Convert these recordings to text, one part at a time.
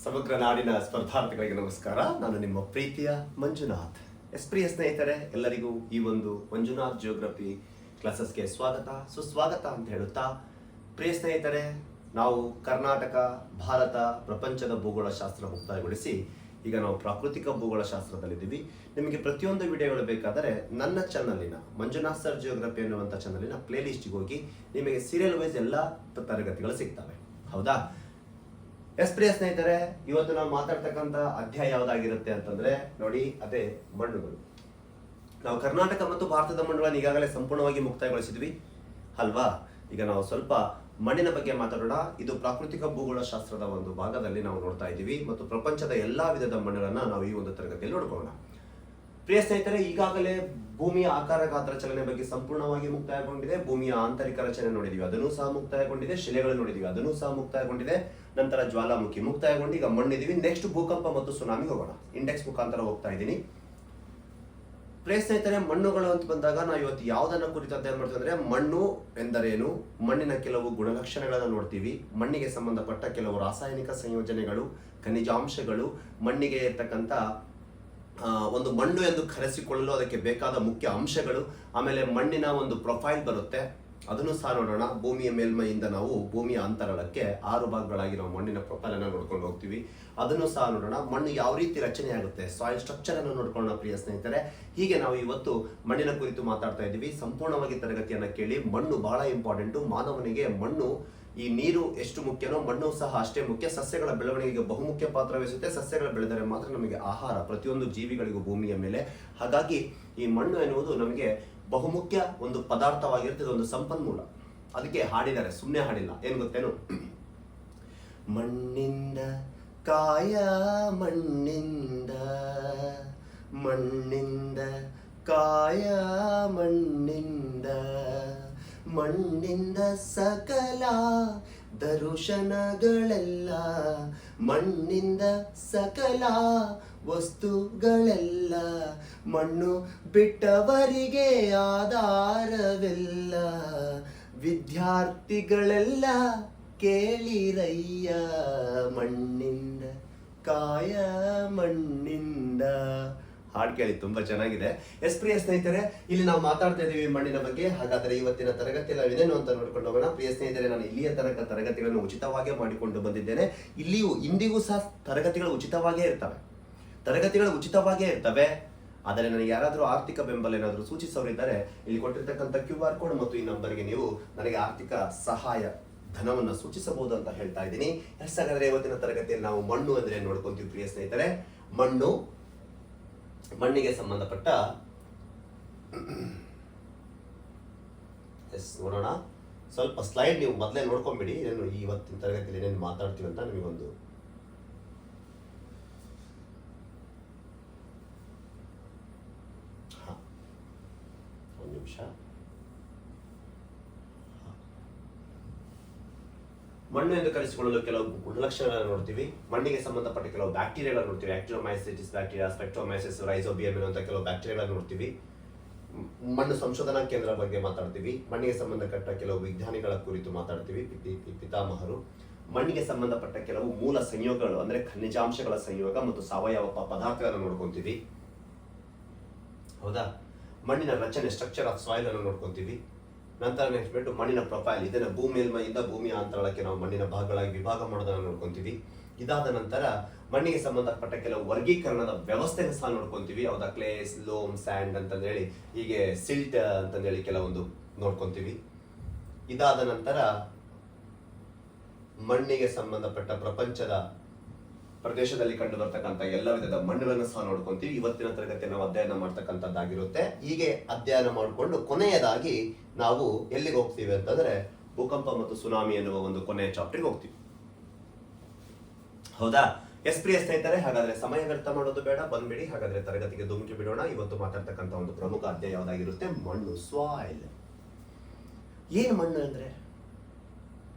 ಸಮಗ್ರ ನಾಡಿನ ಸ್ಪರ್ಧಾರ್ಥಿಗಳಿಗೆ ನಮಸ್ಕಾರ. ನಾನು ನಿಮ್ಮ ಪ್ರೀತಿಯ ಮಂಜುನಾಥ್. ಪ್ರಿಯ ಸ್ನೇಹಿತರೆ, ಎಲ್ಲರಿಗೂ ಈ ಒಂದು ಮಂಜುನಾಥ್ ಜಿಯೋಗ್ರಫಿ ಕ್ಲಾಸಸ್ಗೆ ಸ್ವಾಗತ ಸುಸ್ವಾಗತ ಅಂತ ಹೇಳುತ್ತಾ, ಪ್ರಿಯ ಸ್ನೇಹಿತರೆ, ನಾವು ಕರ್ನಾಟಕ, ಭಾರತ, ಪ್ರಪಂಚದ ಭೂಗೋಳಶಾಸ್ತ್ರ ಮುಕ್ತಾಯಗೊಳಿಸಿ ಈಗ ನಾವು ಪ್ರಾಕೃತಿಕ ಭೂಗೋಳಶಾಸ್ತ್ರದಲ್ಲಿದ್ದೀವಿ. ನಿಮಗೆ ಪ್ರತಿಯೊಂದು ವಿಡಿಯೋಗಳು ಬೇಕಾದರೆ ನನ್ನ ಚಾನಲಿನ ಮಂಜುನಾಥ್ ಸರ್ ಜಿಯೋಗ್ರಫಿ ಅನ್ನುವಂಥ ಚಾನಲಿನ ಪ್ಲೇ ಲಿಸ್ಟ್ಗೆ ಹೋಗಿ ನಿಮಗೆ ಸೀರಿಯಲ್ ವೈಸ್ ಎಲ್ಲ ತರಗತಿಗಳು ಸಿಗ್ತವೆ. ಹೌದಾ? ಪ್ರಿಯ ಸ್ನೇಹಿತರೆ, ಇವತ್ತು ನಾವು ಮಾತಾಡ್ತಕ್ಕಂಥ ಅಧ್ಯಾಯ ಯಾವುದಾಗಿರುತ್ತೆ ಅಂತಂದ್ರೆ ನೋಡಿ, ಅದೇ ಮಣ್ಣುಗಳು. ನಾವು ಕರ್ನಾಟಕ ಮತ್ತು ಭಾರತದ ಮಣ್ಣುಗಳನ್ನು ಈಗಾಗಲೇ ಸಂಪೂರ್ಣವಾಗಿ ಮುಕ್ತಾಯಗೊಳಿಸಿದ್ವಿ ಅಲ್ವಾ? ಈಗ ನಾವು ಸ್ವಲ್ಪ ಮಣ್ಣಿನ ಬಗ್ಗೆ ಮಾತಾಡೋಣ. ಇದು ಪ್ರಾಕೃತಿಕ ಭೂಗೋಳಶಾಸ್ತ್ರದ ಒಂದು ಭಾಗದಲ್ಲಿ ನಾವು ನೋಡ್ತಾ ಇದ್ದೀವಿ ಮತ್ತು ಪ್ರಪಂಚದ ಎಲ್ಲಾ ವಿಧದ ಮಣ್ಣುಗಳನ್ನ ನಾವು ಈ ಒಂದು ತರಗತಿಯಲ್ಲಿ ನೋಡ್ಕೊಳ್ಳೋಣ. ಪ್ರಿಯ ಸ್ನೇಹಿತರೆ, ಈಗಾಗಲೇ ಭೂಮಿಯ ಆಕಾರ ಗಾತ್ರ ಚಲನೆ ಬಗ್ಗೆ ಸಂಪೂರ್ಣವಾಗಿ ಮುಕ್ತಾಯಗೊಂಡಿದೆ. ಭೂಮಿಯ ಆಂತರಿಕ ರಚನೆ ನೋಡಿದೀವಿ, ಅದನ್ನು ಸಹ ಮುಕ್ತಾಯಗೊಂಡಿದೆ. ಶಿಲೆಗಳು ನೋಡಿದೀವಿ, ಅದನ್ನು ಸಹ ಮುಕ್ತಾಯಗೊಂಡಿದೆ. ನಂತರ ಜ್ವಾಲಾಮುಖಿ ಮುಕ್ತಾಯಗೊಂಡು ಈಗ ಮಣ್ಣಿದೀವಿ. ನೆಕ್ಸ್ಟ್ ಭೂಕಂಪ ಮತ್ತು ಸುನಾಮಿ ಹೋಗೋಣ. ಇಂಡೆಕ್ಸ್ ಮುಖಾಂತರ ಹೋಗ್ತಾ ಇದ್ದೀನಿ. ಪ್ರಿಯ ಸ್ನೇಹಿತರೆ, ಮಣ್ಣುಗಳು ಅಂತ ಬಂದಾಗ ನಾವು ಇವತ್ತು ಯಾವುದನ್ನ ಕುರಿತು ಅಧ್ಯಯನ ಮಾಡ್ತೀವಿ ಅಂದ್ರೆ, ಮಣ್ಣು ಎಂದರೇನು, ಮಣ್ಣಿನ ಕೆಲವು ಗುಣಲಕ್ಷಣಗಳನ್ನು ನೋಡ್ತೀವಿ, ಮಣ್ಣಿಗೆ ಸಂಬಂಧಪಟ್ಟ ಕೆಲವು ರಾಸಾಯನಿಕ ಸಂಯೋಜನೆಗಳು, ಖನಿಜಾಂಶಗಳು, ಮಣ್ಣಿಗೆ ಇರ್ತಕ್ಕಂಥ ಒಂದು ಮಣ್ಣು ಎಂದು ಕರೆಸಿಕೊಳ್ಳಲು ಅದಕ್ಕೆ ಬೇಕಾದ ಮುಖ್ಯ ಅಂಶಗಳು, ಆಮೇಲೆ ಮಣ್ಣಿನ ಒಂದು ಪ್ರೊಫೈಲ್ ಬರುತ್ತೆ, ಅದನ್ನು ಸಹ ನೋಡೋಣ. ಭೂಮಿಯ ಮೇಲ್ಮೈಯಿಂದ ನಾವು ಭೂಮಿಯ ಅಂತರಾಳಕ್ಕೆ 6 ಭಾಗಗಳಾಗಿ ನಾವು ಮಣ್ಣಿನ ಪ್ರೊಫೈಲ್ ಅನ್ನು ನೋಡ್ಕೊಂಡು ಹೋಗ್ತೀವಿ, ಅದನ್ನು ಸಹ ನೋಡೋಣ. ಮಣ್ಣು ಯಾವ ರೀತಿ ರಚನೆ ಆಗುತ್ತೆ, ಸಾಯಿಲ್ ಸ್ಟ್ರಕ್ಚರ್ ಅನ್ನು ನೋಡ್ಕೊಳ್ಳೋಣ ಪ್ರಿಯ ಸ್ನೇಹಿತರೆ. ಹೀಗೆ ನಾವು ಇವತ್ತು ಮಣ್ಣಿನ ಕುರಿತು ಮಾತಾಡ್ತಾ ಇದ್ದೀವಿ. ಸಂಪೂರ್ಣವಾಗಿ ತರಗತಿಯನ್ನ ಕೇಳಿ. ಮಣ್ಣು ಬಹಳ ಇಂಪಾರ್ಟೆಂಟು. ಮಾನವನಿಗೆ ಮಣ್ಣು, ಈ ನೀರು ಎಷ್ಟು ಮುಖ್ಯನೋ ಮಣ್ಣು ಸಹ ಅಷ್ಟೇ ಮುಖ್ಯ. ಸಸ್ಯಗಳ ಬೆಳವಣಿಗೆಗೆ ಬಹುಮುಖ್ಯ ಪಾತ್ರ ವಹಿಸುತ್ತೆ. ಸಸ್ಯಗಳ ಬೆಳೆದರೆ ಮಾತ್ರ ನಮಗೆ ಆಹಾರ, ಪ್ರತಿಯೊಂದು ಜೀವಿಗಳಿಗೂ ಭೂಮಿಯ ಮೇಲೆ. ಹಾಗಾಗಿ ಈ ಮಣ್ಣು ಎನ್ನುವುದು ನಮಗೆ ಬಹುಮುಖ್ಯ ಒಂದು ಪದಾರ್ಥವಾಗಿರ್ತದೆ, ಒಂದು ಸಂಪನ್ಮೂಲ. ಅದಕ್ಕೆ ಹಾಡಿದ್ದಾರೆ, ಸುಮ್ಮನೆ ಹಾಡಿಲ್ಲ. ಏನ್ ಗೊತ್ತೇನು? ಮಣ್ಣಿಂದ ಕಾಯ ಮಣ್ಣಿಂದ, ಮಣ್ಣಿಂದ ಕಾಯ ಮಣ್ಣಿಂದ, ಮಣ್ಣಿಂದ ಸಕಲ ದರ್ಶನಗಳೆಲ್ಲ, ಮಣ್ಣಿಂದ ಸಕಲ ವಸ್ತುಗಳೆಲ್ಲ, ಮಣ್ಣು ಬಿಟ್ಟವರಿಗೆ ಆಧಾರವಿಲ್ಲ. ವಿದ್ಯಾರ್ಥಿಗಳೆಲ್ಲ ಕೇಳಿರಯ್ಯ, ಮಣ್ಣಿಂದ ಕಾಯ ಮಣ್ಣಿಂದ. ಹಾಡು ಕೇಳಿ, ತುಂಬಾ ಚೆನ್ನಾಗಿದೆ. ಪ್ರಿಯ ಸ್ನೇಹಿತರೆ, ಇಲ್ಲಿ ನಾವು ಮಾತಾಡ್ತಾ ಇದ್ದೀವಿ ಮಣ್ಣಿನ ಬಗ್ಗೆ. ಹಾಗಾದ್ರೆ ಇವತ್ತಿನ ತರಗತಿಯಲ್ಲಿ ನಾವೇನೇನು ಅಂತ ನೋಡ್ಕೊಂಡು ಹೋಗೋಣ. ಪ್ರಿಯ ಸ್ನೇಹಿತರೆ, ನಾನು ಇಲ್ಲಿಯ ತನಕ ತರಗತಿಗಳನ್ನು ಉಚಿತವಾಗೇ ಮಾಡಿಕೊಂಡು ಬಂದಿದ್ದೇನೆ. ಇಲ್ಲಿಯೂ ಇಂದಿಗೂ ಸಹ ತರಗತಿಗಳು ಉಚಿತವಾಗೇ ಇರ್ತವೆ. ಆದರೆ ನನಗೆ ಯಾರಾದರೂ ಆರ್ಥಿಕ ಬೆಂಬಲ ಏನಾದರೂ ಸೂಚಿಸೋರಿದ್ದಾರೆ, ಇಲ್ಲಿ ಕೊಟ್ಟಿರ್ತಕ್ಕಂಥ QR ಕೋಡ್ ಮತ್ತು ಈ ನಂಬರ್ಗೆ ನೀವು ನನಗೆ ಆರ್ಥಿಕ ಸಹಾಯ ಧನವನ್ನು ಸೂಚಿಸಬಹುದು ಅಂತ ಹೇಳ್ತಾ ಇದ್ದೀನಿ. ಹಾಗಾದ್ರೆ ಇವತ್ತಿನ ತರಗತಿಯಲ್ಲಿ ನಾವು ಮಣ್ಣು ಅಂದ್ರೆ ನೋಡ್ಕೊಂತೀವಿ ಪ್ರಿಯ ಸ್ನೇಹಿತರೆ. ಮಣ್ಣಿಗೆ ಸಂಬಂಧಪಟ್ಟ ನೋಡೋಣ. ಸ್ವಲ್ಪ ಸ್ಲೈಡ್ ನೀವು ಮೊದಲೇ ನೋಡ್ಕೊಂಬಿಡಿ. ಏನು ಇವತ್ತಿನ ತರಗತಿಯಲ್ಲಿ ಏನೇನು ಮಾತಾಡ್ತೀವಿ ಅಂತ ನಿಮಗೊಂದು ಒಂದು ನಿಮಿಷ. ಮಣ್ಣು ಎಂದು ಕರೆಸಿಕೊಳ್ಳಲು ಕೆಲವು ಗುಣಲಕ್ಷಣಗಳನ್ನು ನೋಡ್ತೀವಿ. ಮಣ್ಣಿಗೆ ಸಂಬಂಧಪಟ್ಟ ಕೆಲವು ಬ್ಯಾಕ್ಟೀರಿಯಾಗಳನ್ನು ನೋಡ್ತೀವಿ. ಆಕ್ಟಿನೋಮೈಸಿಸ್ ಬ್ಯಾಕ್ಟೀರಿಯಾ, ಸ್ಪೆಕ್ಟ್ರೋಮೈಸಿಸ್, ರೈಸೋಬಿಯಂ ಎನ್ನುವಂಥ ಕೆಲವು ಬ್ಯಾಕ್ಟೀರಿಯಾಗಳನ್ನು ನೋಡ್ತೀವಿ. ಮಣ್ಣು ಸಂಶೋಧನಾ ಕೇಂದ್ರ ಬಗ್ಗೆ ಮಾತಾಡ್ತೀವಿ. ಮಣ್ಣಿಗೆ ಸಂಬಂಧಪಟ್ಟ ಕೆಲವು ವಿಜ್ಞಾನಿಗಳ ಕುರಿತು ಮಾತಾಡ್ತೀವಿ, ಪಿತಾಮಹರು. ಮಣ್ಣಿಗೆ ಸಂಬಂಧಪಟ್ಟ ಕೆಲವು ಮೂಲ ಸಂಯೋಗಗಳು ಅಂದ್ರೆ ಖನಿಜಾಂಶಗಳ ಸಂಯೋಗ ಮತ್ತು ಸಾವಯವ ಪದಾರ್ಥಗಳನ್ನು ನೋಡ್ಕೊಂತೀವಿ. ಹೌದಾ? ಮಣ್ಣಿನ ರಚನೆ, ಸ್ಟ್ರಕ್ಚರ್ ಆಫ್ ಸಾಯಿಲ್ ಅನ್ನು ನೋಡ್ಕೊಂತೀವಿ. ನಂತರ ನೆಕ್ಸ್ಟ್ ಬಿಟ್ಟು ಮಣ್ಣಿನ ಪ್ರೊಫೈಲ್, ಇದನ್ನ ಭೂಮಿ ಮೇಲ್ಮೈಯಿಂದ ಭೂಮಿಯ ಅಂತರಾಳಕ್ಕೆ ನಾವು ಮಣ್ಣಿನ ಭಾಗಗಳಾಗಿ ವಿಭಾಗ ಮಾಡೋದನ್ನು ನೋಡ್ಕೊಂತೀವಿ. ಇದಾದ ನಂತರ ಮಣ್ಣಿಗೆ ಸಂಬಂಧಪಟ್ಟ ಕೆಲವು ವರ್ಗೀಕರಣದ ವ್ಯವಸ್ಥೆನ ಸಹ ನೋಡ್ಕೊಂತೀವಿ. ಹೌದಾ? ಕ್ಲೇಸ್, ಲೋಮ್, ಸ್ಯಾಂಡ್ ಅಂತಂದೇಳಿ, ಹೀಗೆ ಸಿಲ್ಟ್ ಅಂತಂದೇಳಿ ಕೆಲವೊಂದು ನೋಡ್ಕೊಂತೀವಿ. ಇದಾದ ನಂತರ ಮಣ್ಣಿಗೆ ಸಂಬಂಧಪಟ್ಟ ಪ್ರಪಂಚದ ಪ್ರದೇಶದಲ್ಲಿ ಕಂಡು ಬರ್ತಕ್ಕಂಥ ಎಲ್ಲ ವಿಧದ ಮಣ್ಣುಗಳನ್ನು ಸಹ ನೋಡ್ಕೊಂತೀವಿ. ಇವತ್ತಿನ ತರಗತಿ ನಾವು ಅಧ್ಯಯನ ಮಾಡ್ತಕ್ಕಂಥದ್ದಾಗಿರುತ್ತೆ. ಹೀಗೆ ಅಧ್ಯಯನ ಮಾಡಿಕೊಂಡು ಕೊನೆಯದಾಗಿ ನಾವು ಎಲ್ಲಿಗೆ ಹೋಗ್ತೀವಿ ಅಂತಂದ್ರೆ, ಭೂಕಂಪ ಮತ್ತು ಸುನಾಮಿ ಎನ್ನುವ ಒಂದು ಕೊನೆಯ ಚಾಪ್ಟರ್ಗೆ ಹೋಗ್ತೀವಿ. ಹೌದಾ? ಪ್ರಿಯ ಸ್ನೇಹಿತರೆ, ಹಾಗಾದ್ರೆ ಸಮಯ ವ್ಯರ್ಥ ಮಾಡೋದು ಬೇಡ, ಬಂದ್ಬಿಡಿ. ಹಾಗಾದ್ರೆ ತರಗತಿಗೆ ಧುಮುಕಿ ಬಿಡೋಣ. ಇವತ್ತು ಮಾತಾಡ್ತಕ್ಕಂಥ ಒಂದು ಪ್ರಮುಖ ಅಧ್ಯಾಯ ಯಾವುದಾಗಿರುತ್ತೆ, ಮಣ್ಣು, ಸಾಯಿಲ್. ಏನು ಮಣ್ಣು ಅಂದ್ರೆ?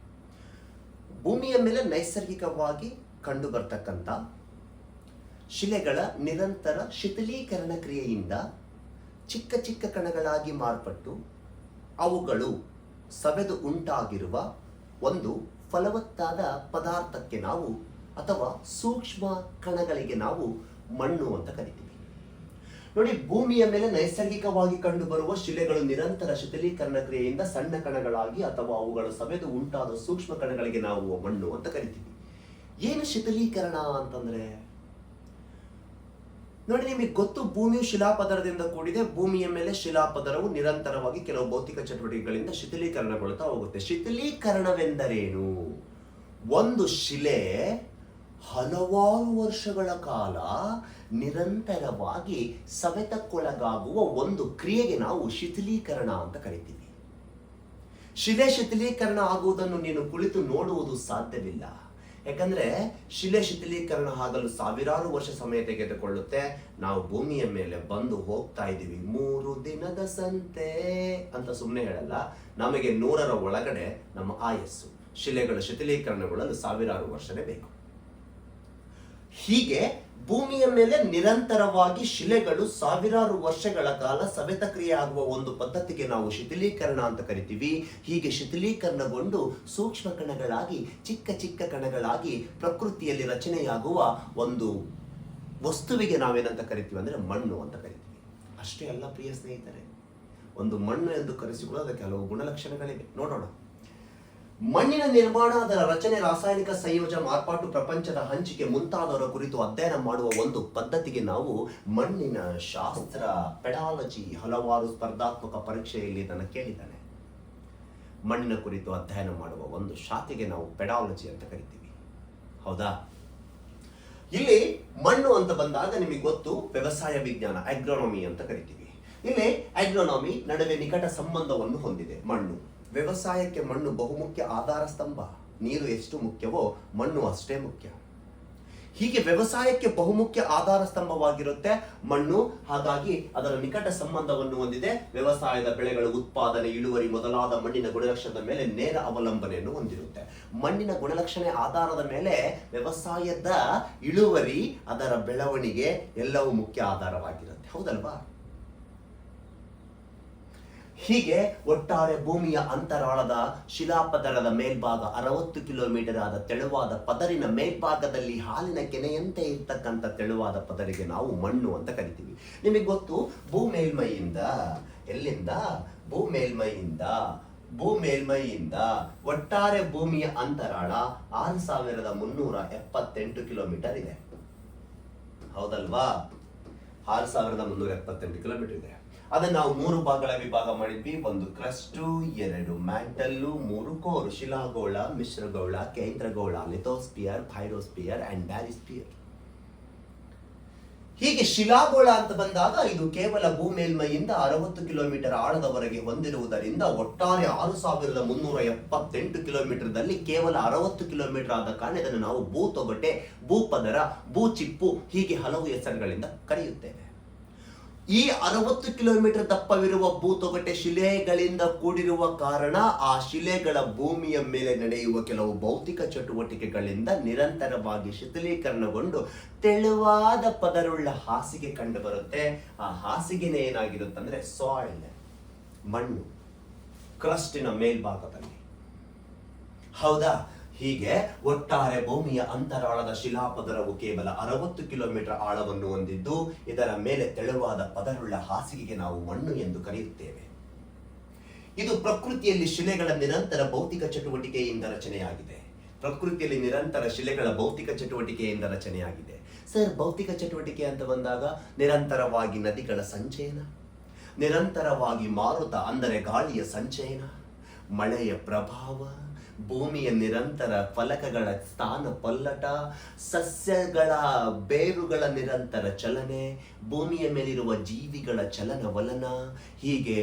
ಭೂಮಿಯ ಮೇಲೆ ನೈಸರ್ಗಿಕವಾಗಿ ಕಂಡು ಬರ್ತಕ್ಕಂಥ ಶಿಲೆಗಳ ನಿರಂತರ ಶಿಥಿಲೀಕರಣ ಕ್ರಿಯೆಯಿಂದ ಚಿಕ್ಕ ಚಿಕ್ಕ ಕಣಗಳಾಗಿ ಮಾರ್ಪಟ್ಟು ಅವುಗಳು ಸವೆದು ಉಂಟಾಗಿರುವ ಒಂದು ಫಲವತ್ತಾದ ಪದಾರ್ಥಕ್ಕೆ ನಾವು ಅಥವಾ ಸೂಕ್ಷ್ಮ ಕಣಗಳಿಗೆ ನಾವು ಮಣ್ಣು ಅಂತ ಕರಿತೀವಿ. ನೋಡಿ, ಭೂಮಿಯ ಮೇಲೆ ನೈಸರ್ಗಿಕವಾಗಿ ಕಂಡುಬರುವ ಶಿಲೆಗಳು ನಿರಂತರ ಶಿಥಿಲೀಕರಣ ಕ್ರಿಯೆಯಿಂದ ಸಣ್ಣ ಕಣಗಳಾಗಿ ಅಥವಾ ಅವುಗಳು ಸವೆದು ಉಂಟಾದ ಸೂಕ್ಷ್ಮ ಕಣಗಳಿಗೆ ನಾವು ಮಣ್ಣು ಅಂತ ಕರಿತೀವಿ. ಏನು ಶಿಥಿಲೀಕರಣ ಅಂತಂದ್ರೆ, ನೋಡಿ ನಿಮಗೆ ಗೊತ್ತು, ಭೂಮಿಯು ಶಿಲಾಪದರದಿಂದ ಕೂಡಿದೆ. ಭೂಮಿಯ ಮೇಲೆ ಶಿಲಾಪದರವು ನಿರಂತರವಾಗಿ ಕೆಲವು ಭೌತಿಕ ಚಟುವಟಿಕೆಗಳಿಂದ ಶಿಥಿಲೀಕರಣಗೊಳ್ಳುತ್ತಾ ಹೋಗುತ್ತೆ. ಶಿಥಿಲೀಕರಣವೆಂದರೇನು? ಒಂದು ಶಿಲೆ ಹಲವಾರು ವರ್ಷಗಳ ಕಾಲ ನಿರಂತರವಾಗಿ ಸವೆತಕ್ಕೊಳಗಾಗುವ ಒಂದು ಕ್ರಿಯೆಗೆ ನಾವು ಶಿಥಿಲೀಕರಣ ಅಂತ ಕರಿತೀವಿ. ಶಿಲೆ ಶಿಥಿಲೀಕರಣ ಆಗುವುದನ್ನು ನೀನು ಕುಳಿತು ನೋಡುವುದು ಸಾಧ್ಯವಿಲ್ಲ. ಯಾಕಂದ್ರೆ ಶಿಲೆ ಶಿಥಿಲೀಕರಣ ಆಗಲು ಸಾವಿರಾರು ವರ್ಷ ಸಮಯ ತೆಗೆದುಕೊಳ್ಳುತ್ತೆ. ನಾವು ಭೂಮಿಯ ಮೇಲೆ ಬಂದು ಹೋಗ್ತಾ ಇದ್ದೀವಿ, 3 ದಿನದ ಸಂತೆ ಅಂತ ಸುಮ್ಮನೆ ಹೇಳಲ್ಲ. ನಮಗೆ 100ರ ಒಳಗಡೆ ನಮ್ಮ ಆಯಸ್ಸು. ಶಿಲೆಗಳ ಶಿಥಿಲೀಕರಣಗೊಳ್ಳಲು ಸಾವಿರಾರು ವರ್ಷನೇ ಬೇಕು. ಹೀಗೆ ಭೂಮಿಯ ಮೇಲೆ ನಿರಂತರವಾಗಿ ಶಿಲೆಗಳು ಸಾವಿರಾರು ವರ್ಷಗಳ ಕಾಲ ಸವೆತ ಕ್ರಿಯೆ ಆಗುವ ಒಂದು ಪದ್ಧತಿಗೆ ನಾವು ಶಿಥಿಲೀಕರಣ ಅಂತ ಕರಿತೀವಿ. ಹೀಗೆ ಶಿಥಿಲೀಕರಣಗೊಂಡು ಸೂಕ್ಷ್ಮ ಕಣಗಳಾಗಿ ಚಿಕ್ಕ ಚಿಕ್ಕ ಕಣಗಳಾಗಿ ಪ್ರಕೃತಿಯಲ್ಲಿ ರಚನೆಯಾಗುವ ಒಂದು ವಸ್ತುವಿಗೆ ನಾವೇನಂತ ಕರಿತೀವಿ ಅಂದ್ರೆ ಮಣ್ಣು ಅಂತ ಕರಿತೀವಿ. ಅಷ್ಟೇ ಅಲ್ಲ ಪ್ರಿಯ ಸ್ನೇಹಿತರೆ, ಒಂದು ಮಣ್ಣು ಎಂದು ಕರೆಸಿಕೊಳ್ಳೋದಕ್ಕೆ ಕೆಲವು ಗುಣಲಕ್ಷಣಗಳಿವೆ. ನೋಡೋಣ. ಮಣ್ಣಿನ ನಿರ್ಮಾಣ, ಅದರ ರಚನೆ, ರಾಸಾಯನಿಕ ಸಂಯೋಜನೆ, ಮಾರ್ಪಾಟು, ಪ್ರಪಂಚದ ಹಂಚಿಕೆ ಮುಂತಾದವರ ಕುರಿತು ಅಧ್ಯಯನ ಮಾಡುವ ಒಂದು ಪದ್ಧತಿಗೆ ನಾವು ಮಣ್ಣಿನ ಶಾಸ್ತ್ರ, ಪೆಡಾಲಜಿ, ಹಲವಾರು ಸ್ಪರ್ಧಾತ್ಮಕ ಪರೀಕ್ಷೆಯಲ್ಲಿ ಇದನ್ನು ಕೇಳಿದ್ದಾನೆ. ಮಣ್ಣಿನ ಕುರಿತು ಅಧ್ಯಯನ ಮಾಡುವ ಒಂದು ಶಾಖೆಗೆ ನಾವು ಪೆಡಾಲಜಿ ಅಂತ ಕರಿತೀವಿ. ಹೌದಾ? ಇಲ್ಲಿ ಮಣ್ಣು ಅಂತ ಬಂದಾಗ ನಿಮಗೆ ಗೊತ್ತು, ವ್ಯವಸಾಯ ವಿಜ್ಞಾನ, ಅಗ್ರೋನಮಿ ಅಂತ ಕರಿತೀವಿ. ಇಲ್ಲಿ ಅಗ್ರೋನಮಿ ನಡುವೆ ನಿಕಟ ಸಂಬಂಧವನ್ನು ಹೊಂದಿದೆ ಮಣ್ಣು. ವ್ಯವಸಾಯಕ್ಕೆ ಮಣ್ಣು ಬಹುಮುಖ್ಯ ಆಧಾರ ಸ್ತಂಭ. ನೀರು ಎಷ್ಟು ಮುಖ್ಯವೋ ಮಣ್ಣು ಅಷ್ಟೇ ಮುಖ್ಯ. ಹೀಗೆ ವ್ಯವಸಾಯಕ್ಕೆ ಬಹುಮುಖ್ಯ ಆಧಾರ ಸ್ತಂಭವಾಗಿರುತ್ತೆ ಮಣ್ಣು. ಹಾಗಾಗಿ ಅದರ ನಿಕಟ ಸಂಬಂಧವನ್ನು ಹೊಂದಿದೆ. ವ್ಯವಸಾಯದ ಬೆಳೆಗಳ ಉತ್ಪಾದನೆ, ಇಳುವರಿ ಮೊದಲಾದ ಮಣ್ಣಿನ ಗುಣಲಕ್ಷಣದ ಮೇಲೆ ನೇರ ಅವಲಂಬನೆಯನ್ನು ಹೊಂದಿರುತ್ತೆ. ಮಣ್ಣಿನ ಗುಣಲಕ್ಷಣೆ ಆಧಾರದ ಮೇಲೆ ವ್ಯವಸಾಯದ ಇಳುವರಿ, ಅದರ ಬೆಳವಣಿಗೆ ಎಲ್ಲವೂ ಮುಖ್ಯ ಆಧಾರವಾಗಿರುತ್ತೆ. ಹೌದಲ್ವಾ? ಹೀಗೆ ಒಟ್ಟಾರೆ ಭೂಮಿಯ ಅಂತರಾಳದ ಶಿಲಾಪದರದ ಮೇಲ್ಭಾಗ 60 ಕಿಲೋಮೀಟರ್ ಆದ ತೆಳುವಾದ ಪದರಿನ ಮೇಲ್ಭಾಗದಲ್ಲಿ ಹಾಲಿನ ಕೆನೆಯಂತೆ ಇರ್ತಕ್ಕಂಥ ತೆಳುವಾದ ಪದರಿಗೆ ನಾವು ಮಣ್ಣು ಅಂತ ಕರಿತೀವಿ. ನಿಮಗೆ ಗೊತ್ತು, ಭೂಮೇಲ್ಮೈಯಿಂದ ಒಟ್ಟಾರೆ ಭೂಮಿಯ ಅಂತರಾಳ 6378 ಕಿಲೋಮೀಟರ್ ಇದೆ. ಹೌದಲ್ವಾ? 6378 ಕಿಲೋಮೀಟರ್ ಇದೆ. ಅದನ್ನು ನಾವು 3 ಭಾಗಗಳ ವಿಭಾಗ ಮಾಡಿದ್ವಿ. 1 ಕ್ರಸ್ಟು, 2 ಮ್ಯಾಂಟಲ್ಲು, 3 ಕೋರ್, ಶಿಲಾಗೋಳ, ಮಿಶ್ರಗೋಳ, ಕೇಂದ್ರಗೋಳ, ಲಿಥೋಸ್ಪಿಯರ್, ಥೈರೋಸ್ಪಿಯರ್ ಅಂಡ್ ಬ್ಯಾರಿಸ್ಪಿಯರ್. ಹೀಗೆ ಶಿಲಾಗೋಳ ಅಂತ ಬಂದಾಗ ಇದು ಕೇವಲ ಭೂಮೇಲ್ಮೈಯಿಂದ 60 ಕಿಲೋಮೀಟರ್ ಆಳದವರೆಗೆ ಹೊಂದಿರುವುದರಿಂದ ಒಟ್ಟಾರೆ 6378 ಕಿಲೋಮೀಟರ್ದಲ್ಲಿ ಕೇವಲ 60 ಕಿಲೋಮೀಟರ್ ಆದ ಕಾರಣ ಇದನ್ನು ನಾವು ಭೂತೊಗಟೆ, ಭೂಪದರ, ಭೂಚಿಪ್ಪು ಹೀಗೆ ಹಲವು ಹೆಸರುಗಳಿಂದ ಕರೆಯುತ್ತೇವೆ. ಈ 60 ಕಿಲೋಮೀಟರ್ ದಪ್ಪವಿರುವ ಭೂತೊಗಟೆ ಶಿಲೆಗಳಿಂದ ಕೂಡಿರುವ ಕಾರಣ ಆ ಶಿಲೆಗಳ ಭೂಮಿಯ ಮೇಲೆ ನಡೆಯುವ ಕೆಲವು ಭೌತಿಕ ಚಟುವಟಿಕೆಗಳಿಂದ ನಿರಂತರವಾಗಿ ಶಿಥಿಲೀಕರಣಗೊಂಡು ತೆಳುವಾದ ಪದರುಳ್ಳ ಹಾಸಿಗೆ ಕಂಡು ಬರುತ್ತೆ. ಆ ಹಾಸಿಗೆನೇ ಏನಾಗಿರುತ್ತಂದ್ರೆ ಸಾಯಿಲ್, ಮಣ್ಣು, ಕ್ರಸ್ಟಿನ ಮೇಲ್ಭಾಗದಲ್ಲಿ. ಹೌದಾ? ಹೀಗೆ ಒಟ್ಟಾರೆ ಭೂಮಿಯ ಅಂತರಾಳದ ಶಿಲಾಪದರವು ಕೇವಲ 60 ಕಿಲೋಮೀಟರ್ ಆಳವನ್ನು ಹೊಂದಿದ್ದು ಇದರ ಮೇಲೆ ತೆಳುವಾದ ಪದರುಳ್ಳ ಹಾಸಿಗೆಗೆ ನಾವು ಮಣ್ಣು ಎಂದು ಕರೆಯುತ್ತೇವೆ. ಇದು ಪ್ರಕೃತಿಯಲ್ಲಿ ಶಿಲೆಗಳ ನಿರಂತರ ಭೌತಿಕ ಚಟುವಟಿಕೆಯಿಂದ ರಚನೆಯಾಗಿದೆ. ಪ್ರಕೃತಿಯಲ್ಲಿ ನಿರಂತರ ಶಿಲೆಗಳ ಭೌತಿಕ ಚಟುವಟಿಕೆಯಿಂದ ರಚನೆಯಾಗಿದೆ. ಸರ್, ಭೌತಿಕ ಚಟುವಟಿಕೆ ಅಂತ ಬಂದಾಗ ನಿರಂತರವಾಗಿ ನದಿಗಳ ಸಂಚಯನ, ನಿರಂತರವಾಗಿ ಮಾರುತ ಅಂದರೆ ಗಾಳಿಯ ಸಂಚಯನ, ಮಳೆಯ ಪ್ರಭಾವ, ಭೂಮಿಯ ನಿರಂತರ ಫಲಕಗಳ ಸ್ಥಾನ ಪಲ್ಲಟ, ಸಸ್ಯಗಳ ಬೇರುಗಳ ನಿರಂತರ ಚಲನೆ, ಭೂಮಿಯ ಮೇಲಿರುವ ಜೀವಿಗಳ ಚಲನವಲನ, ಹೀಗೆ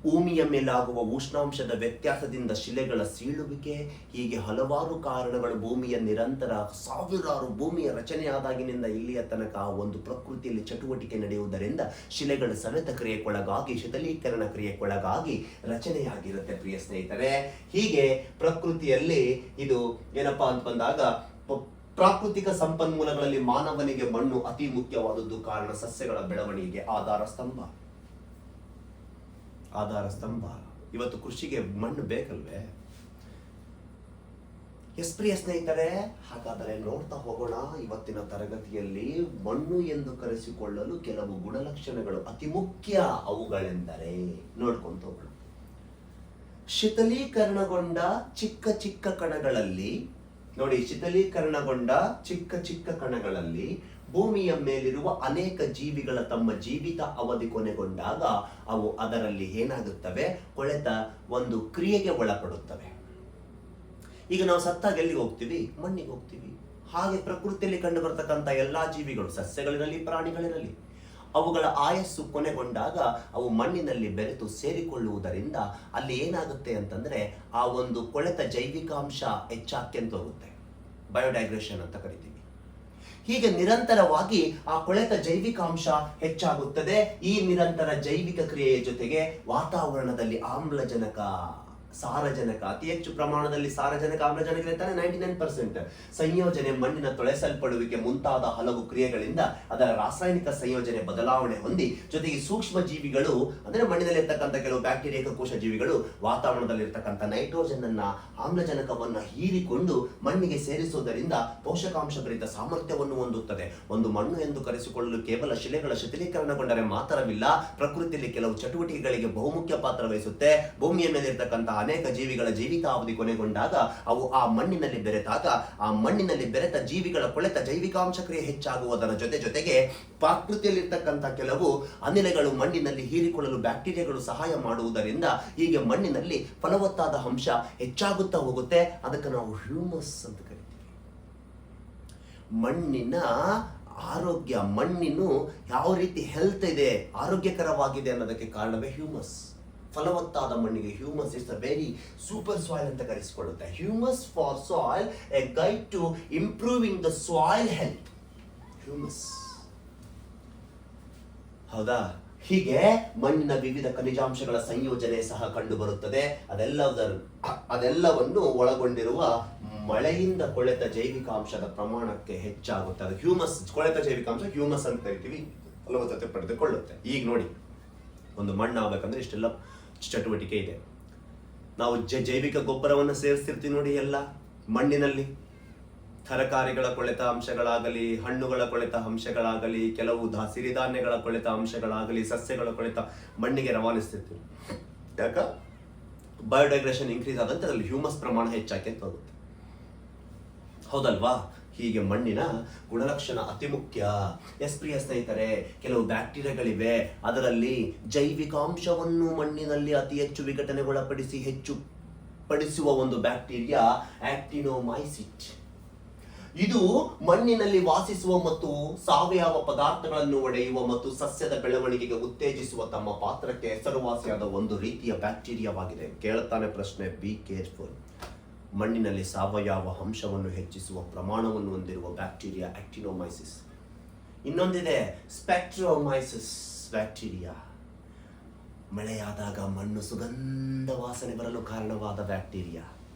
ಭೂಮಿಯ ಮೇಲಾಗುವ ಉಷ್ಣಾಂಶದ ವ್ಯತ್ಯಾಸದಿಂದ ಶಿಲೆಗಳ ಸೀಳುವಿಕೆ, ಹೀಗೆ ಹಲವಾರು ಕಾರಣಗಳು ಭೂಮಿಯ ನಿರಂತರ ಸಾವಿರಾರು ಭೂಮಿಯ ರಚನೆಯಾದಾಗಿನಿಂದ ಇಲ್ಲಿಯ ತನಕ ಒಂದು ಪ್ರಕೃತಿಯಲ್ಲಿ ಚಟುವಟಿಕೆ ನಡೆಯುವುದರಿಂದ ಶಿಲೆಗಳ ಸವೆತ ಕ್ರಿಯೆಗೊಳಗಾಗಿ, ಶಿಥಿಲೀಕರಣ ಕ್ರಿಯೆಗೊಳಗಾಗಿ ರಚನೆಯಾಗಿರುತ್ತೆ ಪ್ರಿಯ ಸ್ನೇಹಿತರೆ. ಹೀಗೆ ಪ್ರಕೃತಿಯಲ್ಲಿ ಇದು ಏನಪ್ಪಾ ಅಂತ ಬಂದಾಗ ಪ್ರಾಕೃತಿಕ ಸಂಪನ್ಮೂಲಗಳಲ್ಲಿ ಮಾನವನಿಗೆ ಮಣ್ಣು ಅತಿ ಮುಖ್ಯವಾದದ್ದು. ಕಾರಣ ಸಸ್ಯಗಳ ಬೆಳವಣಿಗೆಗೆ ಆಧಾರ ಸ್ತಂಭ. ಇವತ್ತು ಕೃಷಿಗೆ ಮಣ್ಣು ಬೇಕಲ್ವೇ? ಪ್ರಿಯ ಸ್ನೇಹಿತರೆ, ಹಾಗಾದರೆ ನೋಡ್ತಾ ಹೋಗೋಣ. ಇವತ್ತಿನ ತರಗತಿಯಲ್ಲಿ ಮಣ್ಣು ಎಂದು ಕರೆಸಿಕೊಳ್ಳಲು ಕೆಲವು ಗುಣಲಕ್ಷಣಗಳು ಅತಿ ಮುಖ್ಯ. ಅವುಗಳೆಂದರೆ ನೋಡ್ಕೊಂತ ಹೋಗೋಣ. ಶಿಥಲೀಕರಣಗೊಂಡ ಚಿಕ್ಕ ಚಿಕ್ಕ ಕಣಗಳಲ್ಲಿ ನೋಡಿ, ಶಿಥಲೀಕರಣಗೊಂಡ ಚಿಕ್ಕ ಚಿಕ್ಕ ಕಣಗಳಲ್ಲಿ ಭೂಮಿಯ ಮೇಲಿರುವ ಅನೇಕ ಜೀವಿಗಳ ತಮ್ಮ ಜೀವಿತ ಅವಧಿ ಕೊನೆಗೊಂಡಾಗ ಅವು ಅದರಲ್ಲಿ ಏನಾಗುತ್ತವೆ, ಕೊಳೆತ ಒಂದು ಕ್ರಿಯೆಗೆ ಒಳಪಡುತ್ತವೆ. ಈಗ ನಾವು ಸತ್ತಾಗ ಎಲ್ಲಿಗೆ ಹೋಗ್ತೀವಿ? ಮಣ್ಣಿಗೆ ಹೋಗ್ತೀವಿ. ಹಾಗೆ ಪ್ರಕೃತಿಯಲ್ಲಿ ಕಂಡು ಬರ್ತಕ್ಕಂಥ ಎಲ್ಲಾ ಜೀವಿಗಳು, ಸಸ್ಯಗಳಿರಲಿ ಪ್ರಾಣಿಗಳಿರಲಿ, ಅವುಗಳ ಆಯಸ್ಸು ಕೊನೆಗೊಂಡಾಗ ಅವು ಮಣ್ಣಿನಲ್ಲಿ ಬೆರೆತು ಸೇರಿಕೊಳ್ಳುವುದರಿಂದ ಅಲ್ಲಿ ಏನಾಗುತ್ತೆ ಅಂತಂದ್ರೆ ಆ ಒಂದು ಕೊಳೆತ ಜೈವಿಕಾಂಶ ಹೆಚ್ಚಾಕ್ಯಂತ ಹೋಗುತ್ತೆ. ಬಯೋಡೈಗ್ರೇಷನ್ ಅಂತ ಕರಿತೀವಿ. ಹೀಗೆ ನಿರಂತರವಾಗಿ ಆ ಕೊಳೆತ ಜೈವಿಕಾಂಶ ಹೆಚ್ಚಾಗುತ್ತದೆ. ಈ ನಿರಂತರ ಜೈವಿಕ ಕ್ರಿಯೆಯ ಜೊತೆಗೆ ವಾತಾವರಣದಲ್ಲಿ ಆಮ್ಲಜನಕ, ಸಾರಜನಕ, ಅತಿ ಹೆಚ್ಚು ಪ್ರಮಾಣದಲ್ಲಿ ಸಾರಜನಕ, ಆಮ್ಲಜನಕ ಇರ್ತಾನೆ 99%. ಸಂಯೋಜನೆ, ಮಣ್ಣಿನ ತೊಳೆಸಲ್ಪಡುವಿಕೆ ಮುಂತಾದ ಹಲವು ಕ್ರಿಯೆಗಳಿಂದ ಅದರ ರಾಸಾಯನಿಕ ಸಂಯೋಜನೆ ಬದಲಾವಣೆ ಹೊಂದಿ, ಜೊತೆಗೆ ಸೂಕ್ಷ್ಮ ಜೀವಿಗಳು ಅಂದ್ರೆ ಮಣ್ಣಿನಲ್ಲಿರ್ತಕ್ಕಂಥ ಕೆಲವು ಬ್ಯಾಕ್ಟೀರಿಯಾ, ಏಕಕೋಶ ಜೀವಿಗಳು ವಾತಾವರಣದಲ್ಲಿರ್ತಕ್ಕಂಥ ನೈಟ್ರೋಜನ್ ಅನ್ನ, ಆಮ್ಲಜನಕವನ್ನ ಹೀರಿಕೊಂಡು ಮಣ್ಣಿಗೆ ಸೇರಿಸುವುದರಿಂದ ಪೋಷಕಾಂಶ ಭರಿತ ಸಾಮರ್ಥ್ಯವನ್ನು ಹೊಂದುತ್ತದೆ. ಒಂದು ಮಣ್ಣು ಎಂದು ಕರೆಸಿಕೊಳ್ಳಲು ಕೇವಲ ಶಿಲೆಗಳ ಶಿಥಿಲೀಕರಣಗೊಂಡರೆ ಮಾತ್ರವಿಲ್ಲ, ಪ್ರಕೃತಿಯಲ್ಲಿ ಕೆಲವು ಚಟುವಟಿಕೆಗಳಿಗೆ ಬಹುಮುಖ್ಯ ಪಾತ್ರ ವಹಿಸುತ್ತೆ. ಭೂಮಿಯ ಮೇಲೆ ಇರತಕ್ಕಂಥ ಅನೇಕ ಜೀವಿಗಳ ಜೀವಿತಾವಧಿ ಕೊನೆಗೊಂಡಾಗ ಅವು ಆ ಮಣ್ಣಿನಲ್ಲಿ ಬೆರೆತಾಗ ಆ ಮಣ್ಣಿನಲ್ಲಿ ಬೆರೆತ ಜೀವಿಗಳ ಕೊಳೆತ ಜೈವಿಕಾಂಶ ಕ್ರಿಯೆ ಹೆಚ್ಚಾಗುವುದರ ಜೊತೆಗೆ ಪ್ರಕೃತಿಯಲ್ಲಿರ್ತಕ್ಕಂಥ ಕೆಲವು ಅನಿಲಗಳು ಮಣ್ಣಿನಲ್ಲಿ ಹೀರಿಕೊಳ್ಳಲು ಬ್ಯಾಕ್ಟೀರಿಯಾಗಳು ಸಹಾಯ ಮಾಡುವುದರಿಂದ ಹೀಗೆ ಮಣ್ಣಿನಲ್ಲಿ ಫಲವತ್ತಾದ ಅಂಶ ಹೆಚ್ಚಾಗುತ್ತಾ ಹೋಗುತ್ತೆ. ಅದಕ್ಕೆ ನಾವು ಹ್ಯೂಮಸ್ ಅಂತ ಕರಿತೀವಿ. ಮಣ್ಣಿನ ಆರೋಗ್ಯ, ಮಣ್ಣಿನ ಯಾವ ರೀತಿ ಹೆಲ್ತ್ ಇದೆ, ಆರೋಗ್ಯಕರವಾಗಿದೆ ಅನ್ನೋದಕ್ಕೆ ಕಾರಣವೇ ಹ್ಯೂಮಸ್. ಫಲವತ್ತಾದ ಮಣ್ಣಿಗೆ humus is a very super soil ಅಂತ ಕರೆಸಿಕೊಳ್ಳುತ್ತೆ. Humus for soil, a guide to improving the soil health. Humus, ಹೌದಾ? ಹೀಗೆ ಮಣ್ಣಿನ ವಿವಿಧ ಖನಿಜಾಂಶಗಳ ಸಂಯೋಜನೆ ಸಹ ಕಂಡು ಬರುತ್ತದೆ. ಅದೆಲ್ಲವನ್ನು ಒಳಗೊಂಡಿರುವ ಮಳೆಯಿಂದ ಕೊಳೆತ ಜೈವಿಕಾಂಶದ ಪ್ರಮಾಣಕ್ಕೆ ಹೆಚ್ಚಾಗುತ್ತದೆ. ಹ್ಯೂಮಸ್, ಕೊಳೆತ ಜೈವಿಕಾಂಶ ಹ್ಯೂಮಸ್ ಅಂತ ಕರಿತೀವಿ, ಫಲವತ್ತತೆ ಪಡೆದುಕೊಳ್ಳುತ್ತೆ. ಈಗ ನೋಡಿ, ಒಂದು ಮಣ್ಣು ಆಗ್ಬೇಕಂದ್ರೆ ಇಷ್ಟೆಲ್ಲ ಚಟುವಟಿಕೆ ಇದೆ. ನಾವು ಜೈವಿಕ ಗೊಬ್ಬರವನ್ನು ಸೇರಿಸ್ತಿರ್ತೀವಿ ನೋಡಿ, ಎಲ್ಲ ಮಣ್ಣಿನಲ್ಲಿ ತರಕಾರಿಗಳ ಕೊಳೆತ ಅಂಶಗಳಾಗಲಿ, ಹಣ್ಣುಗಳ ಕೊಳೆತ ಅಂಶಗಳಾಗಲಿ, ಕೆಲವು ಸಿರಿಧಾನ್ಯಗಳ ಕೊಳೆತ ಅಂಶಗಳಾಗಲಿ, ಸಸ್ಯಗಳ ಕೊಳೆತ ಮಣ್ಣಿಗೆ ರವಾನಿಸ್ತಿರ್ತೀವಿ. ಯಾಕ? ಬಯೋಡೈಗ್ರೇಷನ್ ಇನ್ಕ್ರೀಸ್ ಆದಂತೆ ಅದರಲ್ಲಿ ಹ್ಯೂಮಸ್ ಪ್ರಮಾಣ ಹೆಚ್ಚಾಗಿ ಹೋಗುತ್ತೆ. ಹೌದಲ್ವಾ? ಹೀಗೆ ಮಣ್ಣಿನ ಗುಣಲಕ್ಷಣ ಅತಿ ಮುಖ್ಯ. ಪ್ರಿಯ ಸ್ನೇಹಿತರೆ, ಕೆಲವು ಬ್ಯಾಕ್ಟೀರಿಯಾಗಳಿವೆ, ಅದರಲ್ಲಿ ಜೈವಿಕಾಂಶವನ್ನು ಮಣ್ಣಿನಲ್ಲಿ ಅತಿ ಹೆಚ್ಚು ವಿಘಟನೆಗೊಳಪಡಿಸಿ ಹೆಚ್ಚು ಪಡಿಸುವ ಒಂದು ಬ್ಯಾಕ್ಟೀರಿಯಾ ಆಕ್ಟಿನೋಮೈಸಿಟ್. ಇದು ಮಣ್ಣಿನಲ್ಲಿ ವಾಸಿಸುವ ಮತ್ತು ಸಾವಯವ ಪದಾರ್ಥಗಳನ್ನು ಒಡೆಯುವ ಮತ್ತು ಸಸ್ಯದ ಬೆಳವಣಿಗೆಗೆ ಉತ್ತೇಜಿಸುವ ತಮ್ಮ ಪಾತ್ರಕ್ಕೆ ಹೆಸರುವಾಸಿಯಾದ ಒಂದು ರೀತಿಯ ಬ್ಯಾಕ್ಟೀರಿಯಾವಾಗಿದೆ. ಕೇಳುತ್ತಾನೆ ಪ್ರಶ್ನೆ, ಬಿ ಕೇರ್ಫುಲ್. ಮಣ್ಣಿನಲ್ಲಿ ಸಾವಯವ ಅಂಶವನ್ನು ಹೆಚ್ಚಿಸುವ ಪ್ರಮಾಣವನ್ನು ಹೊಂದಿರುವ ಬ್ಯಾಕ್ಟೀರಿಯಾ ಆಕ್ಟಿನೋಮೈಸಿಸ್. ಇನ್ನೊಂದಿದೆ ಸ್ಪೆಕ್ಟ್ರೋಮೈಸಿಸ್ ಬ್ಯಾಕ್ಟೀರಿಯಾ. ಮಳೆಯಾದಾಗ ಮಣ್ಣು ಸುಗಂಧ ವಾಸನೆ ಬರಲು ಕಾರಣವಾದ ಬ್ಯಾಕ್ಟೀರಿಯಾ.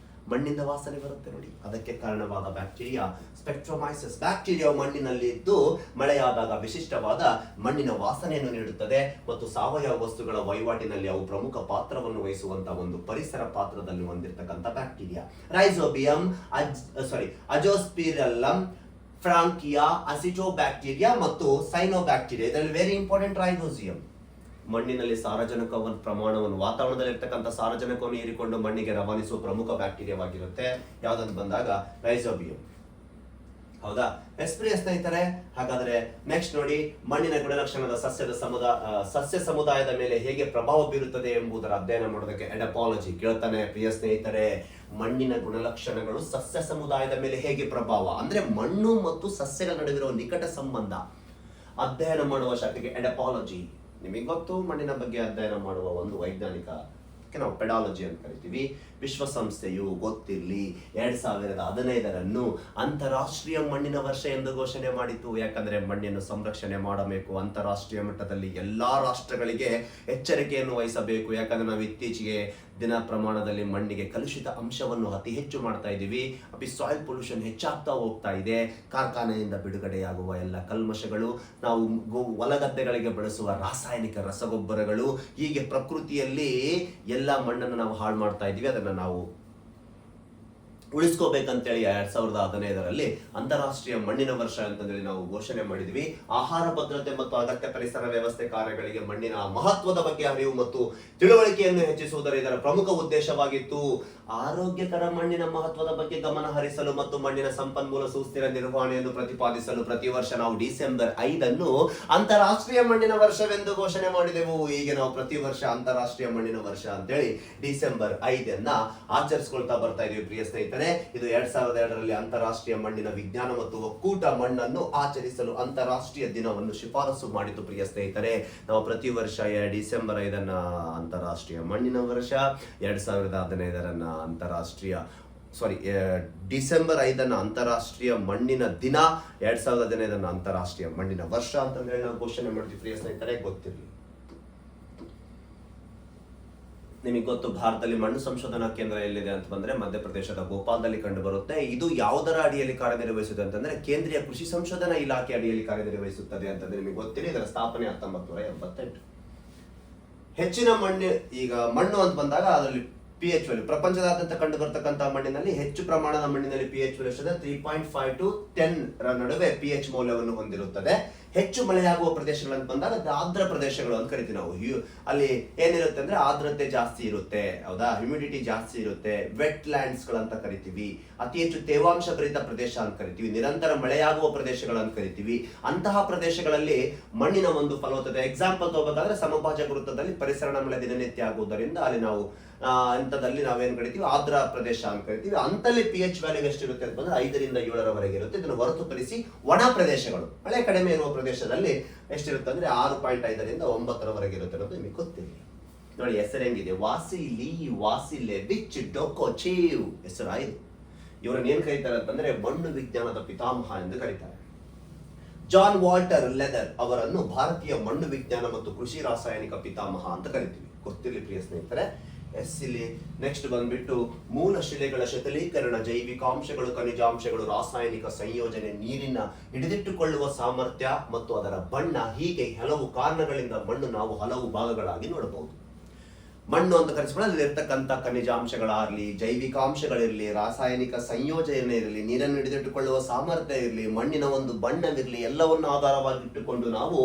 ಮಣ್ಣಿಂದ ವಾಸನೆ ಬರುತ್ತೆ ನೋಡಿ, ಅದಕ್ಕೆ ಕಾರಣವಾದ ಬ್ಯಾಕ್ಟೀರಿಯಾ ಸ್ಪೆಕ್ಟ್ರೋಮೈಸಿಸ್. ಬ್ಯಾಕ್ಟೀರಿಯಾ ಮಣ್ಣಿನಲ್ಲಿ ಇದ್ದು ಮಳೆಯಾದಾಗ ವಿಶಿಷ್ಟವಾದ ಮಣ್ಣಿನ ವಾಸನೆಯನ್ನು ನೀಡುತ್ತದೆ ಮತ್ತು ಸಾವಯವ ವಸ್ತುಗಳ ವಹಿವಾಟಿನಲ್ಲಿ ಅವು ಪ್ರಮುಖ ಪಾತ್ರವನ್ನು ವಹಿಸುವಂತಹ ಒಂದು ಪರಿಸರ ಪಾತ್ರದಲ್ಲಿ ಹೊಂದಿರತಕ್ಕಂಥ ಬ್ಯಾಕ್ಟೀರಿಯಾ. ರೈಸೋಬಿಯಂ, ಅಜೋಸ್ಪಿರಲ್ಲಂ, ಫ್ರಾಂಕಿಯಾ, ಅಸಿಟೋಬ್ಯಾಕ್ಟೀರಿಯಾ ಮತ್ತು ಸೈನೋಬ್ಯಾಕ್ಟೀರಿಯಾ. ಇದರಲ್ಲಿ ವೆರಿ ಇಂಪಾರ್ಟೆಂಟ್ ರೈಸೋಬಿಯಂ. ಮಣ್ಣಿನಲ್ಲಿ ಸಾರಜನಕವನ್ನು ಪ್ರಮಾಣವನ್ನು, ವಾತಾವರಣದಲ್ಲಿರ್ತಕ್ಕಂಥ ಸಾರಜನಕವನ್ನು ಹೀರಿಕೊಂಡು ಮಣ್ಣಿಗೆ ರವಾನಿಸುವ ಪ್ರಮುಖ ಬ್ಯಾಕ್ಟೀರಿಯಾವಾಗಿರುತ್ತೆ. ಯಾವ್ದಂತ ಬಂದಾಗ ರೈಸೋಬಿಯಂ. ಹೌದಾ? ಪ್ರಿಯ ಸ್ನೇಹಿತರೆ, ಹಾಗಾದ್ರೆ ನೆಕ್ಸ್ಟ್ ನೋಡಿ, ಮಣ್ಣಿನ ಗುಣಲಕ್ಷಣದ ಸಸ್ಯ ಸಮುದಾಯದ ಮೇಲೆ ಹೇಗೆ ಪ್ರಭಾವ ಬೀರುತ್ತದೆ ಎಂಬುದರ ಅಧ್ಯಯನ ಮಾಡೋದಕ್ಕೆ ಎಡಪಾಲಜಿ. ಕೇಳ್ತಾನೆ ಪ್ರಿಯ ಸ್ನೇಹಿತರೆ, ಮಣ್ಣಿನ ಗುಣಲಕ್ಷಣಗಳು ಸಸ್ಯ ಸಮುದಾಯದ ಮೇಲೆ ಹೇಗೆ ಪ್ರಭಾವ ಅಂದ್ರೆ ಮಣ್ಣು ಮತ್ತು ಸಸ್ಯಗಳ ನಡುವಿರುವ ನಿಕಟ ಸಂಬಂಧ ಅಧ್ಯಯನ ಮಾಡುವ ಶಾಖೆಗೆ ಎಡಪಾಲಜಿ. ನಿಮಗೆ ಗೊತ್ತು, ಮಣ್ಣಿನ ಬಗ್ಗೆ ಅಧ್ಯಯನ ಮಾಡುವ ಒಂದು ವೈಜ್ಞಾನಿಕ ನಾವು ಪೆಡಾಲಜಿ ಅಂತ ಕರಿತೀವಿ. ವಿಶ್ವಸಂಸ್ಥೆಯು ಗೊತ್ತಿರಲಿ 2015 ಅಂತಾರಾಷ್ಟ್ರೀಯ ಮಣ್ಣಿನ ವರ್ಷ ಎಂದು ಘೋಷಣೆ ಮಾಡಿತು. ಯಾಕಂದ್ರೆ ಮಣ್ಣನ್ನು ಸಂರಕ್ಷಣೆ ಮಾಡಬೇಕು, ಅಂತಾರಾಷ್ಟ್ರೀಯ ಮಟ್ಟದಲ್ಲಿ ಎಲ್ಲಾ ರಾಷ್ಟ್ರಗಳಿಗೆ ಎಚ್ಚರಿಕೆಯನ್ನು ವಹಿಸಬೇಕು. ಯಾಕಂದ್ರೆ ನಾವು ಇತ್ತೀಚೆಗೆ ದಿನ ಪ್ರಮಾಣದಲ್ಲಿ ಮಣ್ಣಿಗೆ ಕಲುಷಿತ ಅಂಶವನ್ನು ಅತಿ ಹೆಚ್ಚು ಮಾಡ್ತಾ ಇದ್ದೀವಿ. ಸಾಯಿಲ್ ಪೊಲ್ಯೂಷನ್ ಹೆಚ್ಚಾಗ್ತಾ ಹೋಗ್ತಾ ಇದೆ. ಕಾರ್ಖಾನೆಯಿಂದ ಬಿಡುಗಡೆಯಾಗುವ ಎಲ್ಲ ಕಲ್ಮಶಗಳು, ನಾವು ಹೊಲಗದ್ದೆಗಳಿಗೆ ಬಳಸುವ ರಾಸಾಯನಿಕ ರಸಗೊಬ್ಬರಗಳು, ಹೀಗೆ ಪ್ರಕೃತಿಯಲ್ಲಿ ಎಲ್ಲ ಮಣ್ಣನ್ನು ನಾವು ಹಾಳು ಮಾಡ್ತಾ ಇದ್ದೀವಿ. ಅದನ್ನು ನಾವು ಉಳಿಸ್ಕೋಬೇಕಂತೇಳಿ 2015ರಲ್ಲಿ ಅಂತಾರಾಷ್ಟ್ರೀಯ ಮಣ್ಣಿನ ವರ್ಷ ಅಂತಂದೇಳಿ ನಾವು ಘೋಷಣೆ ಮಾಡಿದ್ವಿ. ಆಹಾರ ಭದ್ರತೆ ಮತ್ತು ಅಗತ್ಯ ಪರಿಸರ ವ್ಯವಸ್ಥೆ ಕಾರ್ಯಗಳಿಗೆ ಮಣ್ಣಿನ ಮಹತ್ವದ ಬಗ್ಗೆ ಅರಿವು ಮತ್ತು ತಿಳುವಳಿಕೆಯನ್ನು ಹೆಚ್ಚಿಸುವುದರ ಇದರ ಪ್ರಮುಖ ಉದ್ದೇಶವಾಗಿತ್ತು. ಆರೋಗ್ಯಕರ ಮಣ್ಣಿನ ಮಹತ್ವದ ಬಗ್ಗೆ ಗಮನ ಹರಿಸಲು ಮತ್ತು ಮಣ್ಣಿನ ಸಂಪನ್ಮೂಲ ಸುಸ್ಥಿರ ನಿರ್ವಹಣೆಯನ್ನು ಪ್ರತಿಪಾದಿಸಲು ಪ್ರತಿ ವರ್ಷ ನಾವು ಡಿಸೆಂಬರ್ 5 ಅಂತಾರಾಷ್ಟ್ರೀಯ ಮಣ್ಣಿನ ವರ್ಷವೆಂದು ಘೋಷಣೆ ಮಾಡಿದೆವು. ಈಗ ನಾವು ಪ್ರತಿ ವರ್ಷ ಅಂತಾರಾಷ್ಟ್ರೀಯ ಮಣ್ಣಿನ ವರ್ಷ ಅಂತೇಳಿ ಡಿಸೆಂಬರ್ 5 ಆಚರಿಸಿಕೊಳ್ತಾ ಬರ್ತಾ ಇದೀವಿ ಪ್ರಿಯ ಸ್ನೇಹಿತರೆ. ಇದು 2002ರಲ್ಲಿ ಅಂತಾರಾಷ್ಟ್ರೀಯ ಮಣ್ಣಿನ ವಿಜ್ಞಾನ ಮತ್ತು ಒಕ್ಕೂಟ ಮಣ್ಣನ್ನು ಆಚರಿಸಲು ಅಂತಾರಾಷ್ಟ್ರೀಯ ದಿನವನ್ನು ಶಿಫಾರಸು ಮಾಡಿತು ಪ್ರಿಯ ಸ್ನೇಹಿತರೆ. ನಾವು ಪ್ರತಿ ವರ್ಷ ಡಿಸೆಂಬರ್ 5 ಅಂತಾರಾಷ್ಟ್ರೀಯ ಮಣ್ಣಿನ ವರ್ಷ, 2015 ಡಿಸೆಂಬರ್ 5 ಅಂತಾರಾಷ್ಟ್ರೀಯ ಮಣ್ಣಿನ ದಿನ, 2015 ಅಂತಾರಾಷ್ಟ್ರೀಯ ಮಣ್ಣಿನ ವರ್ಷ ಅಂತಂದ್ರೆ ನಾವು ಘೋಷಣೆ ಮಾಡ್ತೀವಿ ಪ್ರಿಯ ಸ್ನೇಹಿತರೆ. ಗೊತ್ತಿರಲಿ ನಿಮಗೆ ಗೊತ್ತು, ಭಾರತದಲ್ಲಿ ಮಣ್ಣು ಸಂಶೋಧನಾ ಕೇಂದ್ರ ಎಲ್ಲಿದೆ ಅಂತ ಬಂದ್ರೆ ಮಧ್ಯಪ್ರದೇಶದ ಭೋಪಾಲ್ದಲ್ಲಿ ಕಂಡು ಬರುತ್ತೆ. ಇದು ಯಾವುದರ ಅಡಿಯಲ್ಲಿ ಕಾರ್ಯನಿರ್ವಹಿಸುತ್ತದೆ ಅಂತಂದ್ರೆ ಕೇಂದ್ರೀಯ ಕೃಷಿ ಸಂಶೋಧನಾ ಇಲಾಖೆ ಅಡಿಯಲ್ಲಿ ಕಾರ್ಯನಿರ್ವಹಿಸುತ್ತದೆ ಅಂತಂದ್ರೆ ನಿಮಗೆ ಗೊತ್ತಿಲ್ಲ. ಇದರ ಸ್ಥಾಪನೆ 1988. ಹೆಚ್ಚಿನ ಮಣ್ಣು ಅಂತ ಬಂದಾಗ ಅದರಲ್ಲಿ pH ವ್ಯಾಲ್ಯೂ, ಪ್ರಪಂಚದಾದ್ಯಂತ ಕಂಡು ಬರ್ತಕ್ಕಂಥ ಮಣ್ಣಿನಲ್ಲಿ ಹೆಚ್ಚು ಪ್ರಮಾಣದ ಮಣ್ಣಿನಲ್ಲಿ pH ವ್ಯಾಲ್ಯೂ 3.5 to 10 ರ ನಡುವೆ pH ಮೌಲ್ಯವನ್ನು ಹೊಂದಿರುತ್ತದೆ. ಹೆಚ್ಚು ಮಳೆಯಾಗುವ ಪ್ರದೇಶಗಳಂತ ಬಂದಾಗ ಆರ್ದ್ರ ಪ್ರದೇಶಗಳು ಅಂತ ಕರಿತೀವಿ ನಾವು. ಅಲ್ಲಿ ಏನಿರುತ್ತೆ ಅಂದ್ರೆ ಆರ್ದ್ರತೆ ಜಾಸ್ತಿ ಇರುತ್ತೆ, ಹೌದಾ, ಹ್ಯೂಮಿಡಿಟಿ ಜಾಸ್ತಿ ಇರುತ್ತೆ. ವೆಟ್ ಲ್ಯಾಂಡ್ಸ್ ಗಳಂತ ಕರಿತೀವಿ. ಅತಿ ಹೆಚ್ಚು ತೇವಾಂಶ ಭರಿತ ಪ್ರದೇಶ ಅಂತ ಕರಿತೀವಿ. ನಿರಂತರ ಮಳೆಯಾಗುವ ಪ್ರದೇಶಗಳಂತ ಕರಿತೀವಿ. ಅಂತಹ ಪ್ರದೇಶಗಳಲ್ಲಿ ಮಣ್ಣಿನ ಒಂದು ಫಲವತ್ತತೆ, ಎಕ್ಸಾಂಪಲ್ ತಗೋಬೇಕಾದ್ರೆ ಸಮಭಾಜಕ ವೃತ್ತದಲ್ಲಿ ಪರಿಸರಣ ಮಳೆ ದಿನನಿತ್ಯ ಆಗುವುದರಿಂದ ಅಲ್ಲಿ ನಾವು ಅಂತದಲ್ಲಿ ನಾವೇನ್ ಕರಿತೀವಿ ಆರ್ದ್ರ ಪ್ರದೇಶ ಅಂತ ಕರಿತೀವಿ. ಅಂತಲ್ಲಿ pH ವ್ಯಾಲ್ಯೂ ಎಷ್ಟಿರುತ್ತೆ ಅಂತ ಬಂದ್ರೆ 5 ರಿಂದ 7 ಇರುತ್ತೆ. ಇದನ್ನು ಹೊರತುಪಡಿಸಿ ಒಣ ಪ್ರದೇಶಗಳು, ಮಳೆ ಕಡಿಮೆ ಇರುವ ಪ್ರದೇಶದಲ್ಲಿ ಎಷ್ಟಿರುತ್ತೆ ಅಂದ್ರೆ 6.5 ರಿಂದ 9 ಇರುತ್ತೆ ಅನ್ನೋದು ನಿಮಗೆ ಗೊತ್ತಿಲ್ಲ. ನೋಡಿ ಹೆಸರು ಹೆಂಗಿದೆ, ವಾಸಿಲಿ ವಾಸಿಲೆ ಬಿಚ್ ಡೊಕೊ ಚೀವ್ ಹೆಸರಾಯ್ತು. ಇವರನ್ನ ಏನ್ ಕರೀತಾರೆ ಅಂತಂದ್ರೆ ಮಣ್ಣು ವಿಜ್ಞಾನದ ಪಿತಾಮಹ ಎಂದು ಕರೀತಾರೆ. ಜಾನ್ ವಾಲ್ಟರ್ ಲೆದರ್ ಅವರನ್ನು ಭಾರತೀಯ ಮಣ್ಣು ವಿಜ್ಞಾನ ಮತ್ತು ಕೃಷಿ ರಾಸಾಯನಿಕ ಪಿತಾಮಹ ಅಂತ ಕರಿತೀವಿ. ಗೊತ್ತಿರಲಿ ಪ್ರಿಯ ಸ್ನೇಹಿತರೆ. ಇಲ್ಲಿ ನೆಕ್ಸ್ಟ್ ಬಂದ್ಬಿಟ್ಟು ಮೂಲ ಶಿಲೆಗಳ ಶೀತಲೀಕರಣ, ಜೈವಿಕಾಂಶಗಳು, ಖನಿಜಾಂಶಗಳು, ರಾಸಾಯನಿಕ ಸಂಯೋಜನೆ, ನೀರಿನ ಹಿಡಿದಿಟ್ಟುಕೊಳ್ಳುವ ಸಾಮರ್ಥ್ಯ ಮತ್ತು ಅದರ ಬಣ್ಣ, ಹೀಗೆ ಹಲವು ಕಾರಣಗಳಿಂದ ಮಣ್ಣು ನಾವು ಹಲವು ಭಾಗಗಳಾಗಿ ನೋಡಬಹುದು. ಮಣ್ಣು ಅಂತ ಕರೆಸಿಕೊಳ್ಳಿ ಅಲ್ಲಿ ಇರ್ತಕ್ಕಂಥ ಖನಿಜಾಂಶಗಳಾಗಲಿ, ಜೈವಿಕಾಂಶಗಳಿರಲಿ, ರಾಸಾಯನಿಕ ಸಂಯೋಜನೆ ಇರಲಿ, ನೀರನ್ನು ಹಿಡಿದಿಟ್ಟುಕೊಳ್ಳುವ ಸಾಮರ್ಥ್ಯ ಇರಲಿ, ಮಣ್ಣಿನ ಒಂದು ಬಣ್ಣವಿರಲಿ, ಎಲ್ಲವನ್ನು ಆಧಾರವಾಗಿಟ್ಟುಕೊಂಡು ನಾವು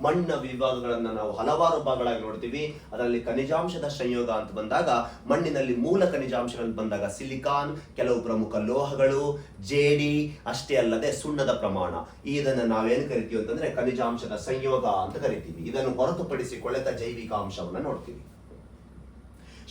ಮಣ್ಣಿನ ವಿಭಾಗಗಳನ್ನ ನಾವು ಹಲವಾರು ಭಾಗಗಳಾಗಿ ನೋಡ್ತೀವಿ. ಅದರಲ್ಲಿ ಖನಿಜಾಂಶದ ಸಂಯೋಗ ಅಂತ ಬಂದಾಗ ಮಣ್ಣಿನಲ್ಲಿ ಮೂಲ ಖನಿಜಾಂಶಗಳು ಬಂದಾಗ ಸಿಲಿಕಾನ್, ಕೆಲವು ಪ್ರಮುಖ ಲೋಹಗಳು, ಜೇಡಿ, ಅಷ್ಟೇ ಅಲ್ಲದೆ ಸುಣ್ಣದ ಪ್ರಮಾಣ, ಇದನ್ನ ನಾವೇನು ಕರಿತೀವಿ ಅಂತಂದ್ರೆ ಖನಿಜಾಂಶದ ಸಂಯೋಗ ಅಂತ ಕರಿತೀವಿ. ಇದನ್ನು ಹೊರತುಪಡಿಸಿ ಕೊಳೆತ ಜೈವಿಕಾಂಶವನ್ನ ನೋಡ್ತೀವಿ.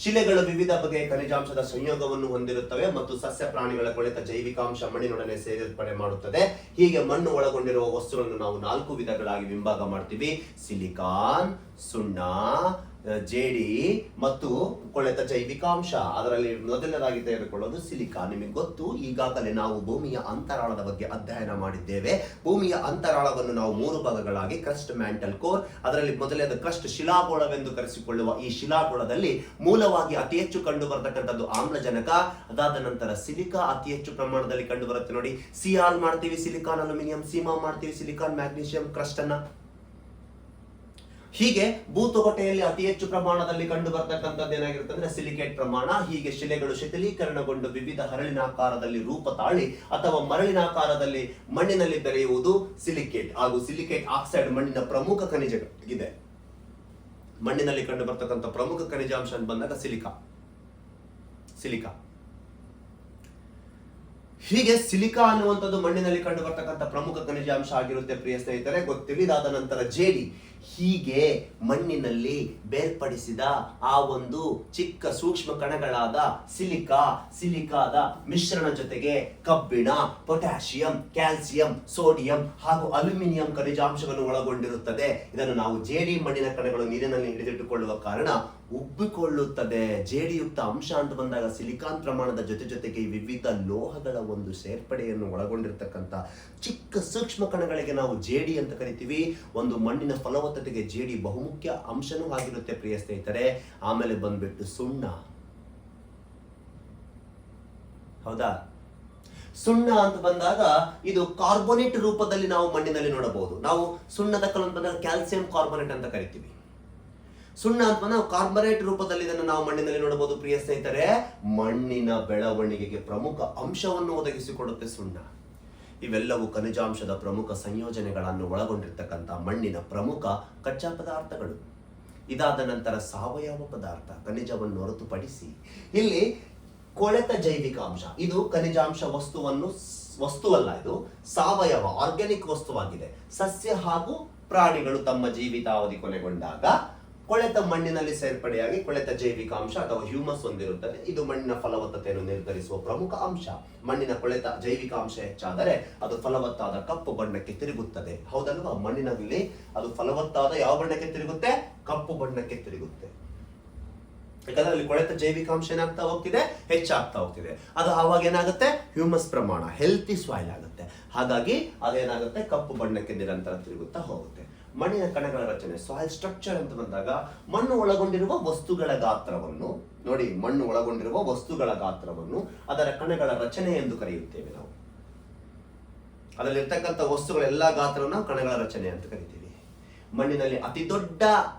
ಶಿಲೆಗಳು ವಿವಿಧ ಬಗೆಯ ಖನಿಜಾಂಶದ ಸಂಯೋಗವನ್ನು ಹೊಂದಿರುತ್ತವೆ ಮತ್ತು ಸಸ್ಯ ಪ್ರಾಣಿಗಳ ಕೊಳೆತ ಜೈವಿಕಾಂಶ ಮಣ್ಣಿನೊಡನೆ ಸೇರ್ಪಡೆ ಮಾಡುತ್ತದೆ. ಹೀಗೆ ಮಣ್ಣು ಒಳಗೊಂಡಿರುವ ವಸ್ತುಗಳನ್ನು ನಾವು 4 ವಿಧಗಳಾಗಿ ವಿಭಾಗ ಮಾಡ್ತೀವಿ: ಸಿಲಿಕಾನ್, ಸುಣ್ಣ, ಜೇಡಿ ಮತ್ತು ಕೊಳೆತ ಜೈವಿಕಾಂಶ. ಅದರಲ್ಲಿ ಮೊದಲನೇದಾಗಿ ತೆಗೆದುಕೊಳ್ಳೋದು ಸಿಲಿಕಾನ್. ನಿಮಗೆ ಗೊತ್ತು, ಈಗಾಗಲೇ ನಾವು ಭೂಮಿಯ ಅಂತರಾಳದ ಬಗ್ಗೆ ಅಧ್ಯಯನ ಮಾಡಿದ್ದೇವೆ. ಭೂಮಿಯ ಅಂತರಾಳವನ್ನು ನಾವು 3 ಭಾಗಗಳಾಗಿ ಕ್ರಸ್ಟ್, ಮ್ಯಾಂಟಲ್, ಕೋರ್. ಅದರಲ್ಲಿ ಮೊದಲನೇದು ಕ್ರಸ್ಟ್, ಶಿಲಾಗೋಳವೆಂದು ಕರೆಸಿಕೊಳ್ಳುವ ಈ ಶಿಲಾಗೋಳದಲ್ಲಿ ಮೂಲವಾಗಿ ಅತಿ ಹೆಚ್ಚು ಕಂಡು ಬರತಕ್ಕಂಥದ್ದು ಆಮ್ಲಜನಕ. ಅದಾದ ನಂತರ ಸಿಲಿಕಾ ಅತಿ ಹೆಚ್ಚು ಪ್ರಮಾಣದಲ್ಲಿ ಕಂಡು ಬರುತ್ತೆ. ನೋಡಿ, ಸಿಆಲ್ ಮಾಡ್ತೀವಿ ಸಿಲಿಕಾನ್, ಅಲ್ಯೂಮಿನಿಯಂ, ಸೀಮಾ ಮಾಡ್ತೀವಿ ಸಿಲಿಕಾನ್, ಮ್ಯಾಗ್ನೀಷಿಯಂ, ಕ್ರಸ್ಟ್ ಅನ್ನ. ಹೀಗೆ ಭೂತೊಗಟೆಯಲ್ಲಿ ಅತಿ ಹೆಚ್ಚು ಪ್ರಮಾಣದಲ್ಲಿ ಕಂಡು ಬರ್ತಕ್ಕಂಥದ್ದು ಏನಾಗಿರುತ್ತೆ ಅಂದ್ರೆ ಸಿಲಿಕೇಟ್ ಪ್ರಮಾಣ. ಹೀಗೆ ಶಿಲೆಗಳು ಶಿಥಿಲೀಕರಣಗೊಂಡು ವಿವಿಧ ಹರಳಿನಾಕಾರದಲ್ಲಿ ರೂಪ ತಾಳಿ ಅಥವಾ ಮರಳಿನಾಕಾರದಲ್ಲಿ ಮಣ್ಣಿನಲ್ಲಿ ಬೆರೆಯುವುದು ಸಿಲಿಕೇಟ್. ಹಾಗೂ ಸಿಲಿಕೇಟ್ ಆಕ್ಸೈಡ್ ಮಣ್ಣಿನ ಪ್ರಮುಖ ಖನಿಜವಾಗಿದೆ. ಮಣ್ಣಿನಲ್ಲಿ ಕಂಡು ಬರ್ತಕ್ಕಂಥ ಪ್ರಮುಖ ಖನಿಜಾಂಶ ಅಂತ ಬಂದಾಗ ಸಿಲಿಕಾ. ಹೀಗೆ ಸಿಲಿಕಾ ಅನ್ನುವಂಥದ್ದು ಮಣ್ಣಿನಲ್ಲಿ ಕಂಡು ಬರ್ತಕ್ಕಂಥ ಪ್ರಮುಖ ಖನಿಜಾಂಶ ಆಗಿರುತ್ತೆ ಪ್ರಿಯ ಸ್ನೇಹಿತರೆ, ಗೊತ್ತಿಲ್ಲ. ಇದಾದ ನಂತರ ಜೇಡಿ. ಹೀಗೆ ಮಣ್ಣಿನಲ್ಲಿ ಬೇರ್ಪಡಿಸಿದ ಆ ಒಂದು ಚಿಕ್ಕ ಸೂಕ್ಷ್ಮ ಕಣಗಳಾದ ಸಿಲಿಕಾದ ಮಿಶ್ರಣ ಜೊತೆಗೆ ಕಬ್ಬಿಣ, ಪೊಟ್ಯಾಷಿಯಂ, ಕ್ಯಾಲ್ಸಿಯಂ, ಸೋಡಿಯಂ ಹಾಗೂ ಅಲ್ಯೂಮಿನಿಯಂ ಖನಿಜಾಂಶಗಳನ್ನು ಒಳಗೊಂಡಿರುತ್ತದೆ. ಇದನ್ನು ನಾವು ಜೇಡಿ ಮಣ್ಣಿನ ಕಣಗಳು ನೀರಿನಲ್ಲಿ ಹಿಡಿದಿಟ್ಟುಕೊಳ್ಳುವ ಕಾರಣ ಉಬ್ಬಿಕೊಳ್ಳುತ್ತದೆ. ಜೇಡಿಯುಕ್ತ ಅಂಶ ಅಂತ ಬಂದಾಗ ಸಿಲಿಕಾನ್ ಪ್ರಮಾಣದ ಜೊತೆಗೆ ವಿವಿಧ ಲೋಹಗಳ ಒಂದು ಸೇರ್ಪಡೆಯನ್ನು ಒಳಗೊಂಡಿರ್ತಕ್ಕಂಥ ಚಿಕ್ಕ ಸೂಕ್ಷ್ಮ ಕಣಗಳಿಗೆ ನಾವು ಜೇಡಿ ಅಂತ ಕರಿತೀವಿ. ಒಂದು ಮಣ್ಣಿನ ಫಲವತ್ತತೆಗೆ ಜೇಡಿ ಬಹುಮುಖ್ಯ ಅಂಶನೂ ಆಗಿರುತ್ತೆ ಪ್ರಿಯ ಸ್ನೇಹಿತರೆ. ಆಮೇಲೆ ಬಂದ್ಬಿಟ್ಟು ಸುಣ್ಣ. ಹೌದಾ, ಸುಣ್ಣ ಅಂತ ಬಂದಾಗ ಇದು ಕಾರ್ಬೋನೇಟ್ ರೂಪದಲ್ಲಿ ನಾವು ಮಣ್ಣಿನಲ್ಲಿ ನೋಡಬಹುದು. ನಾವು ಸುಣ್ಣದ ಕಲ್ಲು ಬಂದಾಗ ಕ್ಯಾಲ್ಸಿಯಂ ಕಾರ್ಬೋನೇಟ್ ಅಂತ ಕರಿತೀವಿ. ಸುಣ್ಣ ಅಂತ ನಾವು ಕಾರ್ಬನೇಟ್ ರೂಪದಲ್ಲಿ ಇದನ್ನು ನಾವು ಮಣ್ಣಿನಲ್ಲಿ ನೋಡಬಹುದು ಪ್ರಿಯ ಸ್ನೇಹಿತರೆ. ಮಣ್ಣಿನ ಬೆಳವಣಿಗೆಗೆ ಪ್ರಮುಖ ಅಂಶವನ್ನು ಒದಗಿಸಿಕೊಡುತ್ತೆ ಸುಣ್ಣ. ಇವೆಲ್ಲವೂ ಖನಿಜಾಂಶದ ಪ್ರಮುಖ ಸಂಯೋಜನೆಗಳನ್ನು ಒಳಗೊಂಡಿರ್ತಕ್ಕಂಥ ಮಣ್ಣಿನ ಪ್ರಮುಖ ಕಚ್ಚಾ ಪದಾರ್ಥಗಳು. ಇದಾದ ನಂತರ ಸಾವಯವ ಪದಾರ್ಥ, ಖನಿಜವನ್ನು ಹೊರತುಪಡಿಸಿ ಇಲ್ಲಿ ಕೊಳೆತ ಜೈವಿಕಾಂಶ. ಇದು ಖನಿಜಾಂಶ ವಸ್ತುವಲ್ಲ, ಇದು ಸಾವಯವ ಆರ್ಗ್ಯಾನಿಕ್ ವಸ್ತುವಾಗಿದೆ. ಸಸ್ಯ ಹಾಗೂ ಪ್ರಾಣಿಗಳು ತಮ್ಮ ಜೀವಿತಾವಧಿ ಕೊನೆಗೊಂಡಾಗ ಕೊಳೆತ ಮಣ್ಣಿನಲ್ಲಿ ಸೇರ್ಪಡೆಯಾಗಿ ಕೊಳೆತ ಜೈವಿಕಾಂಶ ಅಥವಾ ಹ್ಯೂಮಸ್ ಹೊಂದಿರುತ್ತದೆ. ಇದು ಮಣ್ಣಿನ ಫಲವತ್ತತೆಯನ್ನು ನಿರ್ಧರಿಸುವ ಪ್ರಮುಖ ಅಂಶ. ಮಣ್ಣಿನ ಕೊಳೆತ ಜೈವಿಕಾಂಶ ಹೆಚ್ಚಾದರೆ ಅದು ಫಲವತ್ತಾದ ಕಪ್ಪು ಬಣ್ಣಕ್ಕೆ ತಿರುಗುತ್ತದೆ. ಹೌದಲ್ವಾ? ಮಣ್ಣಿನಲ್ಲಿ ಅದು ಫಲವತ್ತಾದ ಯಾವ ಬಣ್ಣಕ್ಕೆ ತಿರುಗುತ್ತೆ? ಕಪ್ಪು ಬಣ್ಣಕ್ಕೆ ತಿರುಗುತ್ತೆ. ಯಾಕಂದ್ರೆ ಅಲ್ಲಿ ಕೊಳೆತ ಜೈವಿಕಾಂಶ ಏನಾಗ್ತಾ ಹೋಗ್ತಿದೆ? ಹೆಚ್ಚಾಗ್ತಾ ಹೋಗ್ತಿದೆ. ಅದು ಆವಾಗ ಏನಾಗುತ್ತೆ? ಹ್ಯೂಮಸ್ ಪ್ರಮಾಣ, ಹೆಲ್ತಿ ಸಾಯಿಲ್ ಆಗುತ್ತೆ. ಹಾಗಾಗಿ ಅದೇನಾಗುತ್ತೆ? ಕಪ್ಪು ಬಣ್ಣಕ್ಕೆ ನಿರಂತರ ತಿರುಗುತ್ತಾ ಹೋಗುತ್ತೆ. ಮಣ್ಣಿನ ಕಣಗಳ ರಚನೆ, ಸಾಯಿಲ್ ಸ್ಟ್ರಕ್ಚರ್ ಅಂತ ಬಂದಾಗ ಮಣ್ಣು ಒಳಗೊಂಡಿರುವ ವಸ್ತುಗಳ ಗಾತ್ರವನ್ನು ನೋಡಿ, ಮಣ್ಣು ಒಳಗೊಂಡಿರುವ ವಸ್ತುಗಳ ಗಾತ್ರವನ್ನು ಅದರ ಕಣಗಳ ರಚನೆ ಎಂದು ಕರೆಯುತ್ತೇವೆ ನಾವು. ಅದರಲ್ಲಿರ್ತಕ್ಕಂಥ ವಸ್ತುಗಳ ಎಲ್ಲಾ ಗಾತ್ರವನ್ನು ಕಣಗಳ ರಚನೆ ಅಂತ ಕರಿತೀವಿ. ಮಣ್ಣಿನಲ್ಲಿ ಅತಿ ದೊಡ್ಡ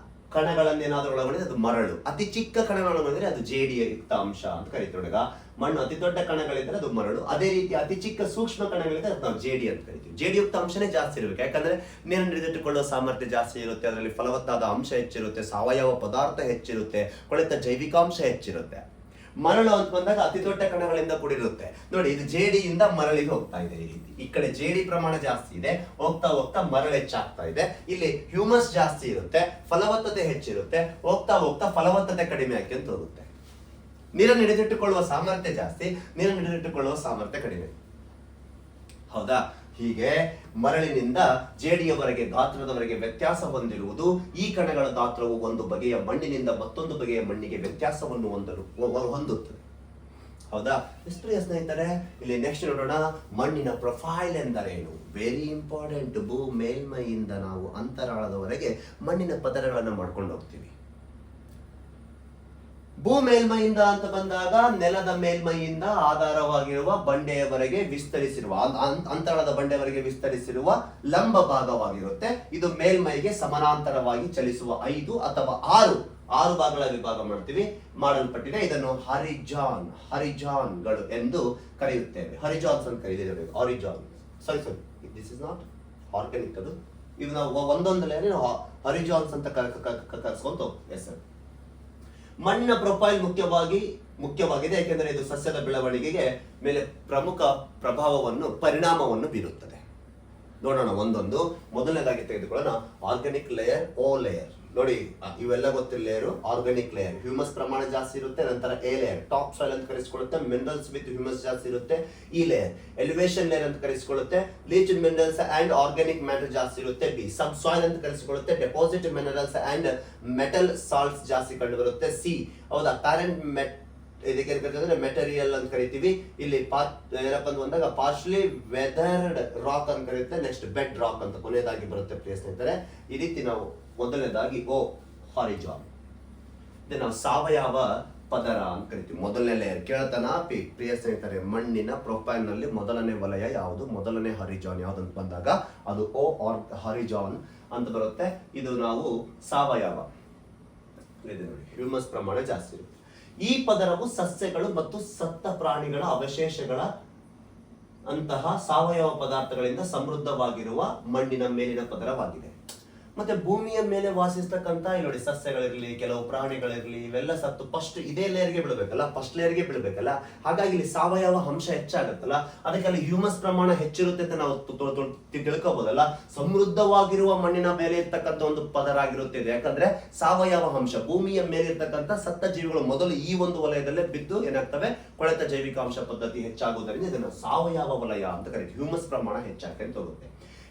ಕಣಗಳನ್ನೇನಾದ್ರೂ ಒಳಗೊಂಡಿದ್ರೆ ಅದು ಮರಳು, ಅತಿ ಚಿಕ್ಕ ಕಣಗಳನ್ನು ಒಳಗೊಂಡ್ರೆ ಅದು ಜೇಡಿಯುಕ್ತ ಅಂಶ ಅಂತ ಕರಿತೀವಿ. ಮಣ್ಣು ಅತಿ ದೊಡ್ಡ ಕಣಗಳಿದ್ರೆ ಅದು ಮರಳು, ಅದೇ ರೀತಿ ಅತಿ ಚಿಕ್ಕ ಸೂಕ್ಷ್ಮ ಕಣಗಳಿದ್ರೆ ಅದು ನಾವು ಜೇಡಿ ಅಂತ ಕರಿತೀವಿ. ಜೇಡಿಯುಕ್ತ ಅಂಶನೇ ಜಾಸ್ತಿ ಇರಬೇಕು, ಯಾಕಂದ್ರೆ ನೀರನ್ನು ಹಿಡಿದಿಟ್ಟುಕೊಳ್ಳುವ ಸಾಮರ್ಥ್ಯ ಜಾಸ್ತಿ ಇರುತ್ತೆ, ಅದರಲ್ಲಿ ಫಲವತ್ತಾದ ಅಂಶ ಹೆಚ್ಚಿರುತ್ತೆ, ಸಾವಯವ ಪದಾರ್ಥ ಹೆಚ್ಚಿರುತ್ತೆ, ಕೊಳೆತ ಜೈವಿಕಾಂಶ ಹೆಚ್ಚಿರುತ್ತೆ. ಮರಳು ಅಂತ ಬಂದಾಗ ಅತಿ ದೊಡ್ಡ ಕಣಗಳಿಂದ ಕೂಡಿರುತ್ತೆ. ನೋಡಿ, ಇದು ಜೇಡಿಯಿಂದ ಮರಳಿಗೆ ಹೋಗ್ತಾ ಇದೆ. ಈ ರೀತಿ ಈ ಕಡೆ ಜೇಡಿ ಪ್ರಮಾಣ ಜಾಸ್ತಿ ಇದೆ, ಹೋಗ್ತಾ ಹೋಗ್ತಾ ಮರಳು ಹೆಚ್ಚಾಗ್ತಾ ಇದೆ. ಇಲ್ಲಿ ಹ್ಯೂಮಸ್ ಜಾಸ್ತಿ ಇರುತ್ತೆ, ಫಲವತ್ತತೆ ಹೆಚ್ಚಿರುತ್ತೆ, ಹೋಗ್ತಾ ಹೋಗ್ತಾ ಫಲವತ್ತತೆ ಕಡಿಮೆ ಆಗಿ ಹೋಗುತ್ತೆ. ನೀರನ್ನು ಹಿಡಿದಿಟ್ಟುಕೊಳ್ಳುವ ಸಾಮರ್ಥ್ಯ ಜಾಸ್ತಿ, ನೀರನ್ನು ಹಿಡಿದಿಟ್ಟುಕೊಳ್ಳುವ ಸಾಮರ್ಥ್ಯ ಕಡಿಮೆ. ಹೌದಾ? ಹೀಗೆ ಮರಳಿನಿಂದ ಜೇಡಿಯವರೆಗೆ ಗಾತ್ರದವರೆಗೆ ವ್ಯತ್ಯಾಸ ಹೊಂದಿರುವುದು. ಈ ಕಣಗಳ ಗಾತ್ರವು ಒಂದು ಬಗೆಯ ಮಣ್ಣಿನಿಂದ ಮತ್ತೊಂದು ಬಗೆಯ ಮಣ್ಣಿಗೆ ವ್ಯತ್ಯಾಸವನ್ನು ಹೊಂದುತ್ತದೆ. ಹೌದಾ? ಪ್ರಿಯ ಸ್ನೇಹಿತರೆ, ಇಲ್ಲಿ ನೆಕ್ಸ್ಟ್ ನೋಡೋಣ, ಮಣ್ಣಿನ ಪ್ರೊಫೈಲ್ ಎಂದರೇನು? Very important. ಭೂ ಮೇಲ್ಮೈಯಿಂದ ನಾವು ಅಂತರಾಳದವರೆಗೆ ಮಣ್ಣಿನ ಪದರಗಳನ್ನು ಮಾಡ್ಕೊಂಡು ಹೋಗ್ತೀವಿ. ಭೂ ಮೇಲ್ಮೈಯಿಂದ ಅಂತ ಬಂದಾಗ ನೆಲದ ಮೇಲ್ಮೈಯಿಂದ ಆಧಾರವಾಗಿರುವ ಬಂಡೆಯವರೆಗೆ ವಿಸ್ತರಿಸಿರುವ, ಅಂತರಾಳದ ಬಂಡೆಯವರೆಗೆ ವಿಸ್ತರಿಸಿರುವ ಲಂಬ ಭಾಗವಾಗಿರುತ್ತೆ. ಇದು ಮೇಲ್ಮೈಗೆ ಸಮಾನಾಂತರವಾಗಿ ಚಲಿಸುವ 5 ಅಥವಾ 6 ಭಾಗಗಳ ವಿಭಾಗ ಮಾಡಲ್ಪಟ್ಟಿದೆ. ಇದನ್ನು ಹರಿಜಾನ್ಗಳು ಎಂದು ಕರೆಯುತ್ತೇವೆ. ಹರಿಜಾನ್ಸ್ ಅಂತ ಕರೀತೇವೆ. ಸಾರಿ, ದಿಸ್ ಇಸ್ ನಾಟ್ ಆರ್ಗ್ಯಾನಿಕ್. ಅದು ಇವು ನಾವು ಒಂದೊಂದು ಲೇಯರ್ ಹರಿಜಾನ್ಸ್ ಅಂತ ಕರೆಸ್ಕೊಂತ ಎಸ್ ಸರ್. ಮಣ್ಣಿನ ಪ್ರೊಫೈಲ್ ಮುಖ್ಯವಾಗಿದೆ, ಯಾಕೆಂದರೆ ಇದು ಸಸ್ಯದ ಬೆಳವಣಿಗೆಗೆ ಮೇಲೆ ಪ್ರಮುಖ ಪರಿಣಾಮವನ್ನು ಬೀರುತ್ತದೆ. ನೋಡೋಣ ಒಂದೊಂದು. ಮೊದಲನೇದಾಗಿ ತೆಗೆದುಕೊಳ್ಳೋಣ ಆರ್ಗ್ಯಾನಿಕ್ ಲೇಯರ್, ಓ ಲೇಯರ್. ನೋಡಿ, ಇವೆಲ್ಲ ಗೊತ್ತಿಲ್ಲ. ಲೇಯರ್ ಆರ್ಗ್ಯಾನಿಕ್ ಲೇಯರ್, ಹ್ಯೂಮಸ್ ಪ್ರಮಾಣ ಜಾಸ್ತಿ ಇರುತ್ತೆ. ನಂತರ ಎ ಲೇಯರ್, ಟಾಪ್ ಸಾಯಿಲ್ ಅಂತ ಕರೆಸಿಕೊಳ್ಳುತ್ತೆ, ಮಿನರಲ್ಸ್ ವಿತ್ ಹ್ಯೂಮಸ್ ಜಾಸ್ತಿ ಇರುತ್ತೆ. ಈ ಲೇಯರ್ ಎಲಿವೇಶನ್ ಲೇಯರ್ ಅಂತ ಕರೆಸಿಕೊಳ್ಳುತ್ತೆ, leach minerals and organic matter ಜಾಸ್ತಿ ಇರುತ್ತೆ. ಬಿ ಸಬ್ ಸಾಯಿಲ್ ಅಂತ ಕರೆಸಿಕೊಳ್ಳುತ್ತೆ, deposit minerals and metal salts ಜಾಸ್ತಿ ಕಂಡು ಬರುತ್ತೆ. ಸಿ ಹೌದಾ, ಪ್ಯಾರೆಂಟ್ ಇದಕ್ಕೆ ಕರೀತಾರೆ ಮೆಟೀರಿಯಲ್ ಅಂತ ಕರಿತೀವಿ. ಇಲ್ಲಿ ಏನಪ್ಪ ಅಂತ ಬಂದಾಗ ಪಾರ್ಶ್ಲಿ ವೆದರ್ಡ್ ರಾಕ್ ಅಂತ ಕರೀತಾರೆ. ನೆಕ್ಸ್ಟ್ ಬೆಡ್ ರಾಕ್ ಅಂತ ಕೊನೆಯದಾಗಿ ಬರುತ್ತೆ ಪ್ರಿಯ ಸ್ನೇಹಿತರೆ. ಈ ರೀತಿ ನಾವು ಮೊದಲನೇದಾಗಿ ಹಾರಿಜಾನ್, ಇದು ನಾವು ಸಾವಯವ ಪದರ ಅಂತ ಕರಿತೀವಿ. ಮೊದಲನೇ ಲೇಯರ್ ಕೇಳ್ತಾನ ಪ್ರಿಯ ಸ್ನೇಹಿತರೆ, ಮಣ್ಣಿನ ಪ್ರೊಫೈಲ್ ನಲ್ಲಿ ಮೊದಲನೇ ವಲಯ ಯಾವುದು, ಮೊದಲನೇ ಹಾರಿಜಾನ್ ಯಾವ್ದು ಅಂತ ಬಂದಾಗ ಅದು ಹಾರಿಜಾನ್ ಅಂತ ಬರುತ್ತೆ. ಇದು ನಾವು ಸಾವಯವ, ನೋಡಿ ಹ್ಯೂಮಸ್ ಪ್ರಮಾಣ ಜಾಸ್ತಿ ಇರುತ್ತೆ. ಈ ಪದರವು ಸಸ್ಯಗಳು ಮತ್ತು ಸತ್ತ ಪ್ರಾಣಿಗಳ ಅವಶೇಷಗಳ ಅಂತಹ ಸಾವಯವ ಪದಾರ್ಥಗಳಿಂದ ಸಮೃದ್ಧವಾಗಿರುವ ಮಣ್ಣಿನ ಮೇಲಿನ ಪದರವಾಗಿದೆ. ಮತ್ತೆ ಭೂಮಿಯ ಮೇಲೆ ವಾಸಿಸ್ತಕ್ಕಂಥ ನೋಡಿ ಸಸ್ಯಗಳಿರ್ಲಿ, ಕೆಲವು ಪ್ರಾಣಿಗಳಿರ್ಲಿ, ಇವೆಲ್ಲ ಸತ್ತು ಫಸ್ಟ್ ಇದೇ ಲೇಯರ್ಗೆ ಬೀಳ್ಬೇಕಲ್ಲ, ಫಸ್ಟ್ ಲೇಯರ್ಗೆ ಬೀಳ್ಬೇಕಲ್ಲ. ಹಾಗಾಗಿ ಇಲ್ಲಿ ಸಾವಯವ ಅಂಶ ಹೆಚ್ಚಾಗತ್ತಲ್ಲ, ಅದಕ್ಕೆ ಅಲ್ಲಿ ಹ್ಯೂಮಸ್ ಪ್ರಮಾಣ ಹೆಚ್ಚಿರುತ್ತೆ ಅಂತ ನಾವು ತಿಳ್ಕೋಬಹುದಲ್ಲ. ಸಮೃದ್ಧವಾಗಿರುವ ಮಣ್ಣಿನ ಮೇಲೆ ಇರ್ತಕ್ಕಂಥ ಒಂದು ಪದರ ಆಗಿರುತ್ತೆ. ಯಾಕಂದ್ರೆ ಸಾವಯವ ಅಂಶ ಭೂಮಿಯ ಮೇಲೆ ಇರ್ತಕ್ಕಂಥ ಸತ್ತ ಜೀವಿಗಳು ಮೊದಲು ಈ ಒಂದು ವಲಯದಲ್ಲೇ ಬಿದ್ದು ಏನಾಗ್ತವೆ, ಕೊಳೆತ ಜೈವಿಕಾಂಶ ಪದ್ಧತಿ ಹೆಚ್ಚಾಗುವುದರಿಂದ ಇದನ್ನು ಸಾವಯವ ವಲಯ ಅಂತ ಕರೀತೀವಿ. ಹ್ಯೂಮಸ್ ಪ್ರಮಾಣ ಹೆಚ್ಚಾಗ್ತಾ ಹೋಗುತ್ತೆ.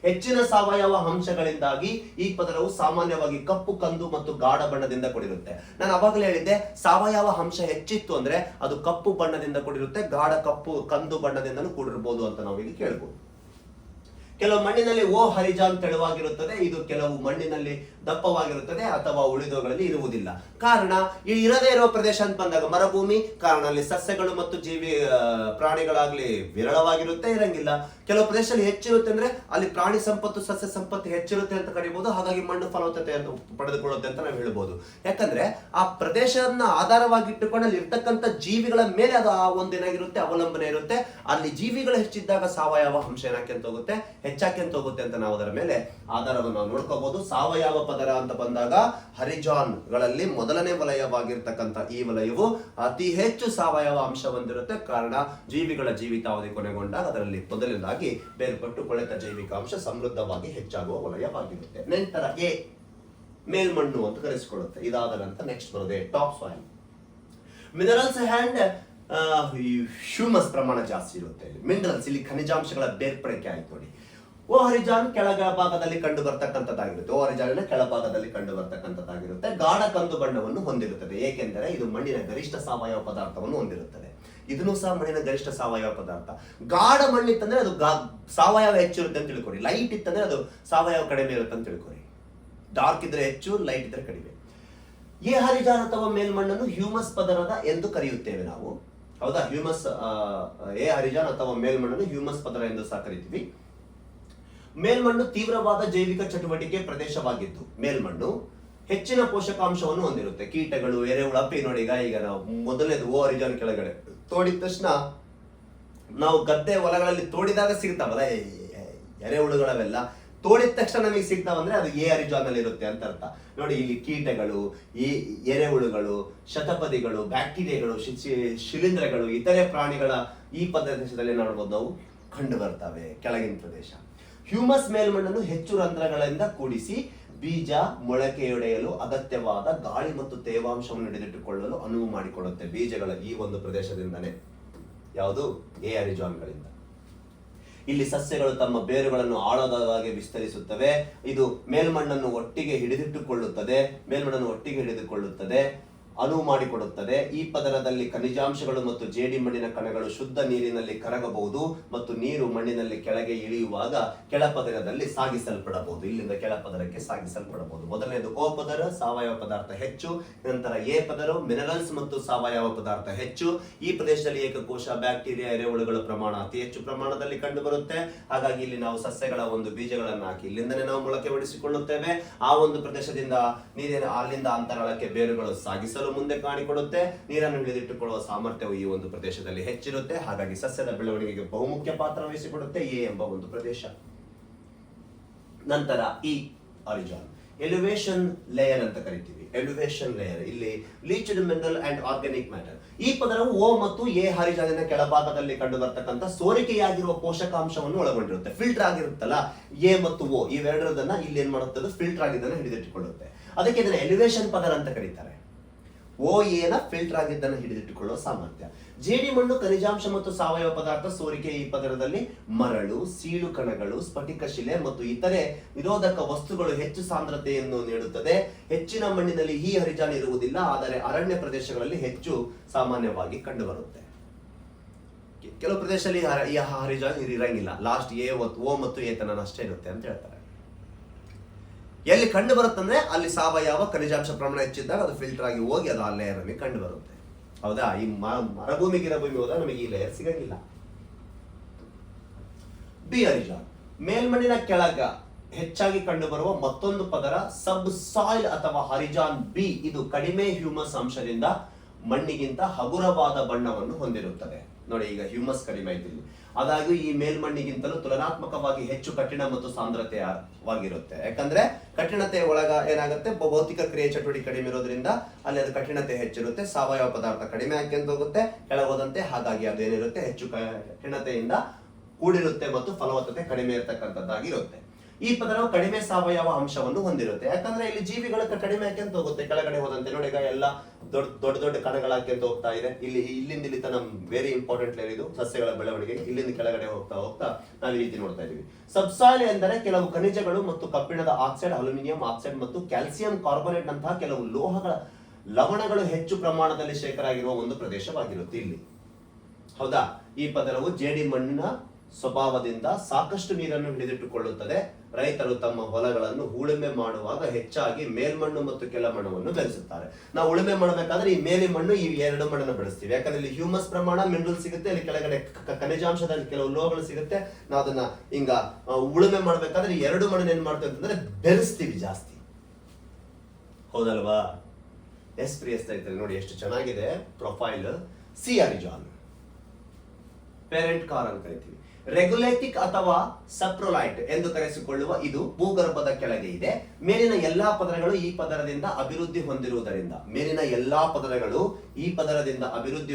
ಹೆಚ್ಚಿನ ಸಾವಯವ ಅಂಶಗಳಿಂದಾಗಿ ಈ ಪದರವು ಸಾಮಾನ್ಯವಾಗಿ ಕಪ್ಪು, ಕಂದು ಮತ್ತು ಗಾಢ ಬಣ್ಣದಿಂದ ಕೂಡಿರುತ್ತೆ. ನಾನು ಅವಾಗಲೇ ಹೇಳಿದ್ದೆ, ಸಾವಯವ ಅಂಶ ಹೆಚ್ಚಿತ್ತು ಅಂದ್ರೆ ಅದು ಕಪ್ಪು ಬಣ್ಣದಿಂದ ಕೂಡಿರುತ್ತೆ, ಗಾಢ ಕಂದು ಬಣ್ಣದಿಂದಲೂ ಕೂಡಿರಬಹುದು ಅಂತ ನಾವು ಇಲ್ಲಿ ಕೇಳಬಹುದು. ಕೆಲವು ಮಣ್ಣಿನಲ್ಲಿ ಹರಿಜಾನ್ ತೆಳುವಾಗಿರುತ್ತದೆ, ಇದು ಕೆಲವು ಮಣ್ಣಿನಲ್ಲಿ ದಪ್ಪವಾಗಿರುತ್ತದೆ ಅಥವಾ ಉಳಿದವುಗಳಲ್ಲಿ ಇರುವುದಿಲ್ಲ. ಕಾರಣ ಈ ಇರದೇ ಇರುವ ಪ್ರದೇಶ ಅಂತ ಬಂದಾಗ ಮರುಭೂಮಿ, ಕಾರಣ ಅಲ್ಲಿ ಸಸ್ಯಗಳು ಮತ್ತು ಪ್ರಾಣಿಗಳಾಗ್ಲಿ ವಿರಳವಾಗಿರುತ್ತೆ, ಇರಂಗಿಲ್ಲ. ಕೆಲವು ಪ್ರದೇಶದಲ್ಲಿ ಹೆಚ್ಚಿರುತ್ತೆ ಅಂದ್ರೆ ಅಲ್ಲಿ ಪ್ರಾಣಿ ಸಂಪತ್ತು ಸಸ್ಯ ಸಂಪತ್ತು ಹೆಚ್ಚಿರುತ್ತೆ ಅಂತ ಕರಿಬಹುದು. ಹಾಗಾಗಿ ಮಣ್ಣು ಫಲವತ್ತತೆಯನ್ನು ಪಡೆದುಕೊಳ್ಳುತ್ತೆ ಅಂತ ನಾವು ಹೇಳ್ಬೋದು. ಯಾಕಂದ್ರೆ ಆ ಪ್ರದೇಶವನ್ನ ಆಧಾರವಾಗಿಟ್ಟುಕೊಂಡು ಅಲ್ಲಿ ಇರ್ತಕ್ಕಂಥ ಜೀವಿಗಳ ಮೇಲೆ ಅದು ಆ ಒಂದೇನಾಗಿರುತ್ತೆ ಅವಲಂಬನೆ ಇರುತ್ತೆ. ಅಲ್ಲಿ ಜೀವಿಗಳು ಹೆಚ್ಚಿದ್ದಾಗ ಸಾವಯವ ಅಂಶ ಏನಾಕ್ಯಂತ ಹೋಗುತ್ತೆ, ಹೆಚ್ಚಾಕ್ಯಂತ ಹೋಗುತ್ತೆ ಅಂತ ನಾವು ಅದರ ಮೇಲೆ ಆಧಾರವನ್ನು ನಾವು ನೋಡ್ಕೋಬಹುದು. ಸಾವಯವ ಪದರ ಅಂತ ಬಂದಾಗ ಹರಿಜಾನ್ ಗಳಲ್ಲಿ ಮೊದಲನೇ ವಲಯವಾಗಿರ್ತಕ್ಕಂಥ ಈ ವಲಯವು ಅತಿ ಹೆಚ್ಚು ಸಾವಯವ ಅಂಶ ಹೊಂದಿರುತ್ತೆ. ಕಾರಣ ಜೀವಿಗಳ ಜೀವಿತಾವಧಿ ಕೊನೆಗೊಂಡಾಗ ಅದರಲ್ಲಿ ಮೊದಲನೇದಾಗಿ ಬೇರ್ಪಟ್ಟು ಕೊಳೆತ ಜೈವಿಕ ಅಂಶ ಸಮೃದ್ಧವಾಗಿ ಹೆಚ್ಚಾಗುವ ವಲಯವಾಗಿರುತ್ತೆ. ನಂತರ ಎ ಮೇಲ್ಮಣ್ಣು ಅಂತ ಕರೆಸಿಕೊಳ್ಳುತ್ತೆ. ಇದಾದ ನಂತರ ನೆಕ್ಸ್ಟ್ ಬರೋದೆ top soil. Minerals and humus ಪ್ರಮಾಣ ಜಾಸ್ತಿ ಇರುತ್ತೆ. ಮಿನರಲ್ಸ್ ಇಲ್ಲಿ ಖನಿಜಾಂಶಗಳ ಬೇರ್ಪಡಿಕೆ ಆಯ್ತು ನೋಡಿ. ಓ ಹರಿಜಾನ್ ಕೆಳಗ ಭಾಗದಲ್ಲಿ ಕಂಡು ಬರ್ತಕ್ಕಂಥದ್ದಾಗಿರುತ್ತೆ. ಓ ಹರಿಜಾನಿನ ಕೆಳಭಾಗದಲ್ಲಿ ಕಂಡು ಬರ್ತಕ್ಕಂಥದ್ದಾಗಿರುತ್ತೆ. ಗಾಢ ಕಂದು ಬಣ್ಣವನ್ನು ಹೊಂದಿರುತ್ತದೆ, ಏಕೆಂದರೆ ಇದು ಮಣ್ಣಿನ ಗರಿಷ್ಠ ಸಾವಯವ ಪದಾರ್ಥವನ್ನು ಹೊಂದಿರುತ್ತದೆ. ಇದನ್ನು ಸಹ ಮಣ್ಣಿನ ಗರಿಷ್ಠ ಸಾವಯವ ಪದಾರ್ಥ. ಗಾಢ ಮಣ್ಣಿತ್ತಂದ್ರೆ ಅದು ಸಾವಯವ ಹೆಚ್ಚಿರುತ್ತೆ ಅಂತ ತಿಳ್ಕೊರಿ. ಲೈಟ್ ಇತ್ತಂದ್ರೆ ಅದು ಸಾವಯವ ಕಡಿಮೆ ಇರುತ್ತೆ ಅಂತ ತಿಳ್ಕೊರಿ. ಡಾರ್ಕ್ ಇದ್ರೆ ಹೆಚ್ಚು, ಲೈಟ್ ಇದ್ರೆ ಕಡಿಮೆ. ಈ ಹರಿಜಾನ್ ಅಥವಾ ಮೇಲ್ಮಣ್ಣನ್ನು ಹ್ಯೂಮಸ್ ಪದರದ ಎಂದು ಕರೆಯುತ್ತೇವೆ ನಾವು. ಹೌದಾ? ಹ್ಯೂಮಸ್ ಎ ಹರಿಜಾನ್ ಅಥವಾ ಮೇಲ್ಮಣ್ಣನ್ನು ಹ್ಯೂಮಸ್ ಪದರ ಎಂದು ಸಹ ಕರಿತೀವಿ. ಮೇಲ್ಮಣ್ಣು ತೀವ್ರವಾದ ಜೈವಿಕ ಚಟುವಟಿಕೆ ಪ್ರದೇಶವಾಗಿದ್ದು ಮೇಲ್ಮಣ್ಣು ಹೆಚ್ಚಿನ ಪೋಷಕಾಂಶವನ್ನು ಹೊಂದಿರುತ್ತೆ. ಕೀಟಗಳು, ಎರೆಹುಳು, ಅಪ್ಪಿ ನೋಡಿ ಈಗ ನಾವು ಮೊದಲನೇದು ಓ ಹರಿಜಾನ್ ಕೆಳಗಡೆ ತೋಡಿದ ತಕ್ಷಣ ನಾವು ಗದ್ದೆ ಹೊಲಗಳಲ್ಲಿ ತೋಡಿದಾಗ ಸಿಗ್ತಾವಲ್ಲ ಎರೆಹುಳುಗಳವೆಲ್ಲ, ತೋಡಿದ ತಕ್ಷಣ ನಮಗೆ ಸಿಗ್ತಾವಂದ್ರೆ ಅದು ಎ ಹರಿಜಾನ್ ಅಲ್ಲಿ ಇರುತ್ತೆ ಅಂತ ಅರ್ಥ. ನೋಡಿ ಇಲ್ಲಿ ಕೀಟಗಳು, ಈ ಎರೆಹುಳುಗಳು, ಶತಪದಿಗಳು, ಬ್ಯಾಕ್ಟೀರಿಯಾಗಳು, ಶಿಲೀಂಧ್ರಗಳು, ಇತರೆ ಪ್ರಾಣಿಗಳ ಈ ಪ್ರದೇಶದಲ್ಲಿ ನೋಡಬಹುದು ನಾವು ಕಂಡು ಬರ್ತವೆ ಕೆಳಗಿನ ಪ್ರದೇಶ. ಹ್ಯೂಮಸ್ ಮೇಲ್ಮಣ್ಣನ್ನು ಹೆಚ್ಚು ರಂಧ್ರಗಳಿಂದ ಕೂಡಿಸಿ ಬೀಜ ಮೊಳಕೆಯೊಡೆಯಲು ಅಗತ್ಯವಾದ ಗಾಳಿ ಮತ್ತು ತೇವಾಂಶವನ್ನು ಹಿಡಿದಿಟ್ಟುಕೊಳ್ಳಲು ಅನುವು ಮಾಡಿಕೊಡುತ್ತೆ. ಬೀಜಗಳ ಈ ಒಂದು ಪ್ರದೇಶದಿಂದನೇ, ಯಾವುದು ಎ ಹರಿಜಾನ್ಗಳಿಂದ. ಇಲ್ಲಿ ಸಸ್ಯಗಳು ತಮ್ಮ ಬೇರುಗಳನ್ನು ಆಳವಾಗಿ ವಿಸ್ತರಿಸುತ್ತವೆ. ಇದು ಮೇಲ್ಮಣ್ಣನ್ನು ಒಟ್ಟಿಗೆ ಹಿಡಿದುಕೊಳ್ಳುತ್ತದೆ, ಅನುವು ಮಾಡಿಕೊಡುತ್ತದೆ. ಈ ಪದರದಲ್ಲಿ ಖನಿಜಾಂಶಗಳು ಮತ್ತು ಜೇಡಿ ಮಣ್ಣಿನ ಕಣಗಳು ಶುದ್ಧ ನೀರಿನಲ್ಲಿ ಕರಗಬಹುದು ಮತ್ತು ನೀರು ಮಣ್ಣಿನಲ್ಲಿ ಕೆಳಗೆ ಇಳಿಯುವಾಗ ಕೆಳಪದರದಲ್ಲಿ ಸಾಗಿಸಲ್ಪಡಬಹುದು. ಇಲ್ಲಿಂದ ಕೆಳಪದರಕ್ಕೆ ಸಾಗಿಸಲ್ಪಡಬಹುದು. ಮೊದಲನೇದು ಓ ಪದರ, ಸಾವಯವ ಪದಾರ್ಥ ಹೆಚ್ಚು. ನಂತರ ಎ ಪದರ, ಮಿನರಲ್ಸ್ ಮತ್ತು ಸಾವಯವ ಪದಾರ್ಥ ಹೆಚ್ಚು. ಈ ಪ್ರದೇಶದಲ್ಲಿ ಏಕಕೋಶ ಬ್ಯಾಕ್ಟೀರಿಯಾ, ಎರೆಹುಳುಗಳ ಪ್ರಮಾಣ ಅತಿ ಹೆಚ್ಚು ಪ್ರಮಾಣದಲ್ಲಿ ಕಂಡು ಬರುತ್ತೆ. ಹಾಗಾಗಿ ಇಲ್ಲಿ ನಾವು ಸಸ್ಯಗಳ ಒಂದು ಬೀಜಗಳನ್ನು ಹಾಕಿ ಇಲ್ಲಿಂದನೇ ನಾವು ಮೊಳಕೆ ಹೊಡಿಸಿಕೊಳ್ಳುತ್ತೇವೆ. ಆ ಒಂದು ಪ್ರದೇಶದಿಂದ ಅಲ್ಲಿಂದ ಅಂತರಾಳಕ್ಕೆ ಬೇರುಗಳು ಸಾಗಿಸಲು ಮುಂದೆ ಕಾಣಿಕೊಡುತ್ತೆ. ನೀರನ್ನು ಹಿಡಿದಿಟ್ಟುಕೊಳ್ಳುವ ಸಾಮರ್ಥ್ಯವು ಈ ಒಂದು ಪ್ರದೇಶದಲ್ಲಿ ಹೆಚ್ಚಿರುತ್ತೆ. ಹಾಗಾಗಿ ಸಸ್ಯದ ಬೆಳವಣಿಗೆಗೆ ಬಹುಮುಖ್ಯ ಪಾತ್ರ ವಹಿಸಿಕೊಡುತ್ತೆ ಎ ಎಂಬ ಒಂದು ಪ್ರದೇಶ. ನಂತರ ಈ ಹರಿಜಾನ್ ಎಲಿವೇಶನ್ ಲೇಯರ್ ಅಂತ ಕರಿತೀವಿ. ಎಲಿವೇಶನ್ ಲೇಯರ್ ಇಲ್ಲಿ ಲೀಚ್ಡ್ ಮಿನರಲ್ ಅಂಡ್ ಆರ್ಗಾನಿಕ್ ಮ್ಯಾಟರ್. ಈ ಪದರವು ಓ ಮತ್ತು ಎ ಹರಿಜಾನಿನ ಕೆಳಭಾಗದಲ್ಲಿ ಕಂಡು ಬರ್ತಕ್ಕಂಥ ಸೋರಿಕೆಯಾಗಿರುವ ಪೋಷಕಾಂಶವನ್ನು ಒಳಗೊಂಡಿರುತ್ತೆ. ಫಿಲ್ಟರ್ ಆಗಿರುತ್ತಲ್ಲ ಎ ಮತ್ತು ಓ, ಇವೆರಡರದನ್ನ ಇಲ್ಲಿ ಏನ್ ಮಾಡುತ್ತದೆ, ಫಿಲ್ಟರ್ ಆಗಿದ್ದನ್ನು ಹಿಡಿದಿಟ್ಟುಕೊಳ್ಳುತ್ತೆ. ಅದಕ್ಕೆ ಇದನ್ನ ಎಲಿವೇಶನ್ ಪದರ ಅಂತ ಕರೀತಾರೆ. ಓ ಎನ ಫಿಲ್ಟರ್ ಆಗಿದ್ದನ್ನು ಹಿಡಿದಿಟ್ಟುಕೊಳ್ಳುವ ಸಾಮರ್ಥ್ಯ. ಜೇಡಿ ಮಣ್ಣು ಖನಿಜಾಂಶ ಮತ್ತು ಸಾವಯವ ಪದಾರ್ಥ ಸೋರಿಕೆ ಈ ಪದರದಲ್ಲಿ ಮರಳು, ಸೀಳು ಕಣಗಳು, ಸ್ಫಟಿಕ ಶಿಲೆ ಮತ್ತು ಇತರೆ ನಿರೋಧಕ ವಸ್ತುಗಳು ಹೆಚ್ಚು ಸಾಂದ್ರತೆಯನ್ನು ನೀಡುತ್ತದೆ. ಹೆಚ್ಚಿನ ಮಣ್ಣಿನಲ್ಲಿ ಈ ಹರಿಜಾನ್ ಇರುವುದಿಲ್ಲ, ಆದರೆ ಅರಣ್ಯ ಪ್ರದೇಶಗಳಲ್ಲಿ ಹೆಚ್ಚು ಸಾಮಾನ್ಯವಾಗಿ ಕಂಡುಬರುತ್ತೆ. ಕೆಲವು ಪ್ರದೇಶದಲ್ಲಿ ಈ ಹರಿಜಾನ್ ಇರಂಗಿಲ್ಲ. ಲಾಸ್ಟ್ ಎ ಓ ಮತ್ತು ಎ ತನ ಅಷ್ಟೇ ಇರುತ್ತೆ ಅಂತ ಹೇಳ್ತಾರೆ. ಎಲ್ಲಿ ಕಂಡು ಬರುತ್ತಂದ್ರೆ ಅಲ್ಲಿ ಸಾವಯವ ಖನಿಜಾಂಶ ಪ್ರಮಾಣ ಹೆಚ್ಚಿದ್ದಾಗ ಅದು ಫಿಲ್ಟರ್ ಆಗಿ ಹೋಗಿ ಅದು ಆ ಲೇಯರ್ ನಮಗೆ ಕಂಡು ಬರುತ್ತೆ. ಹೌದಾ? ಈ ಮರುಭೂಮಿ ಗಿರಭೂಮಿ ಹೋದಾಗ ನಮಗೆ ಈ ಲೇಯರ್ ಸಿಗಂಗಿಲ್ಲ. ಬಿ ಹರಿಜಾನ್ ಮೇಲ್ಮಣ್ಣಿನ ಕೆಳಗ ಹೆಚ್ಚಾಗಿ ಕಂಡು ಬರುವ ಮತ್ತೊಂದು ಪದರ ಸಬ್ ಸಾಯಿಲ್ ಅಥವಾ ಹರಿಜಾನ್ ಬಿ. ಇದು ಕಡಿಮೆ ಹ್ಯೂಮಸ್ ಅಂಶದಿಂದ ಮಣ್ಣಿಗಿಂತ ಹಗುರವಾದ ಬಣ್ಣವನ್ನು ಹೊಂದಿರುತ್ತದೆ. ನೋಡಿ ಈಗ ಹ್ಯೂಮಸ್ ಕಡಿಮೆ ಆಯ್ತು. ಆದಾಗ್ಯೂ ಈ ಮೇಲ್ಮಣ್ಣಿಗಿಂತಲೂ ತುಲನಾತ್ಮಕವಾಗಿ ಹೆಚ್ಚು ಕಠಿಣ ಮತ್ತು ಸಾಂದ್ರತೆಯಾಗಿರುತ್ತೆ. ಯಾಕಂದ್ರೆ ಕಠಿಣತೆ ಒಳಗ ಏನಾಗುತ್ತೆ, ಭೌತಿಕ ಕ್ರಿಯೆ ಚಟುವಟಿಕೆ ಕಡಿಮೆ ಇರೋದ್ರಿಂದ ಅಲ್ಲಿ ಅದು ಕಠಿಣತೆ ಹೆಚ್ಚಿರುತ್ತೆ. ಸಾವಯವ ಪದಾರ್ಥ ಕಡಿಮೆ ಹಾಕ್ಯಂತ ಹೋಗುತ್ತೆ ಕೆಳಗೋದಂತೆ. ಹಾಗಾಗಿ ಅದೇನಿರುತ್ತೆ, ಹೆಚ್ಚು ಕಠಿಣತೆಯಿಂದ ಕೂಡಿರುತ್ತೆ ಮತ್ತು ಫಲವತ್ತತೆ ಕಡಿಮೆ ಇರತಕ್ಕಂಥದ್ದಾಗಿರುತ್ತೆ. ಈ ಪದರವು ಕಡಿಮೆ ಸಾವಯವ ಅಂಶವನ್ನು ಹೊಂದಿರುತ್ತೆ. ಯಾಕಂದ್ರೆ ಇಲ್ಲಿ ಜೀವಿಗಳ ಕಡಿಮೆ ಹಾಕ್ಯಂತ ಹೋಗುತ್ತೆ ಕೆಳಗಡೆ ಹೋದಂತೆ. ನೋಡಿ ಈಗ ಎಲ್ಲ ದೊಡ್ಡ ಕಣಗಳು ಹಾಕ್ಯಂತ ಹೋಗ್ತಾ ಇದೆ. ಇಲ್ಲಿಂದ ಇಲ್ಲಿ ತನ ವೆರಿ ಇಂಪಾರ್ಟೆಂಟ್ ಲೇಯರ್ ಇದು ಸಸ್ಯಗಳ ಬೆಳವಣಿಗೆಗೆ. ಇಲ್ಲಿಂದ ಕೆಳಗಡೆ ಹೋಗ್ತಾ ನಾವು ಈ ರೀತಿ ನೋಡ್ತಾ ಇದೀವಿ. ಸಬ್ಸಾಯಿಲ್ ಎಂದರೆ ಕೆಲವು ಖನಿಜಗಳು ಮತ್ತು ಕಬ್ಬಿಣದ ಆಕ್ಸೈಡ್, ಅಲ್ಯೂಮಿನಿಯಂ ಆಕ್ಸೈಡ್ ಮತ್ತು ಕ್ಯಾಲ್ಸಿಯಂ ಕಾರ್ಬೋನೇಟ್ ನಂತಹ ಕೆಲವು ಲವಣಗಳು ಹೆಚ್ಚು ಪ್ರಮಾಣದಲ್ಲಿ ಶೇಖರಾಗಿರುವ ಒಂದು ಪ್ರದೇಶವಾಗಿರುತ್ತೆ ಇಲ್ಲಿ. ಹೌದಾ? ಈ ಪದರವು ಜೇಡಿ ಮಣ್ಣಿನ ಸ್ವಭಾವದಿಂದ ಸಾಕಷ್ಟು ನೀರನ್ನು ಹಿಡಿದಿಟ್ಟುಕೊಳ್ಳುತ್ತದೆ ರೈತರು ತಮ್ಮ ಹೊಲಗಳನ್ನು ಉಳುಮೆ ಮಾಡುವಾಗ ಹೆಚ್ಚಾಗಿ ಮೇಲ್ಮಣ್ಣು ಮತ್ತು ಕೆಳಮಣ್ಣನ್ನು ಬೆಳೆಸುತ್ತಾರೆ. ನಾವು ಉಳುಮೆ ಮಾಡಬೇಕಾದ್ರೆ ಈ ಮೇಲಿ ಮಣ್ಣು ಈ ಎರಡು ಮಣ್ಣನ್ನು ಬೆಳೆಸ್ತೀವಿ. ಯಾಕಂದ್ರೆ ಇಲ್ಲಿ ಹ್ಯೂಮಸ್ ಪ್ರಮಾಣ ಮಿನರಲ್ ಸಿಗುತ್ತೆ, ಇಲ್ಲಿ ಕೆಳಗಡೆ ಖನಿಜಾಂಶದಲ್ಲಿ ಕೆಲವು ಲೋಹಗಳು ಸಿಗುತ್ತೆ. ನಾವು ಅದನ್ನ ಹಿಂಗ ಉಳುಮೆ ಮಾಡ್ಬೇಕಾದ್ರೆ ಈ ಎರಡು ಮಣ್ಣನ್ನು ಏನ್ ಮಾಡ್ತೇವೆ ಅಂತಂದ್ರೆ ಬೆರೆಸ್ತೀವಿ ಜಾಸ್ತಿ, ಹೌದಲ್ವಾ? ಪ್ರಿಯ ಸ್ನೇಹಿತರೆ, ನೋಡಿ ಎಷ್ಟು ಚೆನ್ನಾಗಿದೆ ಪ್ರೊಫೈಲ್. ಸಿ ಅರಿಜಾನ್ ಪೇರೆಂಟ್ ಕಾರ್ ಅಂತ ಕರಿತೀವಿ. ರೆಗ್ಯುಲೇಟಿಕ್ ಅಥವಾ ಸಪ್ರೊಲೈಟ್ ಎಂದು ಕರೆಸಿಕೊಳ್ಳುವ ಇದು ಭೂಗರ್ಭದ ಕೆಳಗೆ ಇದೆ. ಮೇಲಿನ ಎಲ್ಲಾ ಪದರಗಳು ಈ ಪದರದಿಂದ ಅಭಿವೃದ್ಧಿ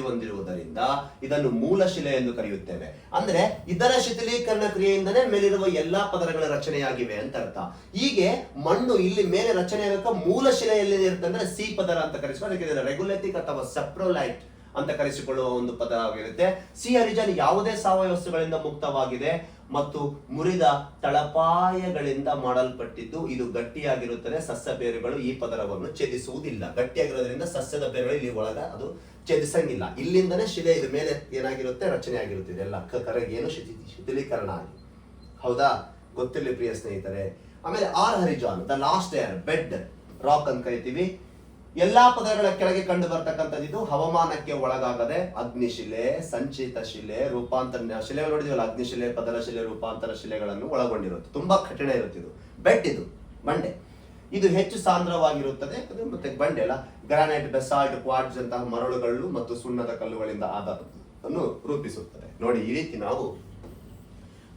ಹೊಂದಿರುವುದರಿಂದ ಇದನ್ನು ಮೂಲ ಶಿಲೆ ಎಂದು ಕರೆಯುತ್ತೇವೆ. ಅಂದ್ರೆ ಇದರ ಶಿಥಿಲೀಕರಣ ಕ್ರಿಯೆಯಿಂದಲೇ ಮೇಲಿರುವ ಎಲ್ಲಾ ಪದರಗಳ ರಚನೆಯಾಗಿವೆ ಅಂತ ಅರ್ಥ. ಹೀಗೆ ಮಣ್ಣು ಇಲ್ಲಿ ಮೇಲೆ ರಚನೆ ಆಗಕ್ಕೆ ಮೂಲ ಶಿಲೆಯಲ್ಲಿ ಇರುತ್ತೆ, ಅಂದ್ರೆ ಸಿ ಪದರ ಅಂತ ಕರೆಸಿಕೊಳ್ಳೋದಕ್ಕೆ ರೆಗ್ಯುಲೇಟಿಕ್ ಅಥವಾ ಸಪ್ರೊಲೈಟ್ ಅಂತ ಕರೆಸಿಕೊಳ್ಳುವ ಒಂದು ಪದವಾಗಿರುತ್ತೆ. ಸಿ ಅರಿಜಾನ್ ಯಾವುದೇ ಸಾವಯವ ವಸ್ತುಗಳಿಂದ ಮುಕ್ತವಾಗಿದೆ ಮತ್ತು ಮುರಿದ ತಳಪಾಯಗಳಿಂದ ಮಾಡಲ್ಪಟ್ಟಿದ್ದು. ಇದು ಗಟ್ಟಿಯಾಗಿರುತ್ತದೆ. ಸಸ್ಯ ಬೇರುಗಳು ಈ ಪದರವನ್ನು ಛೇದಿಸುವುದಿಲ್ಲ. ಗಟ್ಟಿಯಾಗಿರೋದ್ರಿಂದ ಸಸ್ಯದ ಬೇರುಗಳು ಇಲ್ಲಿ ಒಳಗ ಅದು ಛೇದಿಸಂಗಿಲ್ಲ. ಇಲ್ಲಿಂದನೇ ಶಿಲೆ ಇದು ಮೇಲೆ ಏನಾಗಿರುತ್ತೆ, ರಚನೆ ಆಗಿರುತ್ತೆ. ಇದೆಲ್ಲ ಕರಗೇನು ಶಿಥಿಲೀಕರಣ ಆಗಿ, ಹೌದಾ? ಗೊತ್ತಿರಲಿ ಪ್ರಿಯ ಸ್ನೇಹಿತರೆ. ಆಮೇಲೆ R horizon, the last layer bedrock ಅಂತ ಕರಿತೀವಿ. ಎಲ್ಲಾ ಪದರಗಳ ಕೆಳಗೆ ಕಂಡು ಬರ್ತಕ್ಕಂಥದ್ದು. ಇದು ಹವಾಮಾನಕ್ಕೆ ಒಳಗಾಗದೆ ಅಗ್ನಿಶಿಲೆ, ಸಂಚಿತ ಶಿಲೆ, ರೂಪಾಂತರ ಶಿಲೆ ನೋಡಿದೀವಲ್ಲ, ಅಗ್ನಿಶಿಲೆ, ಪದರ ಶಿಲೆ, ರೂಪಾಂತರ ಶಿಲೆಗಳನ್ನು ಒಳಗೊಂಡಿರುತ್ತೆ. ತುಂಬಾ ಕಠಿಣ ಇರುತ್ತೆ ಇದು. ಬೆಡ್, ಇದು ಬಂಡೆ, ಇದು ಹೆಚ್ಚು ಸಾಂದ್ರವಾಗಿರುತ್ತದೆ. ಮತ್ತೆ ಬಂಡೆ ಅಲ್ಲ, ಗ್ರಾನೈಟ್, ಬೆಸಾಲ್ಟ್, ಕ್ವಾರ್ಟ್ಸ್ ಅಂತಹ ಮರಳುಗಳು ಮತ್ತು ಸುಣ್ಣದ ಕಲ್ಲುಗಳಿಂದ ಆಧಾರವನ್ನು ರೂಪಿಸುತ್ತದೆ. ನೋಡಿ, ಈ ರೀತಿ ನಾವು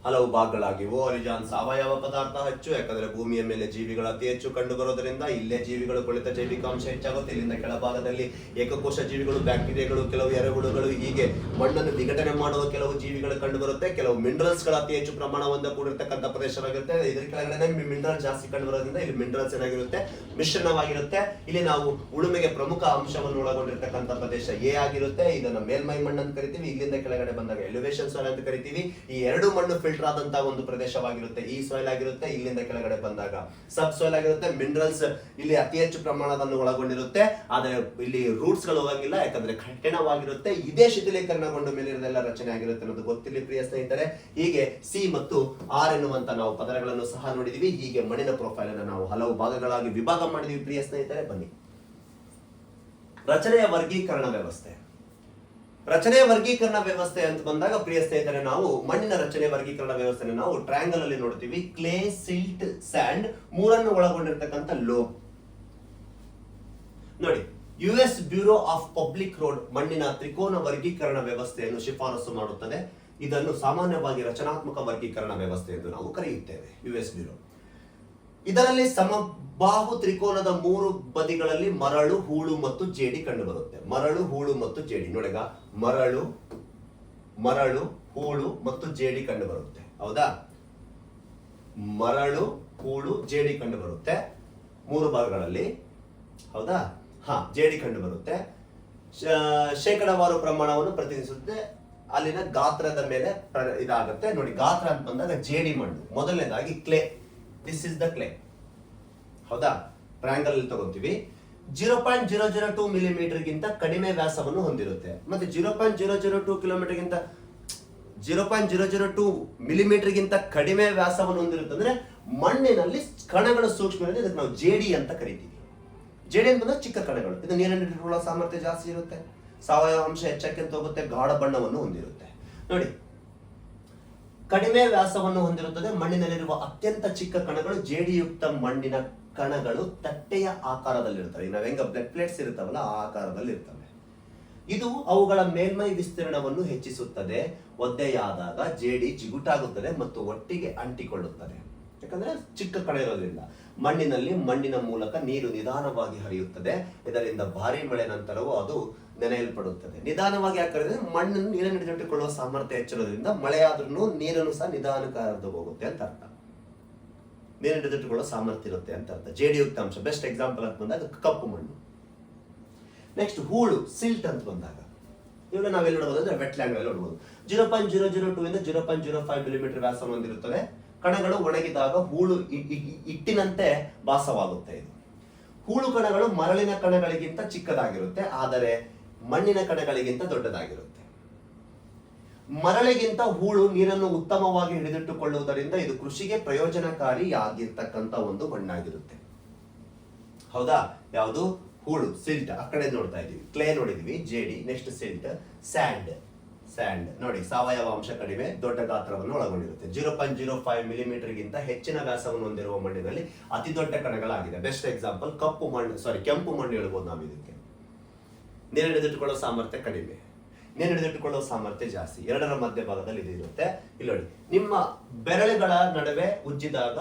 ಹಲವು ಭಾಗಗಳಾಗಿವು. ಅರಿಜಾನ್ ಸಾವಯವ ಪದಾರ್ಥ ಹೆಚ್ಚು, ಯಾಕಂದ್ರೆ ಭೂಮಿಯ ಮೇಲೆ ಜೀವಿಗಳು ಅತಿ ಹೆಚ್ಚು ಕಂಡು ಬರೋದ್ರಿಂದ ಇಲ್ಲೇ ಜೀವಿಗಳು ಕೊಳಿತ ಜೈವಿಕಾಂಶ ಹೆಚ್ಚಾಗುತ್ತೆ. ಇಲ್ಲಿಂದ ಕೆಳಭಾಗದಲ್ಲಿ ಏಕಕೋಶ ಜೀವಿಗಳು, ಬ್ಯಾಕ್ಟೀರಿಯಾಗಳು, ಕೆಲವು ಎರೆಹುಳುಗಳು, ಹೀಗೆ ಮಣ್ಣನ್ನು ವಿಘಟನೆ ಮಾಡುವ ಕೆಲವು ಜೀವಿಗಳು ಕಂಡು ಬರುತ್ತೆ. ಕೆಲವು ಮಿನರಲ್ಸ್ ಗಳು ಅತಿ ಹೆಚ್ಚು ಪ್ರಮಾಣವನ್ನು ಕೂಡಿರ್ತಕ್ಕಂಥ ಪ್ರದೇಶವಾಗಿರುತ್ತೆ. ಇದ್ರ ಕೆಳಗಡೆ ಮಿನರಲ್ ಜಾಸ್ತಿ ಕಂಡು ಬರೋದ್ರಿಂದ ಇಲ್ಲಿ ಮಿನರಲ್ಸ್ ಏನಾಗಿರುತ್ತೆ, ಮಿಶ್ರಣವಾಗಿರುತ್ತೆ. ಇಲ್ಲಿ ನಾವು ಉಳುಮೆಗೆ ಪ್ರಮುಖ ಅಂಶವನ್ನು ಒಳಗೊಂಡಿರ್ತಕ್ಕಂಥ ಪ್ರದೇಶ ಎ ಆಗಿರುತ್ತೆ. ಇದನ್ನ ಮೇಲ್ಮೈ ಮಣ್ಣು ಅಂತ ಕರಿತೀವಿ. ಇಲ್ಲಿಂದ ಕೆಳಗಡೆ ಬಂದಾಗ ಎಲಿವೇಶನ್ ಸಾಯಿಲ್ ಅಂತ ಕರಿತೀವಿ. ಈ ಎರಡು ಮಣ್ಣು ಫಿಲ್ಟರ್ ಆದಂತಹ ಒಂದು ಪ್ರದೇಶವಾಗಿರುತ್ತೆ. ಈ ಸಾಯಿಲ್ ಆಗಿರುತ್ತೆ. ಇಲ್ಲಿಂದ ಕೆಳಗಡೆ ಬಂದಾಗ ಸಬ್ ಸಾಯಿಲ್ ಆಗಿರುತ್ತೆ. ಮಿನರಲ್ಸ್ ಇಲ್ಲಿ ಅತಿ ಹೆಚ್ಚು ಪ್ರಮಾಣವನ್ನು ಒಳಗೊಂಡಿರುತ್ತೆ. ಆದರೆ ಇಲ್ಲಿ ರೂಟ್ಸ್ ಗಳು ಹೋಗಂಗಿಲ್ಲ, ಯಾಕಂದ್ರೆ ಕಠಿಣವಾಗಿರುತ್ತೆ. ಇದೇ ಶಿಥಿಲೀಕರಣಗೊಂಡ ಮೇಲೆ ಇದೆಲ್ಲ ರಚನೆ ಆಗಿರುತ್ತೆ ಅನ್ನೋದು ಗೊತ್ತಿಲ್ಲ ಪ್ರಿಯ ಸ್ನೇಹಿತರೆ. ಹೀಗೆ ಸಿ ಮತ್ತು ಆರ್ ಎನ್ನುವಂತ ನಾವು ಪದರಗಳನ್ನು ಸಹ ನೋಡಿದೀವಿ. ಹೀಗೆ ಮಣ್ಣಿನ ಪ್ರೊಫೈಲ್ ಅನ್ನು ನಾವು ಹಲವು ಭಾಗಗಳಾಗಿ ವಿಭಾಗ ಮಾಡಿದೀವಿ ಪ್ರಿಯ ಸ್ನೇಹಿತರೆ. ಬನ್ನಿ, ರಚನೆಯ ವರ್ಗೀಕರಣ ವ್ಯವಸ್ಥೆ. ರಚನೆಯ ವರ್ಗೀಕರಣ ವ್ಯವಸ್ಥೆ ಅಂತ ಬಂದಾಗ ಪ್ರಿಯ ಸ್ನೇಹಿತರೆ, ನಾವು ಮಣ್ಣಿನ ರಚನೆ ವರ್ಗೀಕರಣ ವ್ಯವಸ್ಥೆಯನ್ನು ನಾವು ಟ್ರಯಾಂಗಲ್ ಅಲ್ಲಿ ನೋಡ್ತೀವಿ. ಕ್ಲೇ, ಸಿಲ್ಟ್, ಸ್ಯಾಂಡ್ ಮೂರನ್ನು ಒಳಗೊಂಡಿರ್ತಕ್ಕಂಥ ಲೋಮ್. ನೋಡಿ, US bureau of public road ಮಣ್ಣಿನ ತ್ರಿಕೋನ ವರ್ಗೀಕರಣ ವ್ಯವಸ್ಥೆಯನ್ನು ಶಿಫಾರಸು ಮಾಡುತ್ತದೆ. ಇದನ್ನು ಸಾಮಾನ್ಯವಾಗಿ ರಚನಾತ್ಮಕ ವರ್ಗೀಕರಣ ವ್ಯವಸ್ಥೆ ಎಂದು ನಾವು ಕರೆಯುತ್ತೇವೆ. US ಬ್ಯೂರೋ ಇದರಲ್ಲಿ ಸಮಬಾಹು ತ್ರಿಕೋನದ ಮೂರು ಬದಿಗಳಲ್ಲಿ ಮರಳು, ಹೂಳು ಮತ್ತು ಜೇಡಿ ಕಂಡು ಬರುತ್ತೆ. ಮರಳು, ಹೂಳು ಮತ್ತು ಜೇಡಿ. ನೋಡಿಗ, ಮರಳು, ಹೂಳು ಮತ್ತು ಜೇಡಿ ಕಂಡು ಬರುತ್ತೆ, ಹೌದಾ? ಮರಳು, ಹೂಳು, ಜೇಡಿ ಕಂಡು ಬರುತ್ತೆ ಮೂರು ಭಾಗಗಳಲ್ಲಿ, ಹೌದಾ? ಜೇಡಿ ಕಂಡು ಬರುತ್ತೆ. ಶೇಕಡಾವಾರು ಪ್ರಮಾಣವನ್ನು ಪ್ರತಿನಿಧಿಸುತ್ತೆ. ಅಲ್ಲಿನ ಗಾತ್ರದ ಮೇಲೆ ಇದಾಗುತ್ತೆ. ನೋಡಿ, ಗಾತ್ರ ಅಂತ ಬಂದಾಗ ಜೇಡಿ ಮಣ್ಣು ಮೊದಲನೇದಾಗಿ clay. This is the clay, ಹೌದಾ? ಟ್ರಯಾಂಗಲ್ ಅಲ್ಲಿ ತಗೊಂತೀವಿ. 0.002 ಮಿಲಿಮೀಟರ್ ಗಿಂತ ಕಡಿಮೆ ವ್ಯಾಸವನ್ನು ಹೊಂದಿರುತ್ತೆ. ಮತ್ತೆ 0.002 ಕಿಲೋಮೀಟರ್ ಗಿಂತ 0.002 ಮಿಲಿಮೀಟರ್ ಗಿಂತ ಕಡಿಮೆ ವ್ಯಾಸವನ್ನು ಹೊಂದಿರುತ್ತೆ. ಅಂದ್ರೆ ಮಣ್ಣಿನಲ್ಲಿ ಕಣಗಳ ಸೂಕ್ಷ್ಮ, ಇದಕ್ಕೆ ನಾವು ಜೇಡಿ ಅಂತ ಕರಿತೀವಿ. ಜೇಡಿ ಅಂತ ಚಿಕ್ಕ ಕಣಗಳು. ಇದು ನೀರನ್ನು ಹಿಡಿದುಕೊಳ್ಳುವ ಸಾಮರ್ಥ್ಯ ಜಾಸ್ತಿ ಇರುತ್ತೆ. ಸಾವಯವ ಅಂಶ ಹೆಚ್ಚಕ್ಕೆ ಹೋಗುತ್ತೆ. ಗಾಢ ಬಣ್ಣವನ್ನು ಹೊಂದಿರುತ್ತೆ. ನೋಡಿ, ಕಡಿಮೆ ವ್ಯಾಸವನ್ನು ಹೊಂದಿರುತ್ತದೆ. ಮಣ್ಣಿನಲ್ಲಿರುವ ಅತ್ಯಂತ ಚಿಕ್ಕ ಕಣಗಳು ಜೇಡಿಯುಕ್ತ ಮಣ್ಣಿನ ಕಣಗಳು ತಟ್ಟೆಯ ಆಕಾರದಲ್ಲಿರ್ತವೆ. ನಾವು ಹೆಂಗ ಬ್ಲಡ್ ಪ್ಲೇಟ್ಸ್ ಇರ್ತಾವಲ್ಲ, ಆ ಆಕಾರದಲ್ಲಿ ಇರ್ತವೆ. ಇದು ಅವುಗಳ ಮೇಲ್ಮೈ ವಿಸ್ತೀರ್ಣವನ್ನು ಹೆಚ್ಚಿಸುತ್ತದೆ. ಒದ್ದೆಯಾದಾಗ ಜೇಡಿ ಜಿಗುಟಾಗುತ್ತದೆ ಮತ್ತು ಒಟ್ಟಿಗೆ ಅಂಟಿಕೊಳ್ಳುತ್ತದೆ. ಯಾಕಂದ್ರೆ ಚಿಕ್ಕ ಕಣ ಇರೋದ್ರಿಂದ ಮಣ್ಣಿನ ಮೂಲಕ ನೀರು ನಿಧಾನವಾಗಿ ಹರಿಯುತ್ತದೆ. ಇದರಿಂದ ಭಾರಿ ಮಳೆ ನಂತರವೂ ಅದು ನೆನೆಯಲ್ಪಡುತ್ತದೆ. ನಿಧಾನವಾಗಿ ಯಾಕಂದ್ರೆ ಮಣ್ಣನ್ನು ನೀರನ್ನು ಹಿಡಿದಿಟ್ಟುಕೊಳ್ಳುವ ಸಾಮರ್ಥ್ಯ ಹೆಚ್ಚಿರೋದ್ರಿಂದ ಮಳೆಯಾದ್ರೂ ನೀರನ್ನು ಸಹ ನಿಧಾನಕ್ಕೆ ಹರಿದು ಹೋಗುತ್ತೆ ಅಂತ ಅರ್ಥ. ನೀರು ಹಿಡಿದಿಟ್ಟುಕೊಳ್ಳುವ ಸಾಮರ್ಥ್ಯ ಇರುತ್ತೆ ಅಂತ ಅರ್ಥ. ಜೇಡಿಯುಕ್ತ ಅಂಶ ಬೆಸ್ಟ್ ಎಕ್ಸಾಂಪಲ್ ಅಂತ ಬಂದಾಗ ಕಪ್ಪು ಮಣ್ಣು. ನೆಕ್ಸ್ಟ್ ಹೂಳು, ಸಿಲ್ಟ್ ಅಂತ ಬಂದಾಗ ಇವಾಗ ನಾವೆಲ್ಲಿ ನೋಡಬಹುದು ಅಂದ್ರೆ ವೆಟ್ಲ್ಯಾಂಡ್ ಅಲ್ಲಿ ನೋಡಬಹುದು. 0.002 ಇಂದ 0.05 ಮಿಲಿಮೀಟರ್ ವ್ಯಾಸ ಹೊಂದಿರುತ್ತದೆ. ಕಣಗಳು ಒಣಗಿದಾಗ ಹೂಳು ಹಿಟ್ಟಿನಂತೆ ಭಾಸವಾಗುತ್ತೆ. ಇದು ಹೂಳು ಕಣಗಳು ಮರಳಿನ ಕಣಗಳಿಗಿಂತ ಚಿಕ್ಕದಾಗಿರುತ್ತೆ, ಆದರೆ ಮಣ್ಣಿನ ಕಣಗಳಿಗಿಂತ ದೊಡ್ಡದಾಗಿರುತ್ತೆ. ಮರಳಿಗಿಂತ ಹೂಳು ನೀರನ್ನು ಉತ್ತಮವಾಗಿ ಹಿಡಿದಿಟ್ಟುಕೊಳ್ಳುವುದರಿಂದ ಇದು ಕೃಷಿಗೆ ಪ್ರಯೋಜನಕಾರಿಯಾಗಿರ್ತಕ್ಕಂಥ ಒಂದು ಮಣ್ಣಾಗಿರುತ್ತೆ. ಹೌದಾ? ಯಾವುದು? ಹೂಳು, ಸಿಲ್ಟ್. ಆ ಕಡೆ ನೋಡ್ತಾ ಇದೀವಿ, ಕ್ಲೇ ನೋಡಿದೀವಿ, ಜೇಡಿ. ನೆಕ್ಸ್ಟ್ ಸಿಲ್ಟ್, ಸ್ಯಾಂಡ್ ನೋಡಿ, ಸಾವಯವ ಅಂಶ ಕಡಿಮೆ, ದೊಡ್ಡ ಗಾತ್ರವನ್ನು ಒಳಗೊಂಡಿರುತ್ತೆ. 0.05 ಮಿಲಿಮೀಟರ್ಗಿಂತ ಹೆಚ್ಚಿನ ವ್ಯಾಸವನ್ನು ಹೊಂದಿರುವ ಮಣ್ಣಿನಲ್ಲಿ ಅತಿ ದೊಡ್ಡ ಕಣಗಳಾಗಿದೆ. ಬೆಸ್ಟ್ ಎಕ್ಸಾಂಪಲ್ ಕೆಂಪು ಮಣ್ಣು ಹೇಳ್ಬೋದು ನಾವು. ಇದಕ್ಕೆ ನೀರು ಹಿಡಿದಿಟ್ಟುಕೊಳ್ಳೋ ಸಾಮರ್ಥ್ಯ ಕಡಿಮೆ, ನೀರು ಹಿಡಿದಿಟ್ಟುಕೊಳ್ಳೋ ಸಾಮರ್ಥ್ಯ ಜಾಸ್ತಿ. ಎರಡರ ಮಧ್ಯಭಾಗದಲ್ಲಿ ಇದು ಇರುತ್ತೆ. ಇಲ್ಲಿ ನೋಡಿ, ನಿಮ್ಮ ಬೆರಳುಗಳ ನಡುವೆ ಉಜ್ಜಿದಾಗ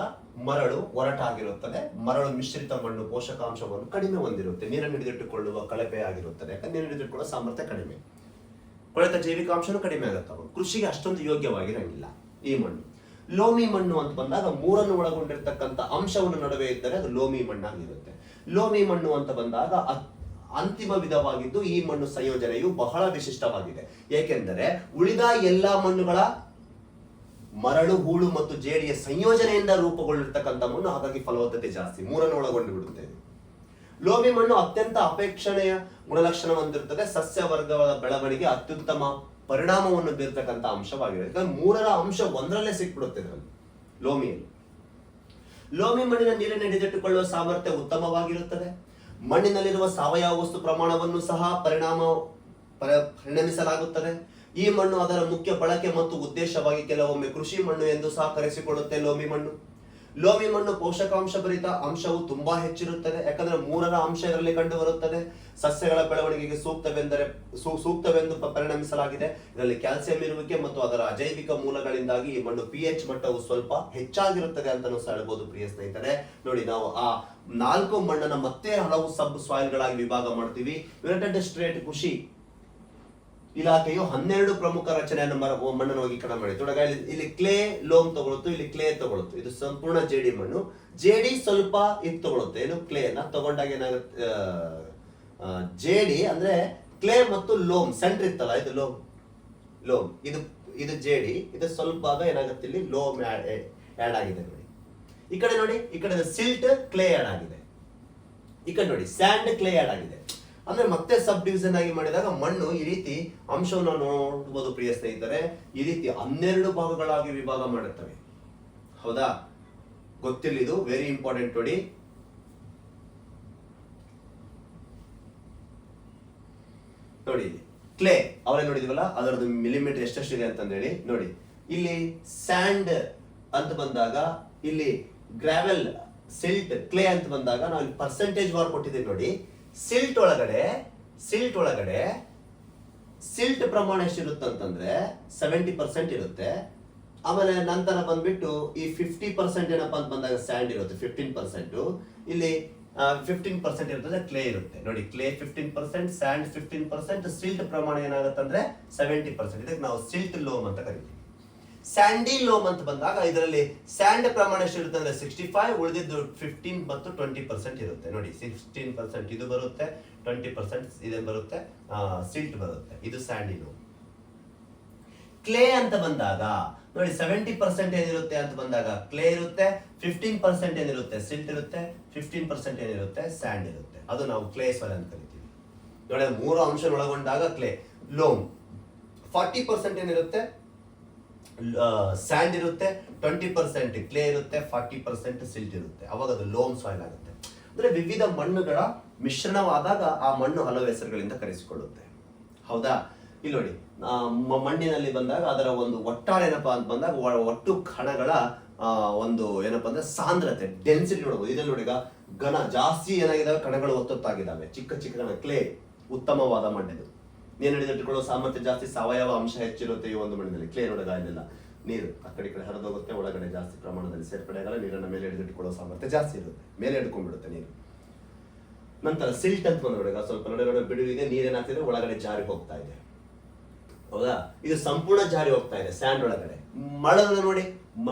ಮರಳು ಒರಟಾಗಿರುತ್ತದೆ. ಮರಳು ಮಿಶ್ರಿತ ಮಣ್ಣು ಪೋಷಕಾಂಶವನ್ನು ಕಡಿಮೆ ಹೊಂದಿರುತ್ತೆ. ನೀರನ್ನು ಹಿಡಿದಿಟ್ಟುಕೊಳ್ಳುವ ಕಳಪೆ ಆಗಿರುತ್ತದೆ. ಯಾಕಂದ್ರೆ ನೀರು ಹಿಡಿದಿಟ್ಟುಕೊಳ್ಳೋ ಸಾಮರ್ಥ್ಯ ಕಡಿಮೆ, ಕೊಳೆತ ಜೈವಿಕಾಂಶನೂ ಕಡಿಮೆ ಆಗುತ್ತೆ. ಕೃಷಿಗೆ ಅಷ್ಟೊಂದು ಯೋಗ್ಯವಾಗಿರಂಗಿಲ್ಲ ಈ ಮಣ್ಣು. ಲೋಮಿ ಮಣ್ಣು ಅಂತ ಬಂದಾಗ ಮೂರನ್ನು ಒಳಗೊಂಡಿರ್ತಕ್ಕಂಥ ಅಂಶವನ್ನು ನಡುವೆ ಇದ್ದರೆ ಅದು ಲೋಮಿ ಮಣ್ಣಾಗಿರುತ್ತೆ. ಲೋಮಿ ಮಣ್ಣು ಅಂತ ಬಂದಾಗ ಅಂತಿಮ ವಿಧವಾಗಿದ್ದು ಈ ಮಣ್ಣು ಸಂಯೋಜನೆಯು ಬಹಳ ವಿಶಿಷ್ಟವಾಗಿದೆ. ಏಕೆಂದರೆ ಉಳಿದ ಎಲ್ಲಾ ಮಣ್ಣುಗಳ ಮರಳು, ಹೂಳು ಮತ್ತು ಜೇಡಿಯ ಸಂಯೋಜನೆಯಿಂದ ರೂಪುಗೊಂಡಿರ್ತಕ್ಕಂಥ ಮಣ್ಣು, ಹಾಗಾಗಿ ಫಲವತ್ತತೆ ಜಾಸ್ತಿ, ಮೂರನ್ನು ಒಳಗೊಂಡು ಬಿಡುತ್ತೆ. ಲೋಮಿ ಮಣ್ಣು ಅತ್ಯಂತ ಅಪೇಕ್ಷಣೀಯ ಗುಣಲಕ್ಷಣ ಹೊಂದಿರುತ್ತದೆ. ಸಸ್ಯ ವರ್ಗದ ಬೆಳವಣಿಗೆ ಅತ್ಯುತ್ತಮ ಪರಿಣಾಮವನ್ನು ಬೀರ್ತಕ್ಕಂಥ ಅಂಶವಾಗಿರುತ್ತೆ. ಯಾಕಂದ್ರೆ ಮೂರರ ಅಂಶ ಒಂದರಲ್ಲೇ ಸಿಕ್ಬಿಡುತ್ತೆ ಇದರಲ್ಲಿ, ಲೋಮಿಯಲ್ಲಿ. ಲೋಮಿ ಮಣ್ಣಿನ ನೀರನ್ನು ಹಿಡಿದಿಟ್ಟುಕೊಳ್ಳುವ ಸಾಮರ್ಥ್ಯ ಉತ್ತಮವಾಗಿರುತ್ತದೆ. ಮಣ್ಣಿನಲ್ಲಿರುವ ಸಾವಯವ ವಸ್ತು ಪ್ರಮಾಣವನ್ನು ಸಹ ಪರಿಣಮಿಸಲಾಗುತ್ತದೆ. ಈ ಮಣ್ಣು ಅದರ ಮುಖ್ಯ ಬಳಕೆ ಮತ್ತು ಉದ್ದೇಶವಾಗಿ ಕೆಲವೊಮ್ಮೆ ಕೃಷಿ ಮಣ್ಣು ಎಂದು ಸಹ ಕರೆಸಿಕೊಳ್ಳುತ್ತೆ ಲೋಮಿ ಮಣ್ಣು. ಲೋಮಿ ಮಣ್ಣು ಪೋಷಕಾಂಶ ಭರಿತ ಅಂಶವು ತುಂಬಾ ಹೆಚ್ಚಿರುತ್ತದೆ. ಯಾಕಂದ್ರೆ ಮೂರರ ಅಂಶ ಇದರಲ್ಲಿ ಕಂಡು ಬರುತ್ತದೆ. ಸಸ್ಯಗಳ ಬೆಳವಣಿಗೆಗೆ ಸೂಕ್ತವೆಂದು ಪರಿಣಮಿಸಲಾಗಿದೆ. ಇದರಲ್ಲಿ ಕ್ಯಾಲ್ಸಿಯಂ ಇರುವಿಕೆ ಮತ್ತು ಅದರ ಅಜೈವಿಕ ಮೂಲಗಳಿಂದಾಗಿ ಈ ಮಣ್ಣು pH ಮಟ್ಟವು ಸ್ವಲ್ಪ ಹೆಚ್ಚಾಗಿರುತ್ತದೆ ಅಂತಾನೂ ಸಹ ಹೇಳ್ಬೋದು. ಪ್ರಿಯ ಸ್ನೇಹಿತರೆ, ನೋಡಿ, ನಾವು ಆ 4 ಮಣ್ಣನ್ನ ಮತ್ತೆ ಹಲವು ಸಬ್ ಸಾಯಿಲ್ಗಳಾಗಿ ವಿಭಾಗ ಮಾಡ್ತೀವಿ. ಯುನೈಟೆಡ್ ಸ್ಟೇಟ್ ಕೃಷಿ ಇಲಾಖೆಯು 12 ಪ್ರಮುಖ ರಚನೆಯನ್ನು ಮಣ್ಣನ್ನು ವರ್ಗೀಕರಣ ಮಾಡಿತ್ತು. ಇಲ್ಲಿ ಕ್ಲೇ ಲೋಮ್ ತಗೊಳುತ್ತು, ಇಲ್ಲಿ ಕ್ಲೇ ತಗೊಳುತ್ತು. ಇದು ಸಂಪೂರ್ಣ ಜೇಡಿ ಮಣ್ಣು. ಜೇಡಿ ಸ್ವಲ್ಪ ಇದು ತಗೊಳುತ್ತೆ, ಏನು ಕ್ಲೇನ ತಗೊಂಡಾಗ ಏನಾಗುತ್ತೆ, ಜೇಡಿ ಅಂದ್ರೆ ಕ್ಲೇ ಮತ್ತು ಲೋಮ್ ಸೆಂಟ್ರ್ ಇತ್ತಲ್ಲ, ಇದು ಲೋಮ್ ಇದು ಜೇಡಿ. ಇದು ಸ್ವಲ್ಪ ಭಾಗ ಏನಾಗುತ್ತೆ, ಇಲ್ಲಿ ಲೋಮ್ ಆಡ್ ಆಗಿದೆ ನೋಡಿ. ಈ ಕಡೆ ನೋಡಿ, ಈ ಕಡೆ ಸಿಲ್ಟ್ ಕ್ಲೇ ಆಡ್ ಆಗಿದೆ. ಈ ಕಡೆ ನೋಡಿ, ಸ್ಯಾಂಡ್ ಕ್ಲೇ ಆಡ್ ಆಗಿದೆ. ಅಂದ್ರೆ ಮತ್ತೆ ಸಬ್ ಡಿವಿಷನ್ ಆಗಿ ಮಾಡಿದಾಗ ಮಣ್ಣು ಈ ರೀತಿ ಅಂಶವನ್ನು ನೋಡಬಹುದು. ಪ್ರಿಯ ಸ್ನೇಹಿತರೆ, ಈ ರೀತಿ 12 ಭಾಗಗಳಾಗಿ ವಿಭಾಗ ಮಾಡುತ್ತವೆ. ಹೌದಾ? ಗೊತ್ತಿಲ್ಲ, ಇದು ವೆರಿ ಇಂಪಾರ್ಟೆಂಟ್. ನೋಡಿ, ನೋಡಿ ಕ್ಲೇ ಅವರೇ ನೋಡಿದ್ವಲ್ಲ, ಅದರದ್ದು ಮಿಲಿಮೀಟರ್ ಎಷ್ಟೆಷ್ಟಿದೆ ಅಂತಂದೇಳಿ ನೋಡಿ. ಇಲ್ಲಿ ಸ್ಯಾಂಡ್ ಅಂತ ಬಂದಾಗ, ಇಲ್ಲಿ ಗ್ರಾವೆಲ್, ಸಿಲ್ಟ್, ಕ್ಲೇ ಅಂತ ಬಂದಾಗ ನಾವು ಇಲ್ಲಿ ಪರ್ಸೆಂಟೇಜ್ ವಾರ್ ಕೊಟ್ಟಿದ್ದೀವಿ ನೋಡಿ. ಸಿಲ್ಟ್ ಒಳಗಡೆ ಸಿಲ್ಟ್ ಪ್ರಮಾಣ ಎಷ್ಟಿರುತ್ತೆ ಅಂತಂದ್ರೆ 70% ಇರುತ್ತೆ. ಆಮೇಲೆ ನಂತರ ಬಂದ್ಬಿಟ್ಟು ಈ 50% ಏನಪ್ಪಾ ಅಂತ ಬಂದಾಗ ಸ್ಯಾಂಡ್ ಇರುತ್ತೆ 15%. ಇಲ್ಲಿ 15% ಇರ್ತದೆ, ಕ್ಲೇ ಇರುತ್ತೆ ನೋಡಿ. ಕ್ಲೇ 15%, ಸ್ಯಾಂಡ್ 15%, ಸಿಲ್ಟ್ ಪ್ರಮಾಣ ಏನಾಗುತ್ತೆ ಅಂದ್ರೆ 70%. ಇದಕ್ಕೆ ನಾವು ಸಿಲ್ಟ್ ಲೋಮ್ ಅಂತ ಕರಿತೀವಿ. ಸ್ಯಾಂಡಿ ಲೋಮ್ ಅಂತ ಬಂದಾಗ ಇದರಲ್ಲಿ ಸ್ಯಾಂಡ್ ಪ್ರಮಾಣ ಎಷ್ಟಿರುತ್ತೆ ಅಂದ್ರೆ 65, ಉಳಿದಿದ್ದು 15 ಮತ್ತು 20% ಇರುತ್ತೆ ನೋಡಿ. 16% ಇದು ಬರುತ್ತೆ, 20% ಇದೇ ಬರುತ್ತೆ, ಸಿಲ್ಟ್ ಬರುತ್ತೆ. ಇದು ಸ್ಯಾಂಡಿ ಲೋಮ್. ಕ್ಲೇ ಅಂತ ಬಂದಾಗ ನೋಡಿ, 70% ಏನಿರುತ್ತೆ ಅಂತ ಬಂದಾಗ ಕ್ಲೇ ಇರುತ್ತೆ, 15% ಏನಿರುತ್ತೆ ಸಿಲ್ಟ್ ಇರುತ್ತೆ, 15% ಏನಿರುತ್ತೆ ಸ್ಯಾಂಡ್ ಇರುತ್ತೆ. ಅದು ನಾವು ಕ್ಲೇ ಸಾಯಿಲ್ ಅಂತ ಕರಿತೀವಿ ನೋಡಿ. 3 ಅಂಶ ಒಳಗೊಂಡಾಗ ಕ್ಲೇ. ಲೋಮ್ 40% ಏನಿರುತ್ತೆ ಸ್ಯಾಂಡ್ ಇರುತ್ತೆ, 20% ಕ್ಲೇ ಇರುತ್ತೆ, 40% ಸಿಲ್ಟ್ ಇರುತ್ತೆ. ಅವಾಗ ಅದು ಲೋಮ್ ಸಾಯಿಲ್ ಆಗುತ್ತೆ. ಅಂದ್ರೆ ವಿವಿಧ ಮಣ್ಣುಗಳ ಮಿಶ್ರಣವಾದಾಗ ಆ ಮಣ್ಣು ಹಲವು ಹೆಸರುಗಳಿಂದ ಕರೆಸಿಕೊಳ್ಳುತ್ತೆ. ಹೌದಾ? ಇಲ್ಲಿ ನೋಡಿ, ಮಣ್ಣಿನಲ್ಲಿ ಬಂದಾಗ ಅದರ ಒಂದು ಒಟ್ಟಾರೆ ಏನಪ್ಪಾ ಅಂತ ಬಂದಾಗ ಒಟ್ಟು ಕಣಗಳ ಒಂದು ಏನಪ್ಪಾ ಅಂದ್ರೆ ಸಾಂದ್ರತೆ, ಡೆನ್ಸಿಟಿ ನೋಡಬಹುದು. ಇದರಲ್ಲಿ ನೋಡಿ, ಘನ ಜಾಸ್ತಿ ಏನಾಗಿದ್ದಾವೆ, ಕಣಗಳು ಒತ್ತೊತ್ತಾಗಿದ್ದಾವೆ. ಚಿಕ್ಕ ಚಿಕ್ಕ ಕಣ, ಕ್ಲೇ ಉತ್ತಮವಾದ ಮಣ್ಣಿದು. ನೀರು ಹಿಡಿದಿಟ್ಟುಕೊಳ್ಳೋ ಸಾಮರ್ಥ್ಯ ಜಾಸ್ತಿ, ಸಾವಯವ ಅಂಶ ಹೆಚ್ಚಿರುತ್ತೆ ಈ ಒಂದು ಮಣ್ಣಿನಲ್ಲಿ. ಕ್ಲೇ ನೋಡಿದಾಗ ಇಲ್ಲೆಲ್ಲ ನೀರು ಆ ಕಡೆ ಹರಿದೋಗುತ್ತೆ, ಒಳಗಡೆ ಜಾಸ್ತಿ ಪ್ರಮಾಣದಲ್ಲಿ ಸೇರ್ಪಡೆ ಆಗಲ್ಲ. ನೀರನ್ನ ಮೇಲೆ ಹಿಡಿದಿಟ್ಟುಕೊಳ್ಳೋ ಸಾಮರ್ಥ್ಯ ಜಾಸ್ತಿ ಇರುತ್ತೆ, ಮೇಲೆ ಹಿಡ್ಕೊಂಡ್ಬಿಡುತ್ತೆ ನೀರು. ನಂತರ ಸಿಲ್ಟ್ ಅಂತ ಬಂದ್ಬಿಡುಗ, ಸ್ವಲ್ಪ ನಡುವೆ ಬಿಡುವಿದೆ, ನೀರೇನಾಗ್ತಿದೆ ಒಳಗಡೆ ಜಾರಿ ಹೋಗ್ತಾ ಇದೆ. ಹೌದಾ? ಇದು ಸಂಪೂರ್ಣ ಜಾರಿ ಹೋಗ್ತಾ ಇದೆ ಸ್ಯಾಂಡ್ ಒಳಗಡೆ. ಮಳೆದ ನೋಡಿ,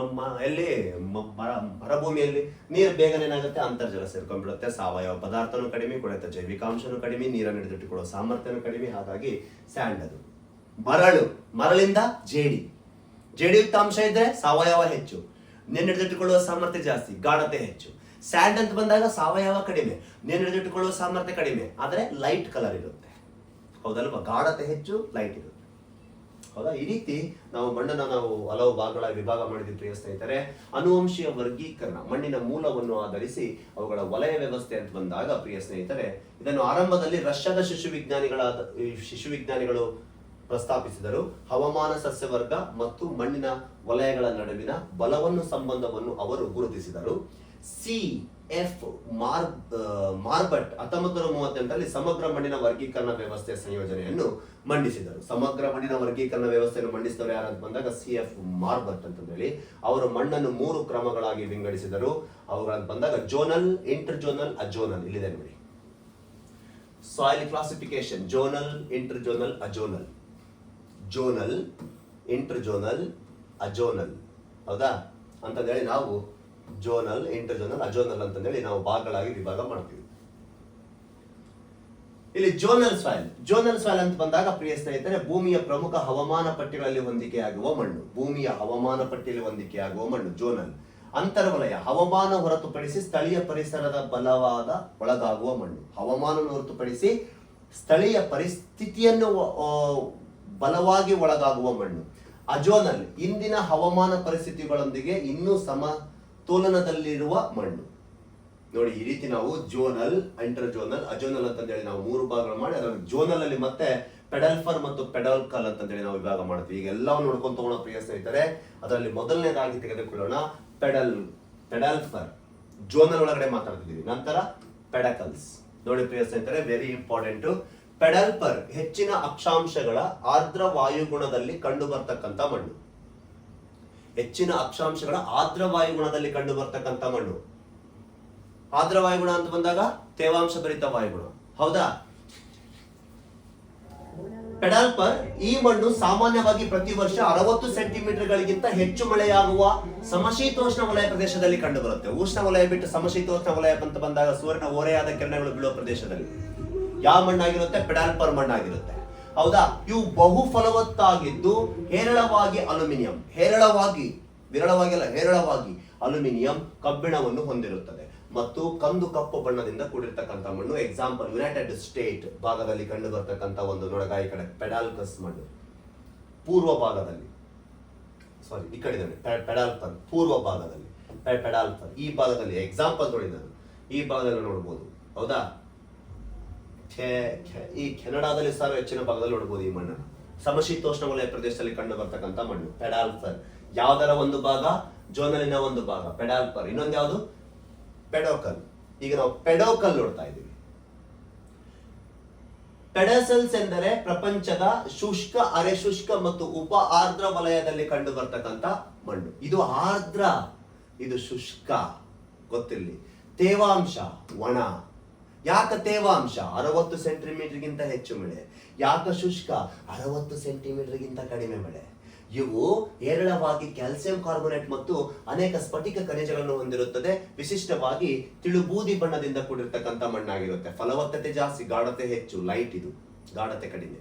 ಎಲ್ಲಿ ಮರುಭೂಮಿಯಲ್ಲಿ ನೀರು ಬೇಗನೆ ಏನಾಗುತ್ತೆ, ಅಂತರ್ಜಲ ಸೇರ್ಕೊಂಡ್ಬಿಡುತ್ತೆ. ಸಾವಯವ ಪದಾರ್ಥನೂ ಕಡಿಮೆ, ಕೊಳೆತ ಜೈವಿಕಾಂಶನೂ ಕಡಿಮೆ, ನೀರನ್ನು ಹಿಡಿದಿಟ್ಟುಕೊಳ್ಳೋ ಸಾಮರ್ಥ್ಯನೂ ಕಡಿಮೆ. ಹಾಗಾಗಿ ಸ್ಯಾಂಡ್ ಅದು. ಮರಳಿಂದ ಜೇಡಿಯುಕ್ತ ಅಂಶ ಇದ್ರೆ ಸಾವಯವ ಹೆಚ್ಚು, ನೀರು ಹಿಡಿದಿಟ್ಟುಕೊಳ್ಳುವ ಸಾಮರ್ಥ್ಯ ಜಾಸ್ತಿ, ಗಾಢತೆ ಹೆಚ್ಚು. ಸ್ಯಾಂಡ್ ಅಂತ ಬಂದಾಗ ಸಾವಯವ ಕಡಿಮೆ, ನೀರು ಹಿಡಿದಿಟ್ಟುಕೊಳ್ಳುವ ಸಾಮರ್ಥ್ಯ ಕಡಿಮೆ, ಆದ್ರೆ ಲೈಟ್ ಕಲರ್ ಇರುತ್ತೆ. ಹೌದಲ್ವಾ? ಗಾಢತೆ ಹೆಚ್ಚು, ಲೈಟ್ ಇರುತ್ತೆ. ಹೌದಾ? ಈ ರೀತಿ ನಾವು ಮಣ್ಣನ್ನು ನಾವು ಹಲವು ಭಾಗಗಳ ವಿಭಾಗ ಮಾಡಿದ್ವಿ ಪ್ರಿಯ ಸ್ನೇಹಿತರೆ. ಅನುವಂಶೀಯ ವರ್ಗೀಕರಣ, ಮಣ್ಣಿನ ಮೂಲವನ್ನು ಆಧರಿಸಿ ಅವುಗಳ ವಲಯ ವ್ಯವಸ್ಥೆ ಅಂತ ಬಂದಾಗ ಪ್ರಿಯ ಸ್ನೇಹಿತರೆ, ಇದನ್ನು ಆರಂಭದಲ್ಲಿ ರಷ್ಯಾದ ಶಿಶುವಿಜ್ಞಾನಿಗಳು ಪ್ರಸ್ತಾಪಿಸಿದರು. ಹವಾಮಾನ, ಸಸ್ಯವರ್ಗ ಮತ್ತು ಮಣ್ಣಿನ ವಲಯಗಳ ನಡುವಿನ ಬಲವನ್ನು ಸಂಬಂಧವನ್ನು ಅವರು ಗುರುತಿಸಿದರು. C.F. ಮಾರ್ಬಟ್ 1938ರಲ್ಲಿ ಸಮಗ್ರ ಮಣ್ಣಿನ ವರ್ಗೀಕರಣ ವ್ಯವಸ್ಥೆಯ ಸಂಯೋಜನೆಯನ್ನು ಮಂಡಿಸಿದರು. ಸಮಗ್ರ ಮಣ್ಣಿನ ವರ್ಗೀಕರಣ ವ್ಯವಸ್ಥೆಯನ್ನು ಮಂಡಿಸಿದವರು ಯಾರಂತ ಬಂದಾಗ C.F. ಮಾರ್ಬಟ್ ಅಂತ ಹೇಳಿ ಅವರು ಮಣ್ಣನ್ನು 3 ಕ್ರಮಗಳಾಗಿ ವಿಂಗಡಿಸಿದರು. ಅವುಗಳಂತ ಬಂದಾಗ ಜೋನಲ್, ಇಂಟರ್ ಜೋನಲ್, ಅಜೋನಲ್. ಇಲ್ಲಿದೆ ನೋಡಿ, soil classification: zonal, inter zonal, azonal. Zonal, inter zonal, azonal. ಹೌದಾ? ಅಂತಂದೇಳಿ ನಾವು ಜೋನಲ್, ಇಂಟರ್ ಜೋನಲ್, ಅಜೋನಲ್ ಅಂತಂದೇಳಿ ನಾವು ಭಾಗಗಳಾಗಿ ವಿಭಾಗ ಮಾಡ್ತೀವಿ. ಇಲ್ಲಿ ಜೋನಲ್ ಸಾಯಿಲ್ ಅಂತ ಬಂದಾಗ ಪ್ರಿಯ ಸ್ನೇಹಿತರೆ, ಭೂಮಿಯ ಪ್ರಮುಖ ಹವಾಮಾನ ಪಟ್ಟಿಗಳಲ್ಲಿ ಹೊಂದಿಕೆಯಾಗುವ ಮಣ್ಣು. ಭೂಮಿಯ ಹವಾಮಾನ ಪಟ್ಟಿಯಲ್ಲಿ ಹೊಂದಿಕೆಯಾಗುವ ಮಣ್ಣು ಜೋನಲ್. ಅಂತರ್ವಲಯ: ಹವಾಮಾನ ಹೊರತುಪಡಿಸಿ ಸ್ಥಳೀಯ ಪರಿಸರದ ಬಲವಾದ ಒಳಗಾಗುವ ಮಣ್ಣು. ಹವಾಮಾನ ಹೊರತುಪಡಿಸಿ ಸ್ಥಳೀಯ ಪರಿಸ್ಥಿತಿಯನ್ನು ಬಲವಾಗಿ ಒಳಗಾಗುವ ಮಣ್ಣು. ಅಜೋನಲ್: ಇಂದಿನ ಹವಾಮಾನ ಪರಿಸ್ಥಿತಿಗಳೊಂದಿಗೆ ಇನ್ನೂ ಸಮತೋಲನದಲ್ಲಿರುವ ಮಣ್ಣು. ನೋಡಿ, ಈ ರೀತಿ ನಾವು ಜೋನಲ್, ಇಂಟರ್ ಜೋನಲ್, ಅಜೋನಲ್ ಅಂತಂದೇಳಿ ನಾವು 3 ಭಾಗಗಳು ಮಾಡಿ ಅದರಲ್ಲಿ ಜೋನಲ್ ಅಲ್ಲಿ ಮತ್ತೆ ಪೆಡಲ್ಫರ್ ಮತ್ತು ಪೆಡಲ್ಕಲ್ ಅಂತಂದೇಳಿ ನಾವು ವಿಭಾಗ ಮಾಡ್ತೀವಿ. ಈಗ ಎಲ್ಲವೂ ನೋಡ್ಕೊಂಡು ತಗೋಣ ಪ್ರಿಯ ಸ್ನೇಹಿತರೆ. ಅದರಲ್ಲಿ ಮೊದಲನೇದಾಗಿ ತೆಗೆದುಕೊಳ್ಳೋಣ ಪೆಡಲ್ಫರ್. ಜೋನಲ್ ಒಳಗಡೆ ಮಾತಾಡ್ತಿದ್ದೀವಿ. ನಂತರ ಪೆಡಕಲ್ಸ್. ನೋಡಿ ಪ್ರಿಯ ಸ್ನೇಹಿತರೆ, ವೆರಿ ಇಂಪಾರ್ಟೆಂಟ್. ಪೆಡಲ್ಫರ್ ಹೆಚ್ಚಿನ ಅಕ್ಷಾಂಶಗಳ ಆರ್ದ್ರ ವಾಯುಗುಣದಲ್ಲಿ ಕಂಡು ಬರ್ತಕ್ಕಂಥ ಮಣ್ಣು. ಹೆಚ್ಚಿನ ಅಕ್ಷಾಂಶಗಳ ಆರ್ದ್ರ ವಾಯುಗುಣದಲ್ಲಿ ಕಂಡು ಬರ್ತಕ್ಕಂಥ ಮಣ್ಣು. ಆರ್ದ್ರ ವಾಯುಗುಣ ಅಂತ ಬಂದಾಗ ತೇವಾಂಶ ಭರಿತ ವಾಯುಗುಣ. ಹೌದಾ? ಪೆಡಲ್ಫರ್ ಈ ಮಣ್ಣು ಸಾಮಾನ್ಯವಾಗಿ ಪ್ರತಿ ವರ್ಷ 60 ಸೆಂಟಿಮೀಟರ್ಗಳಿಗಿಂತ ಹೆಚ್ಚು ಮಳೆಯಾಗುವ ಸಮಶೀತೋಷ್ಣ ವಲಯ ಪ್ರದೇಶದಲ್ಲಿ ಕಂಡು ಬರುತ್ತೆ. ಉಷ್ಣ ವಲಯ ಬಿಟ್ಟು ಸಮಶೀತೋಷ್ಣ ವಲಯ ಅಂತ ಬಂದಾಗ ಸೂರ್ಯನ ಓರೆಯಾದ ಕಿರಣಗಳು ಬೀಳುವ ಪ್ರದೇಶದಲ್ಲಿ ಯಾವ ಮಣ್ಣಾಗಿರುತ್ತೆ? ಪೆಡಲ್ಫರ್ ಮಣ್ಣಾಗಿರುತ್ತೆ. ಹೌದಾ? ಇವು ಬಹು ಫಲವತ್ತಾಗಿದ್ದು ಹೇರಳವಾಗಿ ಅಲ್ಯೂಮಿನಿಯಂ, ಹೇರಳವಾಗಿ ಅಲ್ಯೂಮಿನಿಯಂ, ಕಬ್ಬಿಣವನ್ನು ಹೊಂದಿರುತ್ತದೆ ಮತ್ತು ಕಂದು ಕಪ್ಪು ಬಣ್ಣದಿಂದ ಕೂಡಿರ್ತಕ್ಕಂಥ ಮಣ್ಣು. ಎಕ್ಸಾಂಪಲ್, ಯುನೈಟೆಡ್ ಸ್ಟೇಟ್ ಭಾಗದಲ್ಲಿ ಕಂಡು ಬರ್ತಕ್ಕಂಥ ಒಂದು ನೋಡಗ ಈ ಕಡೆ ಪೆಡಾಲ್ಕಸ್ ಮಣ್ಣು ಪೂರ್ವ ಭಾಗದಲ್ಲಿ, ಈ ಕಡೆ ಪೆಡಾಲ್ಫರ್ ಪೂರ್ವ ಭಾಗದಲ್ಲಿ, ಪೆಡಾಲ್ಫರ್ ಈ ಭಾಗದಲ್ಲಿ. ಎಕ್ಸಾಂಪಲ್ ನೋಡಿ, ನಾನು ಈ ಭಾಗದಲ್ಲಿ ನೋಡ್ಬೋದು. ಹೌದಾ? ಈ ಕೆನಡಾದಲ್ಲಿ ಸಹ ಹೆಚ್ಚಿನ ಭಾಗದಲ್ಲಿ ನೋಡಬಹುದು ಈ ಮಣ್ಣನ್ನು. ಸಮಶೀತೋಷ್ಣ ವಲಯ ಪ್ರದೇಶದಲ್ಲಿ ಕಂಡು ಬರ್ತಕ್ಕಂಥ ಮಣ್ಣು ಪೆಡಾಲ್ಫರ್. ಯಾವ್ದರ ಒಂದು ಭಾಗ? ಜೋನಲಿನ ಒಂದು ಭಾಗ ಪೆಡಾಲ್ಫರ್. ಇನ್ನೊಂದು ಯಾವುದು? ಪೆಡೋಕಲ್. ಈಗ ನಾವು ಪೆಡೋಕಲ್ ನೋಡ್ತಾ ಇದ್ದೀವಿ. ಪೆಡಸಲ್ಸ್ ಎಂದರೆ ಪ್ರಪಂಚದ ಶುಷ್ಕ, ಅರೆ ಶುಷ್ಕ ಮತ್ತು ಉಪ ಆರ್ದ್ರ ವಲಯದಲ್ಲಿ ಕಂಡು ಬರ್ತಕ್ಕಂಥ ಮಣ್ಣು. ಇದು ಆರ್ದ್ರ, ಇದು ಶುಷ್ಕ. ಗೊತ್ತಿರಲಿ. ತೇವಾಂಶ ಒಣ. ಯಾಕ ತೇವಾಂಶ? 60 ಸೆಂಟಿಮೀಟರ್ಗಿಂತ ಹೆಚ್ಚು ಮಳೆ. ಯಾಕ ಶುಷ್ಕ? 60 ಸೆಂಟಿಮೀಟರ್ಗಿಂತ ಕಡಿಮೆ ಮಳೆ. ಇವು ಹೇರಳವಾಗಿ ಕ್ಯಾಲ್ಸಿಯಂ ಕಾರ್ಬೋನೇಟ್ ಮತ್ತು ಅನೇಕ ಸ್ಫಟಿಕ ಖನಿಜಗಳನ್ನು ಹೊಂದಿರುತ್ತದೆ. ವಿಶಿಷ್ಟವಾಗಿ ತಿಳುಬೂದಿ ಬಣ್ಣದಿಂದ ಕೂಡಿರ್ತಕ್ಕಂಥ ಮಣ್ಣಾಗಿರುತ್ತೆ. ಫಲವತ್ತತೆ ಜಾಸ್ತಿ, ಗಾಢತೆ ಹೆಚ್ಚು. ಲೈಟ್, ಇದು ಗಾಢತೆ ಕಡಿಮೆ.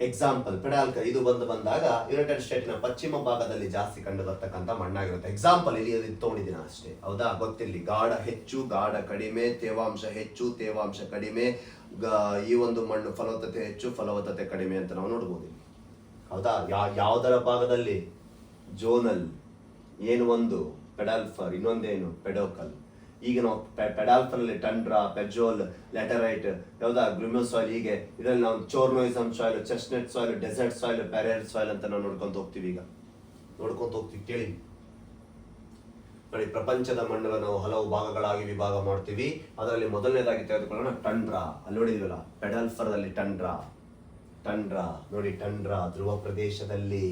ಎಕ್ಸಾಂಪಲ್, ಪೆಡಾಲ್ಕರ್ ಇದು ಬಂದಾಗ ಯುನೈಟೆಡ್ ಸ್ಟೇಟ್ನ ಪಶ್ಚಿಮ ಭಾಗದಲ್ಲಿ ಜಾಸ್ತಿ ಕಂಡು ಬರ್ತಕ್ಕಂಥ ಮಣ್ಣಾಗಿರುತ್ತೆ. ಎಕ್ಸಾಂಪಲ್ ಇಲ್ಲಿ ತಗೊಂಡಿದ್ದೀನಿ ಅಷ್ಟೇ. ಹೌದಾ? ಗೊತ್ತಿರಲಿ. ಗಾಢ ಹೆಚ್ಚು, ಗಾಢ ಕಡಿಮೆ, ತೇವಾಂಶ ಹೆಚ್ಚು, ತೇವಾಂಶ ಕಡಿಮೆ. ಈ ಒಂದು ಮಣ್ಣು ಫಲವತ್ತತೆ ಹೆಚ್ಚು, ಫಲವತ್ತತೆ ಕಡಿಮೆ ಅಂತ ನಾವು ನೋಡ್ಬೋದು. ಹೌದಾ? ಯಾವುದರ ಭಾಗದಲ್ಲಿ? ಜೋನಲ್ ಏನು ಒಂದು, ಪೆಡಲ್ಫರ್, ಇನ್ನೊಂದೇನು ಪೆಡೋಕಲ್. ಈಗ ನಾವು ಪೆಡಾಲ್ಫರ್ ಅಲ್ಲಿ ಟಂಡ್ರಾ, ಪೆಜೋಲ್, ಲ್ಯಾಟರೈಟ್, ಯಾವ್ದಾ ಗ್ಲೂಮಸ್ ಸಾಯಿಲ್, ಹೀಗೆ ಇದರಲ್ಲಿ ನಾವು chernozem soil, chestnut soil, desert soil, prairie soil ಅಂತ ನಾವು ನೋಡ್ಕೊಂತ ಹೋಗ್ತೀವಿ. ಈಗ ನೋಡ್ಕೊಂತ ಹೋಗ್ತೀವಿ. ಕೇಳಿ ನೋಡಿ, ಪ್ರಪಂಚದ ಮಣ್ಣನ್ನು ನಾವು ಹಲವು ಭಾಗಗಳಾಗಿ ವಿಭಾಗ ಮಾಡ್ತೀವಿ. ಅದರಲ್ಲಿ ಮೊದಲನೇದಾಗಿ ತೆಗೆದುಕೊಳ್ಳೋಣ ಟಂಡ್ರಾ. ಅಲ್ಲಿ ನೋಡಿದ್ವಲ್ಲ ಪೆಡಲ್ಫರ್ ಅಲ್ಲಿ ಟಂಡ್ರಾ ನೋಡಿ. ಟಂಡ್ರಾ ಧ್ರುವ ಪ್ರದೇಶದಲ್ಲಿ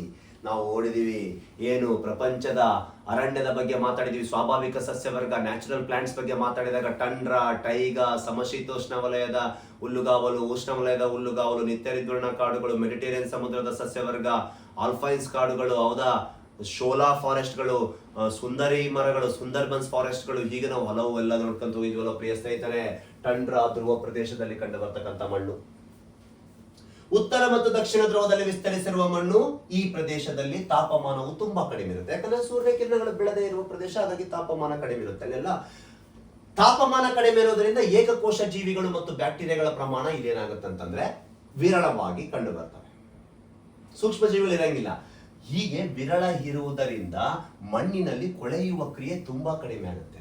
ನಾವು ಓಡಿದೀವಿ. ಏನು ಪ್ರಪಂಚದ ಅರಣ್ಯದ ಬಗ್ಗೆ ಮಾತಾಡಿದೀವಿ, ಸ್ವಾಭಾವಿಕ ಸಸ್ಯವರ್ಗ, ನ್ಯಾಚುರಲ್ ಪ್ಲಾಂಟ್ಸ್ ಬಗ್ಗೆ ಮಾತಾಡಿದಾಗ ಟಂಡ್ರಾ, ಟೈಗಾ, ಸಮಶೀತೋಷ್ಣ ವಲಯದ ಹುಲ್ಲುಗಾವಲು, ಉಷ್ಣ ವಲಯದ ಹುಲ್ಲುಗಾವಲು, ನಿತ್ಯರಿದ್ವರ್ಣ ಕಾಡುಗಳು, ಮೆಡಿಟೇರಿಯನ್ ಸಮುದ್ರದ ಸಸ್ಯವರ್ಗ, ಆಲ್ಫೈನ್ಸ್ ಕಾಡುಗಳು, ಹೌದಾ, ಶೋಲಾ ಫಾರೆಸ್ಟ್ಗಳು, ಸುಂದರಿ ಮರಗಳು, ಸುಂದರ್ಬನ್ಸ್ ಫಾರೆಸ್ಟ್ಗಳು, ಹೀಗೆ ನಾವು ಹಲವು ಎಲ್ಲ ನೋಡ್ಕೊಂತ ಹೋಗಿದ್ವಲ್ಲ ಪ್ರಿಯ ಸ್ನೇಹಿತರೆ. ಟಂಡ್ರಾ ಧ್ರುವ ಪ್ರದೇಶದಲ್ಲಿ ಕಂಡು ಬರ್ತಕ್ಕಂಥ ಮಣ್ಣು. ಉತ್ತರ ಮತ್ತು ದಕ್ಷಿಣ ಧ್ರುವದಲ್ಲಿ ವಿಸ್ತರಿಸಿರುವ ಮಣ್ಣು. ಈ ಪ್ರದೇಶದಲ್ಲಿ ತಾಪಮಾನವು ತುಂಬಾ ಕಡಿಮೆ ಇರುತ್ತೆ. ಯಾಕಂದ್ರೆ ಸೂರ್ಯ ಕಿರಣಗಳು ಬೀಳದೇ ಇರುವ ಪ್ರದೇಶ, ಹಾಗಾಗಿ ತಾಪಮಾನ ಕಡಿಮೆ ಇರುತ್ತೆ. ಅಲ್ಲೆಲ್ಲ ತಾಪಮಾನ ಕಡಿಮೆ ಇರೋದ್ರಿಂದ ಏಕಕೋಶ ಜೀವಿಗಳು ಮತ್ತು ಬ್ಯಾಕ್ಟೀರಿಯಾಗಳ ಪ್ರಮಾಣ ಇಲ್ಲೇನಾಗುತ್ತೆ ಅಂತಂದ್ರೆ ವಿರಳವಾಗಿ ಕಂಡು ಬರ್ತವೆ. ಸೂಕ್ಷ್ಮ ಜೀವಿಗಳು ಇರಂಗಿಲ್ಲ. ಹೀಗೆ ವಿರಳ ಇರುವುದರಿಂದ ಮಣ್ಣಿನಲ್ಲಿ ಕೊಳೆಯುವ ಕ್ರಿಯೆ ತುಂಬಾ ಕಡಿಮೆ ಆಗುತ್ತೆ.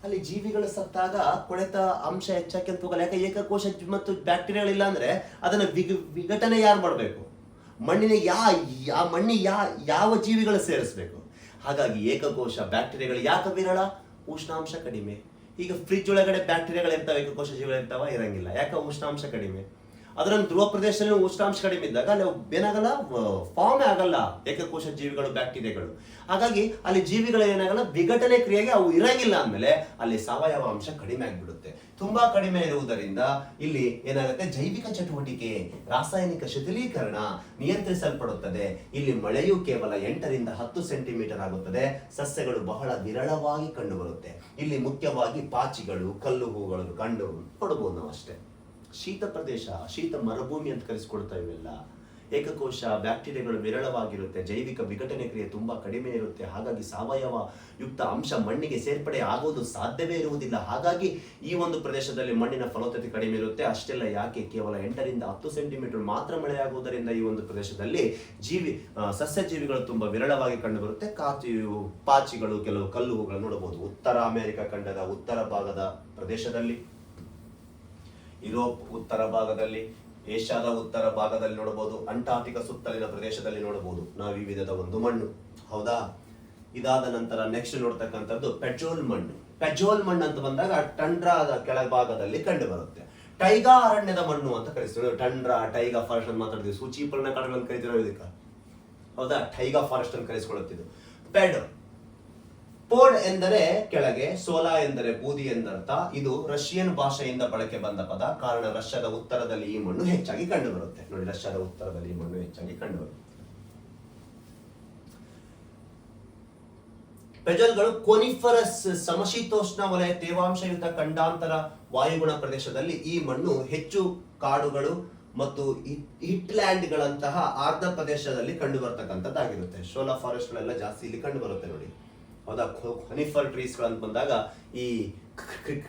ಅಲ್ಲಿ ಜೀವಿಗಳು ಸತ್ತಾಗ ಕೊಳೆತ ಅಂಶ ಹೆಚ್ಚಾಕಂತ ಹೋಗಲ್ಲ. ಯಾಕೆ ಏಕಕೋಶ ಮತ್ತು ಬ್ಯಾಕ್ಟೀರಿಯಾಗಳಿಲ್ಲ ಅಂದ್ರೆ ಅದನ್ನ ವಿಘಟನೆ ಯಾರು ಮಾಡಬೇಕು? ಮಣ್ಣಿನ ಯಾವ ಜೀವಿಗಳು ಸೇರಿಸ್ಬೇಕು? ಹಾಗಾಗಿ ಏಕಕೋಶ ಬ್ಯಾಕ್ಟೀರಿಯಾಗಳು ಯಾಕೆ ವಿರಳ? ಉಷ್ಣಾಂಶ ಕಡಿಮೆ. ಈಗ ಫ್ರಿಜ್ ಒಳಗಡೆ ಬ್ಯಾಕ್ಟೀರಿಯಾಗಳು ಇರ್ತಾವೆ, ಏಕಕೋಶ ಜೀವಿಗಳು ಇರ್ತಾವ? ಇರಂಗಿಲ್ಲ. ಯಾಕೆ? ಉಷ್ಣಾಂಶ ಕಡಿಮೆ. ಅದರ ಧ್ರುವ ಪ್ರದೇಶದಲ್ಲಿ ಉಷ್ಣಾಂಶ ಕಡಿಮೆ ಇದ್ದಾಗ ಅಲ್ಲಿ ಏನಾಗಲ್ಲ, ಫಾರ್ಮ್ ಆಗಲ್ಲ ಏಕಕೋಶ ಜೀವಿಗಳು, ಬ್ಯಾಕ್ಟೀರಿಯಾಗಳು. ಹಾಗಾಗಿ ಅಲ್ಲಿ ಜೀವಿಗಳು ಏನಾಗಲ್ಲ, ವಿಘಟನೆ ಕ್ರಿಯೆಗೆ ಅವು ಇರಂಗಿಲ್ಲ. ಅಂದಮೇಲೆ ಅಲ್ಲಿ ಸಾವಯವ ಅಂಶ ಕಡಿಮೆ ಆಗಿಬಿಡುತ್ತೆ. ತುಂಬಾ ಕಡಿಮೆ ಇರುವುದರಿಂದ ಇಲ್ಲಿ ಏನಾಗುತ್ತೆ, ಜೈವಿಕ ಚಟುವಟಿಕೆ, ರಾಸಾಯನಿಕ ಶಿಥಿಲೀಕರಣ ನಿಯಂತ್ರಿಸಲ್ಪಡುತ್ತದೆ. ಇಲ್ಲಿ ಮಳೆಯು ಕೇವಲ 8 ರಿಂದ 10 ಸೆಂಟಿಮೀಟರ್ ಆಗುತ್ತದೆ. ಸಸ್ಯಗಳು ಬಹಳ ವಿರಳವಾಗಿ ಕಂಡುಬರುತ್ತೆ. ಇಲ್ಲಿ ಮುಖ್ಯವಾಗಿ ಪಾಚಿಗಳು, ಕಲ್ಲು ಹೂಗಳು ಕಂಡು ನೋಡಬಹುದು ನಾವು ಅಷ್ಟೇ. ಶೀತ ಪ್ರದೇಶ, ಶೀತ ಮರುಭೂಮಿ ಅಂತ ಕರೆಸಿಕೊಳ್ತಾ ಇವೆಲ್ಲ. ಏಕಕೋಶ ಬ್ಯಾಕ್ಟೀರಿಯಾಗಳು ವಿರಳವಾಗಿರುತ್ತೆ. ಜೈವಿಕ ವಿಘಟನೆ ಕ್ರಿಯೆ ತುಂಬಾ ಕಡಿಮೆ ಇರುತ್ತೆ. ಹಾಗಾಗಿ ಸಾವಯವ ಯುಕ್ತ ಅಂಶ ಮಣ್ಣಿಗೆ ಸೇರ್ಪಡೆ ಆಗೋದು ಸಾಧ್ಯವೇ ಇರುವುದಿಲ್ಲ. ಹಾಗಾಗಿ ಈ ಒಂದು ಪ್ರದೇಶದಲ್ಲಿ ಮಣ್ಣಿನ ಫಲವತ್ತತೆ ಕಡಿಮೆ ಇರುತ್ತೆ. ಅಷ್ಟೆಲ್ಲ ಯಾಕೆ, ಕೇವಲ 8 ರಿಂದ 10 ಸೆಂಟಿಮೀಟರ್ ಮಾತ್ರ ಮಳೆಯಾಗುವುದರಿಂದ ಈ ಒಂದು ಪ್ರದೇಶದಲ್ಲಿ ಸಸ್ಯ ಜೀವಿಗಳು ತುಂಬಾ ವಿರಳವಾಗಿ ಕಂಡು ಬರುತ್ತೆ. ಪಾಚಿಗಳು, ಕೆಲವು ಕಲ್ಲು ಹೂಗಳು ನೋಡಬಹುದು. ಉತ್ತರ ಅಮೆರಿಕ ಖಂಡದ ಉತ್ತರ ಭಾಗದ ಪ್ರದೇಶದಲ್ಲಿ, ಯುರೋಪ್ ಉತ್ತರ ಭಾಗದಲ್ಲಿ, ಏಷ್ಯಾದ ಉತ್ತರ ಭಾಗದಲ್ಲಿ ನೋಡಬಹುದು. ಅಂಟಾರ್ಟಿಕ ಸುತ್ತಲಿನ ಪ್ರದೇಶದಲ್ಲಿ ನೋಡಬಹುದು ನಾವು ಈ ವಿಧದ ಒಂದು ಮಣ್ಣು. ಹೌದಾ? ಇದಾದ ನಂತರ ನೆಕ್ಸ್ಟ್ ನೋಡ್ತಕ್ಕಂಥದ್ದು ಪೆಜೋಲ್ ಮಣ್ಣು. ಪೆಜೋಲ್ ಮಣ್ಣು ಅಂತ ಬಂದಾಗ ಟಂಡ್ರಾದ ಕೆಳಭಾಗದಲ್ಲಿ ಕಂಡು ಬರುತ್ತೆ. ಟೈಗಾ ಅರಣ್ಯದ ಮಣ್ಣು ಅಂತ ಕರಿತೀವಿ. ಟಂಡ್ರಾ, ಟೈಗಾ ಫಾರೆಸ್ಟ್ ಅಂತ ಮಾತಾಡ್ತೀವಿ. ಸೂಚಿಪರ್ಣ ಕಾಡುಗಳನ್ನು ಕರಿತೀವಿ ಇದಕ್ಕೆ. ಹೌದಾ? ಟೈಗಾ ಫಾರೆಸ್ಟ್ ಅಂತ ಕರೆಸಿಕೊಳ್ಳುತ್ತಿದ್ದು. ಪೋಡ್ ಎಂದರೆ ಕೆಳಗೆ, ಸೋಲಾ ಎಂದರೆ ಬೂದಿ ಎಂದರ್ಥ. ಇದು ರಷ್ಯನ್ ಭಾಷೆಯಿಂದ ಬಳಕೆ ಬಂದ ಪದ. ಕಾರಣ ರಷ್ಯಾದ ಉತ್ತರದಲ್ಲಿ ಈ ಮಣ್ಣು ಹೆಚ್ಚಾಗಿ ಕಂಡು ಬರುತ್ತೆ. ನೋಡಿ, ರಷ್ಯಾದ ಉತ್ತರದಲ್ಲಿ ಈ ಮಣ್ಣು ಹೆಚ್ಚಾಗಿ ಕಂಡು ಬರುತ್ತೆ. ಪೆಜಲ್ಗಳು ಕೋನಿಫರಸ್ ಸಮಶೀತೋಷ್ಣ ವಲಯ ತೇವಾಂಶಯುತ ಖಂಡಾಂತರ ವಾಯುಗುಣ ಪ್ರದೇಶದಲ್ಲಿ ಈ ಮಣ್ಣು ಹೆಚ್ಚು ಕಾಡುಗಳು ಮತ್ತು ಹಿಟ್ಲ್ಯಾಂಡ್ ಗಳಂತಹ ಆರ್ಧ ಪ್ರದೇಶದಲ್ಲಿ ಕಂಡು ಬರ್ತಕ್ಕಂಥದ್ದಾಗಿರುತ್ತೆ. ಶೋಲಾ ಫಾರೆಸ್ಟ್ ಗಳೆಲ್ಲ ಜಾಸ್ತಿ ಇಲ್ಲಿ ಕಂಡು ಬರುತ್ತೆ ನೋಡಿ. ಹೌದಾ? ಹನಿಫರ್ ಟ್ರೀಸ್ ಗಳು ಅಂತ ಬಂದಾಗ ಈ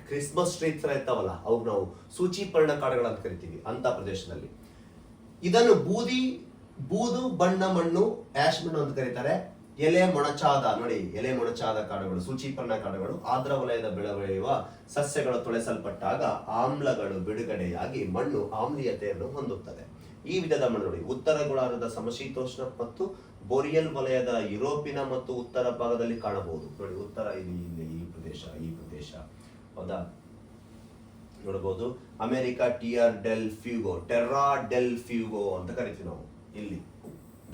ಕ್ರಿಸ್ಮಸ್ ಟ್ರೀ ತರ ಇರ್ತಾವಲ್ಲ, ಅವು ನಾವು ಸೂಚಿಪರ್ಣ ಕಾಡುಗಳಂತ ಕರಿತೀವಿ ಅಂತ ಪ್ರದೇಶದಲ್ಲಿ. ಇದನ್ನು ಬೂದು ಬಣ್ಣ ಮಣ್ಣು, ಆಶ್ ಮಣ್ಣು ಅಂತ ಕರೀತಾರೆ. ಎಲೆ ಮೊಣಚಾದ, ನೋಡಿ, ಎಲೆ ಮೊಣಚಾದ ಕಾಡುಗಳು, ಸೂಚಿಪರ್ಣ ಕಾಡುಗಳು ಆರ್ದ್ರ ವಲಯದ ಬೆಳೆಯುವ ಸಸ್ಯಗಳು ತೊಳೆಸಲ್ಪಟ್ಟಾಗ ಆಮ್ಲಗಳು ಬಿಡುಗಡೆಯಾಗಿ ಮಣ್ಣು ಆಮ್ಲೀಯತೆಯನ್ನು ಹೊಂದುತ್ತದೆ. ಈ ವಿಧದ ಮಣ್ಣು ನೋಡಿ, ಉತ್ತರ ಗೋಳಾರ್ಧದ ಸಮಶೀತೋಷ್ಣ ಮತ್ತು ಬೋರಿಯಲ್ ವಲಯದ ಯುರೋಪಿನ ಮತ್ತು ಉತ್ತರ ಭಾಗದಲ್ಲಿ ಕಾಣಬಹುದು. ನೋಡಿ, ಉತ್ತರ ಇಲ್ಲಿ ಈ ಪ್ರದೇಶ ಹೌದಾ? ನೋಡಬಹುದು. ಅಮೆರಿಕ ಟೆರ್ರಾ ಡೆಲ್ ಫ್ಯೂಗೋ ಅಂತ ಕರಿತೀವಿ ನಾವು. ಇಲ್ಲಿ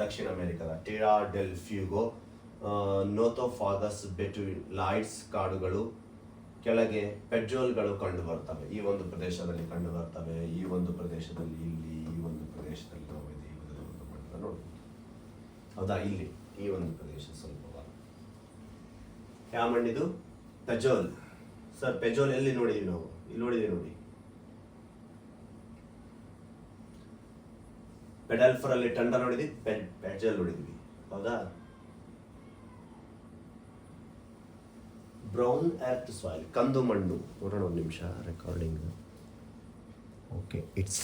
ದಕ್ಷಿಣ ಅಮೆರಿಕದ ಟೆರ್ರಾ ಡೆಲ್ ಫ್ಯೂಗೋ, ನೋಥೋಫಾಗಸ್ ಬೆಟುಲೈಟ್ಸ್ ಕಾಡುಗಳು, ಕೆಳಗೆ ಪೆಜೋಲ್ಗಳು ಕಂಡು ಬರ್ತವೆ. ಈ ಒಂದು ಪ್ರದೇಶದಲ್ಲಿ ಕಂಡು ಬರ್ತವೆ. ಈ ಒಂದು ಪ್ರದೇಶದಲ್ಲಿ, ಇಲ್ಲಿ ಈ ಒಂದು ಪ್ರದೇಶದಲ್ಲಿ ನಾವು ನೋಡಬಹುದು. ಹೌದಾ? ಇಲ್ಲಿ ಈ ಒಂದು ಪ್ರದೇಶ ಸ್ವಲ್ಪ ಯಾವ ಮಣ್ಣಿದು? ಪೆಜೋಲ್. ಸರ್, ಪೆಜೋಲ್ ಎಲ್ಲಿ ನೋಡಿದ್ವಿ ನಾವು? ಇಲ್ಲಿ ನೋಡಿದ್ವಿ ನೋಡಿ. ಪೆಡಲ್ಫರ್ ಅಲ್ಲಿ ಟಂಡಾ ನೋಡಿದ್ವಿ, ಪೆಜೋಲ್ ನೋಡಿದ್ವಿ. ಹೌದಾ? ಬ್ರೌನ್ ಎರ್ತ್ ಸಾಯಿಲ್, ಕಂದು ಮಣ್ಣು. ನೋಡೋಣ ಒಂದು ನಿಮಿಷ ರೆಕಾರ್ಡಿಂಗ್. ಓಕೆ, ಇಟ್ಸ್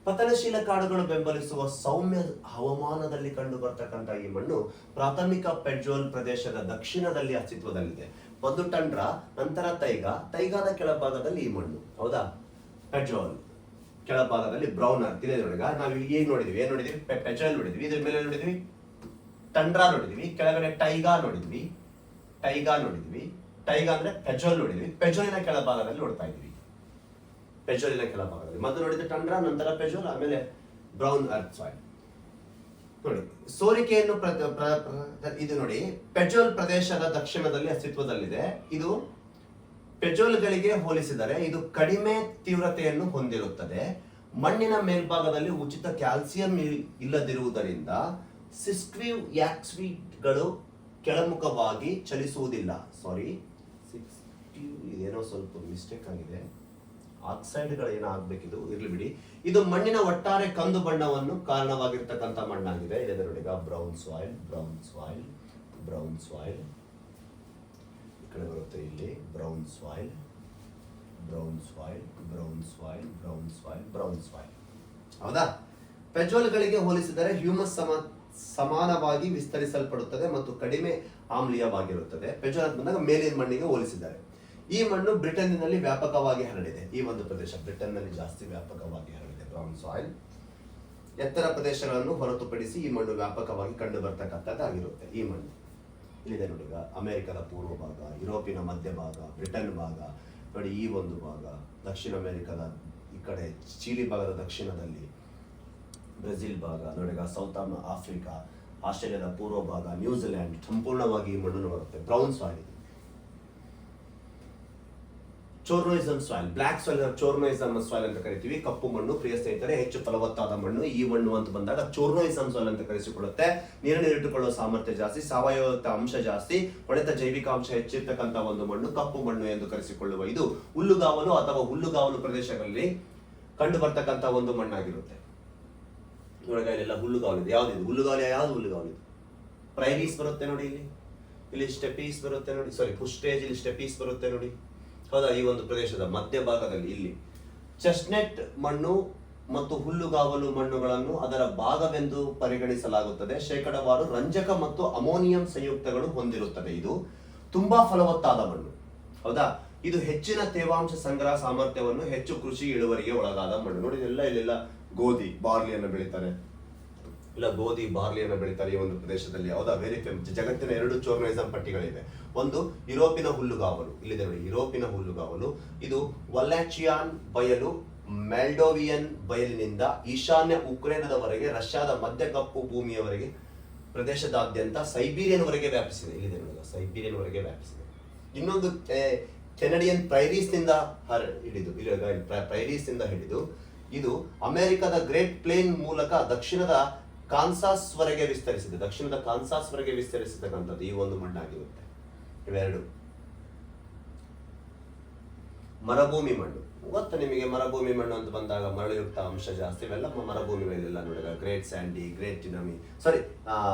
ಪತನಶೀಲ ಕಾಡುಗಳು ಬೆಂಬಲಿಸುವ ಸೌಮ್ಯ ಹವಾಮಾನದಲ್ಲಿ ಕಂಡು ಬರ್ತಕ್ಕಂಥ ಈ ಮಣ್ಣು ಪ್ರಾಥಮಿಕ ಪೆಜೋಲ್ ಪ್ರದೇಶದ ದಕ್ಷಿಣದಲ್ಲಿ ಅಸ್ತಿತ್ವದಲ್ಲಿದೆ. ಒಂದು ಟಂಡ್ರಾ, ನಂತರ ತೈಗಾದ ಕೆಳಭಾಗದಲ್ಲಿ ಈ ಮಣ್ಣು. ಹೌದಾ? ಪೆಜೋಲ್ ಕೆಳಭಾಗದಲ್ಲಿ ಬ್ರೌನ್ ಅರ್ತ್ ಇದೆ. ನಾವು ಈಗ ನೋಡಿದ್ವಿ, ಏನ್ ನೋಡಿದ್ವಿ? ಪೆಜೋಲ್ ನೋಡಿದ್ವಿ. ಇದ್ರ ಮೇಲೆ ನೋಡಿದ್ವಿ ಟಂಡ್ರಾ ನೋಡಿದ್ವಿ. ಕೆಳಗಡೆ ಟೈಗಾ ನೋಡಿದ್ವಿ. ಟೈಗಾ ಅಂದ್ರೆ ಪೆಜೋಲ್ ನೋಡಿದ್ವಿ. ಪೆಜೋಲಿನ ಕೆಳಭಾಗದಲ್ಲಿ ನೋಡ್ತಾ ಇದ್ವಿ. ಪೆಜೋಲಿನ ಕೆಳಭಾಗದಲ್ಲಿ ಮೊದಲು ನೋಡಿದ ಟಂಡ್ರಾ, ನಂತರ ಪೆಜೋಲ್, ಆಮೇಲೆ ಬ್ರೌನ್ ಅರ್ತ್ ಸಾಯಿಲ್. ನೋಡಿ, ಸೋರಿಕೆಯನ್ನು ಇದು ನೋಡಿ, ಪೆಜೋಲ್ ಪ್ರದೇಶದ ದಕ್ಷಿಣದಲ್ಲಿ ಅಸ್ತಿತ್ವದಲ್ಲಿದೆ. ಇದು ಪೆಜೋಲ್ಗಳಿಗೆ ಹೋಲಿಸಿದರೆ ಇದು ಕಡಿಮೆ ತೀವ್ರತೆಯನ್ನು ಹೊಂದಿರುತ್ತದೆ. ಮಣ್ಣಿನ ಮೇಲ್ಭಾಗದಲ್ಲಿ ಉಚಿತ ಕ್ಯಾಲ್ಸಿಯಂ ಇಲ್ಲದಿರುವುದರಿಂದ ಸಿಸ್ಕ್ವಿವ್ ಯಾಕ್ಸ್ವಿಡ್ಗಳು ಕೆಳಮುಖವಾಗಿ ಚಲಿಸುವುದಿಲ್ಲ. ಇದೇನೋ ಸ್ವಲ್ಪ ಮಿಸ್ಟೇಕ್ ಆಗಿದೆ. ಆಕ್ಸೈಡ್ಗಳು ಏನಾಗಬೇಕಿದು ಇರ್ಲಿ ಬಿಡಿ. ಇದು ಮಣ್ಣಿನ ಒಟ್ಟಾರೆ ಕಂದು ಬಣ್ಣವನ್ನು ಕಾರಣವಾಗಿರ್ತಕ್ಕಂಥ ಮಣ್ಣಾಗಿದೆ. ಇದೆ ನೋಡಿ, ಬ್ರೌನ್ ಸಾಯಿಲ್ ಈ ಕಡೆ ಬರುತ್ತೆ. ಇಲ್ಲಿ ಬ್ರೌನ್ ಸಾಯಿಲ್. ಹೌದಾ. ಪೆಜೋಲ್ಗಳಿಗೆ ಹೋಲಿಸಿದರೆ ಹ್ಯೂಮಸ್ ಸಮಾನವಾಗಿ ವಿಸ್ತರಿಸಲ್ಪಡುತ್ತದೆ ಮತ್ತು ಕಡಿಮೆ ಆಮ್ಲೀಯವಾಗಿರುತ್ತದೆ. ಪೆಜೋಲ್ ಅಂತ ಬಂದಾಗ ಮೇಲಿನ ಮಣ್ಣಿಗೆ ಹೋಲಿಸಿದ್ದಾರೆ. ಈ ಮಣ್ಣು ಬ್ರಿಟನ್ನಿನಲ್ಲಿ ವ್ಯಾಪಕವಾಗಿ ಹರಡಿದೆ. ಈ ಒಂದು ಪ್ರದೇಶ ಬ್ರಿಟನ್ನಲ್ಲಿ ಜಾಸ್ತಿ ವ್ಯಾಪಕವಾಗಿ ಹರಡಿದೆ. ಬ್ರೌನ್ ಸಾಯಿಲ್ ಎತ್ತರ ಪ್ರದೇಶಗಳನ್ನು ಹೊರತುಪಡಿಸಿ ಈ ಮಣ್ಣು ವ್ಯಾಪಕವಾಗಿ ಕಂಡು ಬರ್ತಕ್ಕಂಥದ್ದಾಗಿರುತ್ತೆ. ಈ ಮಣ್ಣು ಇಲ್ಲಿದೆ ನೋಡಿ, ಈಗ ಅಮೆರಿಕದ ಪೂರ್ವ ಭಾಗ, ಯುರೋಪಿನ ಮಧ್ಯ ಭಾಗ, ಬ್ರಿಟನ್ ಭಾಗ ನೋಡಿ, ಈ ಒಂದು ಭಾಗ, ದಕ್ಷಿಣ ಅಮೆರಿಕದ ಈ ಕಡೆ ಚಿಲಿ ಭಾಗದ ದಕ್ಷಿಣದಲ್ಲಿ, ಬ್ರೆಜಿಲ್ ಭಾಗ ನೋಡಿ, ಸೌತ್ ಆಫ್ರಿಕಾ, ಆಸ್ಟ್ರೇಲಿಯಾದ ಪೂರ್ವ ಭಾಗ, ನ್ಯೂಜಿಲೆಂಡ್ ಸಂಪೂರ್ಣವಾಗಿ ಈ ಮಣ್ಣು ಬರುತ್ತೆ. Brown soil. Chernozem soil, black soil, chernozem soil ಅಂತ ಕರಿತೀವಿ. ಕಪ್ಪು ಮಣ್ಣು ಪ್ರಿಯ ಸ್ನೇಹಿತರೆ ಹೆಚ್ಚು ಫಲವತ್ತಾದ ಮಣ್ಣು. ಈ ಮಣ್ಣು ಅಂತ ಬಂದಾಗ ಚೋರ್ನೋಯಿಸಮ್ ಸಾಯಿಲ್ ಅಂತ ಕರೆಸಿಕೊಳ್ಳುತ್ತೆ. ನೀರನ್ನು ಇಟ್ಟುಕೊಳ್ಳುವ ಸಾಮರ್ಥ್ಯ ಜಾಸ್ತಿ, ಸಾವಯವ ಅಂಶ ಜಾಸ್ತಿ, ಹೊಳೆತ ಜೈವಿಕ ಅಂಶ ಹೆಚ್ಚಿರ್ತಕ್ಕಂಥ ಒಂದು ಮಣ್ಣು ಕಪ್ಪು ಮಣ್ಣು ಎಂದು ಕರೆಸಿಕೊಳ್ಳುವ ಇದು ಹುಲ್ಲುಗಾವಲು ಅಥವಾ ಹುಲ್ಲುಗಾವಲು ಪ್ರದೇಶಗಳಲ್ಲಿ ಕಂಡು ಬರ್ತಕ್ಕಂಥ ಒಂದು ಮಣ್ಣಾಗಿರುತ್ತೆ. ನೋಡಗ ಇಲ್ಲೆಲ್ಲ ಹುಲ್ಲುಗಾವಲು ಇದೆ. ಯಾವ್ದಿದೆ ಹುಲ್ಲುಗಾವಲು? ಯಾವ್ದು ಹುಲ್ಲುಗಾವಲು ಇದು? ಪ್ರೈರೀಸ್ ಬರುತ್ತೆ ನೋಡಿ, ಇಲ್ಲಿ ಸ್ಟೆಪೀಸ್ ಬರುತ್ತೆ ನೋಡಿ, ಸಾರಿ ಪುಸ್ಟೇಜ್, ಇಲ್ಲಿ ಸ್ಟೆಪೀಸ್ ಬರುತ್ತೆ ನೋಡಿ. ಹೌದಾ. ಈ ಒಂದು ಪ್ರದೇಶದ ಮಧ್ಯ ಭಾಗದಲ್ಲಿ ಇಲ್ಲಿ ಚೆಸ್ಟ್ನಟ್ ಮಣ್ಣು ಮತ್ತು ಹುಲ್ಲುಗಾವಲು ಮಣ್ಣುಗಳನ್ನು ಅದರ ಭಾಗವೆಂದು ಪರಿಗಣಿಸಲಾಗುತ್ತದೆ. ಶೇಕಡವಾರು ರಂಜಕ ಮತ್ತು ಅಮೋನಿಯಂ ಸಂಯುಕ್ತಗಳು ಹೊಂದಿರುತ್ತದೆ. ಇದು ತುಂಬಾ ಫಲವತ್ತಾದ ಮಣ್ಣು. ಹೌದಾ. ಇದು ಹೆಚ್ಚಿನ ತೇವಾಂಶ ಸಂಗ್ರಹ ಸಾಮರ್ಥ್ಯವನ್ನು, ಹೆಚ್ಚು ಕೃಷಿ ಇಳುವರಿಗೆ ಒಳಗಾದ ಮಣ್ಣು. ನೋಡಿ ಇಲ್ಲೆಲ್ಲ ಗೋಧಿ ಬಾರ್ಲಿಯನ್ನು ಬೆಳೀತಾರೆ, ಇಲ್ಲ ಗೋಧಿ ಬಾರ್ಲಿಯನ್ನು ಬೆಳೀತಾರೆ ಈ ಒಂದು ಪ್ರದೇಶದಲ್ಲಿ. ಹೌದಾ. Very famous. ಜಗತ್ತಿನ 2 ಚೋರ್ನೋಯಿಸಮ್ ಪಟ್ಟಿಗಳಿವೆ. ಒಂದು ಯುರೋಪಿನ ಹುಲ್ಲುಗಾವಲು, ಇಲ್ಲಿದೆ ನೋಡಿ, ಯುರೋಪಿನ ಹುಲ್ಲುಗಾವಲು. ಇದು ವಲ್ಲಾಚಿಯಾನ್ ಬಯಲು, ಮಾಲ್ಡೋವಿಯನ್ ಬಯಲಿನಿಂದ ಈಶಾನ್ಯ ಉಕ್ರೇನದವರೆಗೆ, ರಷ್ಯಾದ ಮಧ್ಯ ಕಪ್ಪು ಭೂಮಿಯವರೆಗೆ ಪ್ರದೇಶದಾದ್ಯಂತ ಸೈಬೀರಿಯನ್ ವರೆಗೆ ವ್ಯಾಪಿಸಿದೆ. ಇಲ್ಲಿದೆ ನೋಡಿ, ಸೈಬೀರಿಯನ್ ವರೆಗೆ ವ್ಯಾಪಿಸಿದೆ. ಇನ್ನೊಂದು ಕೆನಡಿಯನ್ ಪ್ರೈರೀಸ್ ನಿಂದ ಹಿಡಿದು, ಪ್ರೈರೀಸ್ ನಿಂದ ಹಿಡಿದು ಇದು ಅಮೆರಿಕದ ಗ್ರೇಟ್ ಪ್ಲೇನ್ ಮೂಲಕ ದಕ್ಷಿಣದ ಕಾನ್ಸಾಸ್ ವರೆಗೆ ವಿಸ್ತರಿಸಿದೆ. ದಕ್ಷಿಣದ ಕಾನ್ಸಾಸ್ ವರೆಗೆ ವಿಸ್ತರಿಸತಕ್ಕಂಥದ್ದು ಈ ಒಂದು ಮಣ್ಣಾಗಿರುತ್ತೆ. ಇವೆರಡು. ಮರುಭೂಮಿ ಮಣ್ಣು ಗೊತ್ತಾ ನಿಮಗೆ? ಮರುಭೂಮಿ ಮಣ್ಣು ಅಂತ ಬಂದಾಗ ಮರಳುಯುಕ್ತ ಅಂಶ ಜಾಸ್ತಿ. ಇವೆಲ್ಲ ಮರುಭೂಮಿ ಮೇಲೆಲ್ಲ ನೋಡಿದಾಗ ಗ್ರೇಟ್ ಸ್ಯಾಂಡಿ, ಗ್ರೇಟ್ ಟಿನಮಿ, ಸಾರಿ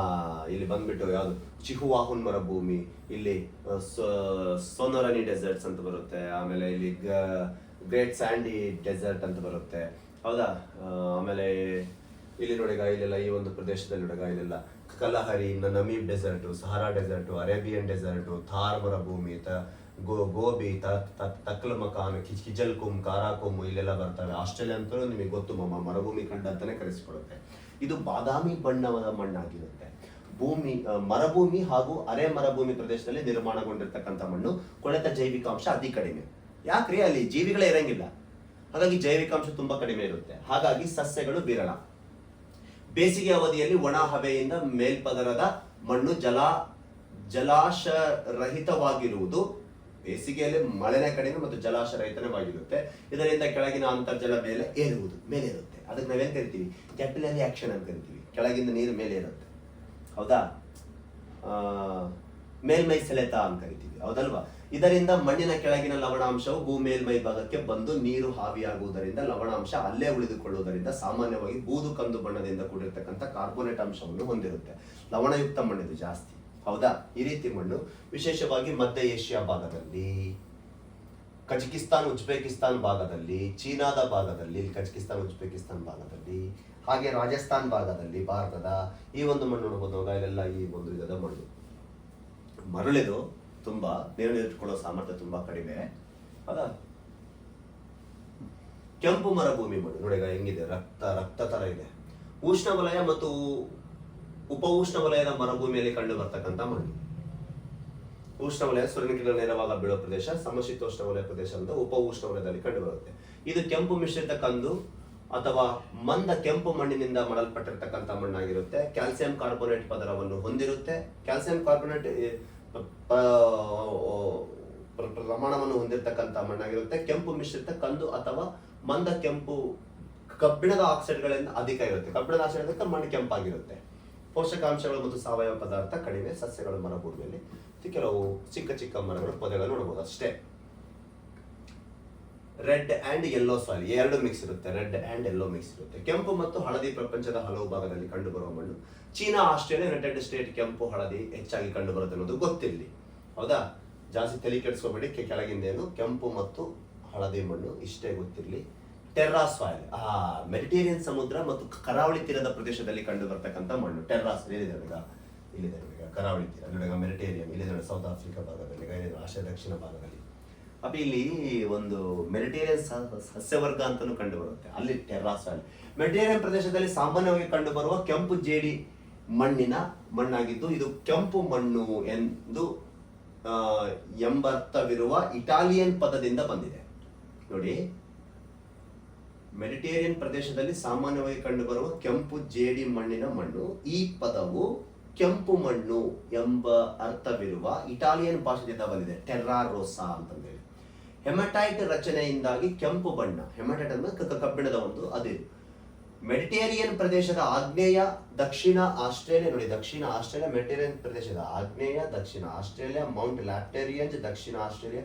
ಇಲ್ಲಿ ಬಂದ್ಬಿಟ್ಟು ಯಾವುದು ಚಿಹುವಾಹುನ್ ಮರುಭೂಮಿ, ಇಲ್ಲಿ ಸೋನೋರನಿ ಡೆಸರ್ಟ್ಸ್ ಅಂತ ಬರುತ್ತೆ. ಆಮೇಲೆ ಇಲ್ಲಿ ಗ್ರೇಟ್ ಸ್ಯಾಂಡಿ ಡೆಸರ್ಟ್ ಅಂತ ಬರುತ್ತೆ. ಹೌದಾ. ಆಮೇಲೆ ಇಲ್ಲಿ ನೋಡಿಗ ಇಲ್ಲೆಲ್ಲ ಈ ಒಂದು ಪ್ರದೇಶದಲ್ಲಿ ನೋಡಿಗ ಇಲ್ಲೆಲ್ಲ Kalahari, Namib desert, Sahara desert, Arabian desert, Thar ಮರುಭೂಮಿ, ಗೋಬಿ, ತಕ್ಲಮಕಾನ್, ಕಿಜಲ್ಕುಮ್, ಕಾರಾಕುಮ್ ಇಲ್ಲೆಲ್ಲ ಬರ್ತವೆ. ಆಸ್ಟ್ರೇಲಿಯಾ ಅಂತಲೂ ನಿಮಗೆ ಗೊತ್ತು, ಮರುಭೂಮಿ ಖಂಡ ಅಂತಾನೆ ಕರೆಸಿಕೊಳ್ಳುತ್ತೆ. ಇದು ಬಾದಾಮಿ ಬಣ್ಣದ ಮಣ್ಣಾಗಿರುತ್ತೆ. ಮರುಭೂಮಿ ಹಾಗೂ ಅರೆ ಮರುಭೂಮಿ ಪ್ರದೇಶದಲ್ಲಿ ನಿರ್ಮಾಣಗೊಂಡಿರ್ತಕ್ಕಂಥ ಮಣ್ಣು. ಕೊಳೆತ ಜೈವಿಕಾಂಶ ಅತಿ ಕಡಿಮೆ. ಯಾಕ್ರಿ? ಅಲ್ಲಿ ಜೀವಿಗಳೇ ಇರಂಗಿಲ್ಲ, ಹಾಗಾಗಿ ಜೈವಿಕಾಂಶ ತುಂಬಾ ಕಡಿಮೆ ಇರುತ್ತೆ. ಹಾಗಾಗಿ ಸಸ್ಯಗಳು ವಿರಳ. ಬೇಸಿಗೆ ಅವಧಿಯಲ್ಲಿ ಒಣ ಹವೆಯಿಂದ ಮೇಲ್ಪದರದ ಮಣ್ಣು ಜಲಾಶರಹಿತವಾಗಿರುವುದು. ಬೇಸಿಗೆಯಲ್ಲಿ ಮಳೆನೇ ಕಡಿಮೆ ಮತ್ತು ಜಲಾಶಯರಹಿತವಾಗಿರುತ್ತೆ. ಇದರಿಂದ ಕೆಳಗಿನ ಅಂತರ್ಜಲ ಮೇಲೇರುತ್ತೆ. ಅದಕ್ಕೆ ನಾವೇನ್ ಕರಿತೀವಿ? ಕ್ಯಾಪಿಲರಿ ಆಕ್ಷನ್ ಅಂತ ಕರಿತೀವಿ. ಕೆಳಗಿಂದ ನೀರು ಮೇಲೆ ಇರುತ್ತೆ. ಹೌದಾ. ಮೇಲ್ಮೈ ಸೆಳೆತ ಅಂತ ಕರಿತೀವಿ. ಹೌದಲ್ವಾ. ಇದರಿಂದ ಮಣ್ಣಿನ ಕೆಳಗಿನ ಲವಣಾಂಶವು ಭೂ ಮೇಲ್ಮೈ ಭಾಗಕ್ಕೆ ಬಂದು ನೀರು ಹಾವಿಯಾಗುವುದರಿಂದ ಲವಣಾಂಶ ಅಲ್ಲೇ ಉಳಿದುಕೊಳ್ಳುವುದರಿಂದ ಸಾಮಾನ್ಯವಾಗಿ ಬೂದು ಕಂದು ಬಣ್ಣದಿಂದ ಕೂಡಿರ್ತಕ್ಕಂಥ ಕಾರ್ಬೋನೇಟ್ ಅಂಶವನ್ನು ಹೊಂದಿರುತ್ತೆ. ಲವಣಯುಕ್ತ ಮಣ್ಣಿದು ಜಾಸ್ತಿ. ಹೌದಾ. ಈ ರೀತಿ ಮಣ್ಣು ವಿಶೇಷವಾಗಿ ಮಧ್ಯ ಏಷ್ಯಾ ಭಾಗದಲ್ಲಿ, ಕಜಕಿಸ್ತಾನ್ ಉಜ್ಬೇಕಿಸ್ತಾನ್ ಭಾಗದಲ್ಲಿ, ಚೀನಾದ ಭಾಗದಲ್ಲಿ, ಕಜಕಿಸ್ತಾನ್ ಉಜ್ಬೇಕಿಸ್ತಾನ್ ಭಾಗದಲ್ಲಿ, ಹಾಗೆ ರಾಜಸ್ಥಾನ್ ಭಾಗದಲ್ಲಿ ಭಾರತದ ಈ ಒಂದು ಮಣ್ಣು ನೋಡಬಹುದು. ಇಲ್ಲೆಲ್ಲ ಈ ಒಂದು ವಿಧದ ಮಣ್ಣು. ಮರಳಿದು ತುಂಬಾ ನೀರು ಇಟ್ಕೊಳ್ಳೋ ಸಾಮರ್ಥ್ಯ ತುಂಬಾ ಕಡಿಮೆ. ಹೌದಾ. ಕೆಂಪು ಮರುಭೂಮಿ ಮಣ್ಣು ನೋಡಿ ಹೆಂಗಿದೆ, ರಕ್ತ ತರ ಇದೆ. ಉಷ್ಣವಲಯ ಮತ್ತು ಉಪ ಉಷ್ಣವಲಯದ ಮರುಭೂಮಿಯಲ್ಲಿ ಕಂಡು ಬರ್ತಕ್ಕಂಥ ಮಣ್ಣು. ಉಷ್ಣವಲಯ ಸೂರ್ಯನ ನೇರವಾಗಿ ಬೀಳೋ ಪ್ರದೇಶ, ಸಮಶೀತೋಷ್ಣ ವಲಯ ಪ್ರದೇಶ ಅಂತ ಉಪ ಉಷ್ಣವಲಯದಲ್ಲಿ ಕಂಡು ಬರುತ್ತೆ. ಇದು ಕೆಂಪು ಮಿಶ್ರಿತ ಕಂದು ಅಥವಾ ಮಂದ ಕೆಂಪು ಮಣ್ಣಿನಿಂದ ಮಾಡಲ್ಪಟ್ಟಿರ್ತಕ್ಕಂಥ ಮಣ್ಣಾಗಿರುತ್ತೆ. ಕ್ಯಾಲ್ಸಿಯಂ ಕಾರ್ಬೋನೇಟ್ ಪದರವನ್ನು ಹೊಂದಿರುತ್ತೆ. ಕ್ಯಾಲ್ಸಿಯಂ ಕಾರ್ಬೋನೇಟ್ ಪ್ರಮಾಣವನ್ನು ಹೊಂದಿರತಕ್ಕಂಥ ಮಣ್ಣಾಗಿರುತ್ತೆ. ಕೆಂಪು ಮಿಶ್ರಿತ ಕಂದು ಅಥವಾ ಮಂದ ಕೆಂಪು ಕಬ್ಬಿಣದ ಆಕ್ಸೈಡ್ಗಳಿಂದ ಅಧಿಕ ಇರುತ್ತೆ. ಕಬ್ಬಿಣದ ಆಕ್ಸೈಡ್ ಮಣ್ಣು ಕೆಂಪಾಗಿರುತ್ತೆ. ಪೋಷಕಾಂಶಗಳು ಮತ್ತು ಸಾವಯವ ಪದಾರ್ಥ ಕಡಿಮೆ. ಸಸ್ಯಗಳು ಮರುಭೂಮಿಯಲ್ಲಿ ಕೆಲವು ಚಿಕ್ಕ ಚಿಕ್ಕ ಮರಗಳು, ಪೊದೆಗಳು ನೋಡಬಹುದು ಅಷ್ಟೇ. ರೆಡ್ ಅಂಡ್ ಯೆಲ್ಲೋ ಸಾಯಿಲ್ ಎರಡು ಮಿಕ್ಸ್ ಇರುತ್ತೆ. ರೆಡ್ ಅಂಡ್ ಯೆಲ್ಲೋ ಮಿಕ್ಸ್ ಇರುತ್ತೆ. ಕೆಂಪು ಮತ್ತು ಹಳದಿ ಪ್ರಪಂಚದ ಹಲವು ಭಾಗದಲ್ಲಿ ಕಂಡು ಬರುವ ಮಣ್ಣು. ಚೀನಾ, ಆಸ್ಟ್ರೇಲಿಯಾ, ಯುನೈಟೆಡ್ ಸ್ಟೇಟ್ ಕೆಂಪು ಹಳದಿ ಹೆಚ್ಚಾಗಿ ಕಂಡು ಬರುತ್ತೆ ಅನ್ನೋದು ಗೊತ್ತಿರಲಿ. ಹೌದಾ. ಜಾಸ್ತಿ ತಲೆ ಕೆಡಿಸ್ಕೋಬೇಡಿ. ಕೆಳಗಿಂದೇನು ಕೆಂಪು ಮತ್ತು ಹಳದಿ ಮಣ್ಣು ಇಷ್ಟೇ ಗೊತ್ತಿರಲಿ. ಟೆರ್ರಾಸ್ ಸಾಯಿಲ್, ಮೆಡಿಟೇರಿಯನ್ ಸಮುದ್ರ ಮತ್ತು ಕರಾವಳಿ ತೀರದ ಪ್ರದೇಶದಲ್ಲಿ ಕಂಡು ಬರ್ತಕ್ಕಂಥ ಮಣ್ಣು. ಟೆರ್ರಾಸ್ ಇಲ್ಲಿದೆ ಈಗ ಕರಾವಳಿ ತೀರ ನೋಡಿ, ಮೆಡಿಟೇರಿಯನ್ ಇಲ್ಲಿದೆ ನೋಡಿ, ಸೌತ್ ಆಫ್ರಿಕಾ ಭಾಗದಲ್ಲಿ, ಆಸಿಯಾ ದಕ್ಷಿಣ ಭಾಗದಲ್ಲಿ. ಅಪ್ಪ ಇಲ್ಲಿ ಒಂದು ಮೆಡಿಟೇರಿಯನ್ ಸಸ್ಯವರ್ಗ ಅಂತಾನು ಕಂಡು ಬರುತ್ತೆ, ಅಲ್ಲಿ ಟೆರ್ರಾಸ್ ಸಾಯಿಲ್. ಮೆಡಿಟೇರಿಯನ್ ಪ್ರದೇಶದಲ್ಲಿ ಸಾಮಾನ್ಯವಾಗಿ ಕಂಡು ಬರುವ ಕೆಂಪು ಜೇಡಿ ಮಣ್ಣಾಗಿದ್ದು ಇದು ಕೆಂಪು ಮಣ್ಣು ಎಂದು ಎಂಬರ್ಥವಿರುವ ಇಟಾಲಿಯನ್ ಪದದಿಂದ ಬಂದಿದೆ. ನೋಡಿ, ಮೆಡಿಟೇರಿಯನ್ ಪ್ರದೇಶದಲ್ಲಿ ಸಾಮಾನ್ಯವಾಗಿ ಕಂಡುಬರುವ ಕೆಂಪು ಜೇಡಿ ಮಣ್ಣು, ಈ ಪದವು ಕೆಂಪು ಮಣ್ಣು ಎಂಬ ಅರ್ಥವಿರುವ ಇಟಾಲಿಯನ್ ಭಾಷೆಯಿಂದ ಬಂದಿದೆ, ಟೆರ್ರಾ ರೋಸಾ ಅಂತಂದೇಳಿ. ಹೆಮಟೈಟ್ ರಚನೆಯಿಂದಾಗಿ ಕೆಂಪು ಬಣ್ಣ, ಹೆಮಟೈಟ್ ಅಂದ್ರೆ ಕಬ್ಬಿಣದ ಒಂದು ಅದಿರು. ಮೆಡಿಟೇರಿಯನ್ ಪ್ರದೇಶದ ಆಗ್ನೇಯ ದಕ್ಷಿಣ ಆಸ್ಟ್ರೇಲಿಯಾ ನೋಡಿ, ದಕ್ಷಿಣ ಆಸ್ಟ್ರೇಲಿಯಾ ಮೆಡಿಟೇರಿಯನ್ ಪ್ರದೇಶದ ಆಗ್ನೇಯ ದಕ್ಷಿಣ Australia, Mount ಲ್ಯಾಟರಿಯನ್ಸ್ Dakshina Australia,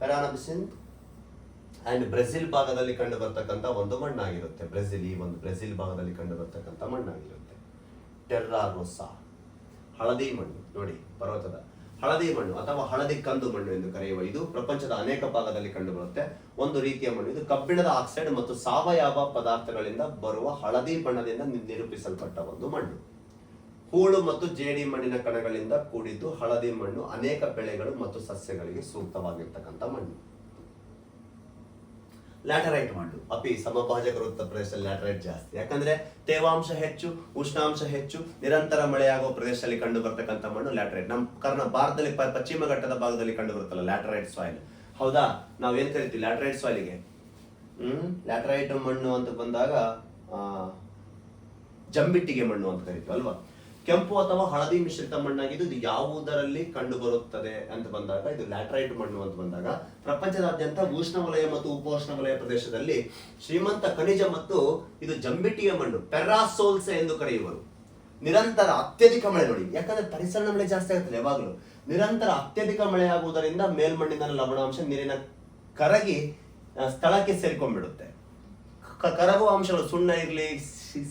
ಪೆರಾನಬಿಸಿನ್ and Brazil ಭಾಗದಲ್ಲಿ ಕಂಡು ಬರ್ತಕ್ಕಂಥ ಒಂದು ಮಣ್ಣಾಗಿರುತ್ತೆ. ಬ್ರೆಜಿಲ್ ಭಾಗದಲ್ಲಿ ಕಂಡು ಬರ್ತಕ್ಕಂಥ ಮಣ್ಣಾಗಿರುತ್ತೆ ಟೆರ್ರಾ ರೋಸಾ. ಹಳದಿ ಮಣ್ಣು ನೋಡಿ, ಪರ್ವತದ ಹಳದಿ ಮಣ್ಣು ಅಥವಾ ಹಳದಿ ಕಂದು ಮಣ್ಣು ಎಂದು ಕರೆಯುವ ಇದು ಪ್ರಪಂಚದ ಅನೇಕ ಭಾಗದಲ್ಲಿ ಕಂಡುಬರುತ್ತೆ. ಒಂದು ರೀತಿಯ ಮಣ್ಣು ಇದು ಕಬ್ಬಿಣದ ಆಕ್ಸೈಡ್ ಮತ್ತು ಸಾವಯವ ಪದಾರ್ಥಗಳಿಂದ ಬರುವ ಹಳದಿ ಬಣ್ಣದಿಂದ ನಿರೂಪಿಸಲ್ಪಟ್ಟ ಒಂದು ಮಣ್ಣು. ಹೂಳು ಮತ್ತು ಜೇಡಿ ಮಣ್ಣಿನ ಕಣಗಳಿಂದ ಕೂಡಿದ್ದು ಹಳದಿ ಮಣ್ಣು ಅನೇಕ ಬೆಳೆಗಳು ಮತ್ತು ಸಸ್ಯಗಳಿಗೆ ಸೂಕ್ತವಾಗಿರ್ತಕ್ಕಂಥ ಮಣ್ಣು. ಲ್ಯಾಟರೈಟ್ ಮಣ್ಣು ಅಪಿ ಸಮಭಾಜಕ ವೃತ್ತ ಪ್ರದೇಶದಲ್ಲಿ ಲ್ಯಾಟರೈಟ್ ಜಾಸ್ತಿ, ಯಾಕಂದ್ರೆ ತೇವಾಂಶ ಹೆಚ್ಚು, ಉಷ್ಣಾಂಶ ಹೆಚ್ಚು, ನಿರಂತರ ಮಳೆಯಾಗುವ ಪ್ರದೇಶದಲ್ಲಿ ಕಂಡು ಬರ್ತಕ್ಕಂಥ ಮಣ್ಣು ಲ್ಯಾಟರೈಟ್. ನಮ್ಮ ಭಾರತದಲ್ಲಿ ಪಶ್ಚಿಮ ಘಟ್ಟದ ಭಾಗದಲ್ಲಿ ಕಂಡು ಬರುತ್ತಲ್ಲ ಲ್ಯಾಟರೈಟ್ ಸಾಯಿಲ್, ಹೌದಾ? ನಾವ್ ಏನ್ ಕರಿತೀವಿ ಲ್ಯಾಟರೈಟ್ ಸಾಯಿಲ್ಗೆ? ಲ್ಯಾಟರೈಟ್ ಮಣ್ಣು ಅಂತ ಬಂದಾಗ ಜಂಬಿಟ್ಟಿಗೆ ಮಣ್ಣು ಅಂತ ಕರಿತೀವಿ ಅಲ್ವಾ? ಕೆಂಪು ಅಥವಾ ಹಳದಿ ಮಿಶ್ರಿತ ಮಣ್ಣಾಗಿದ್ದು ಇದು ಯಾವುದರಲ್ಲಿ ಕಂಡು ಬರುತ್ತದೆ ಅಂತ ಬಂದಾಗ ಇದು ಲ್ಯಾಟರೈಟ್ ಮಣ್ಣು ಅಂತ ಬಂದಾಗ ಪ್ರಪಂಚದಾದ್ಯಂತ ಉಷ್ಣವಲಯ ಮತ್ತು ಉಪೋಷ್ಣವಲಯ ಪ್ರದೇಶದಲ್ಲಿ ಶ್ರೀಮಂತ ಖನಿಜ ಮತ್ತು ಇದು ಜಂಬಿಟ್ಟಿಗೆ ಮಣ್ಣು, ಪೆರಾಸೋಲ್ಸೆ ಎಂದು ಕರೆಯುವರು. ನಿರಂತರ ಅತ್ಯಧಿಕ ಮಳೆ ನೋಡಿ, ಯಾಕಂದ್ರೆ ಪರಿಸರ ಮಳೆ ಜಾಸ್ತಿ ಆಗ್ತದೆ ಯಾವಾಗಲೂ. ನಿರಂತರ ಅತ್ಯಧಿಕ ಮಳೆ ಆಗುವುದರಿಂದ ಮೇಲ್ಮಣ್ಣಿನ ಲವಣಾಂಶ ನೀರಿನ ಕರಗಿ ಸ್ಥಳಕ್ಕೆ ಸೇರಿಕೊಂಡ್ಬಿಡುತ್ತೆ. ಕರಗುವ ಅಂಶಗಳು ಸುಣ್ಣ ಇರ್ಲಿ,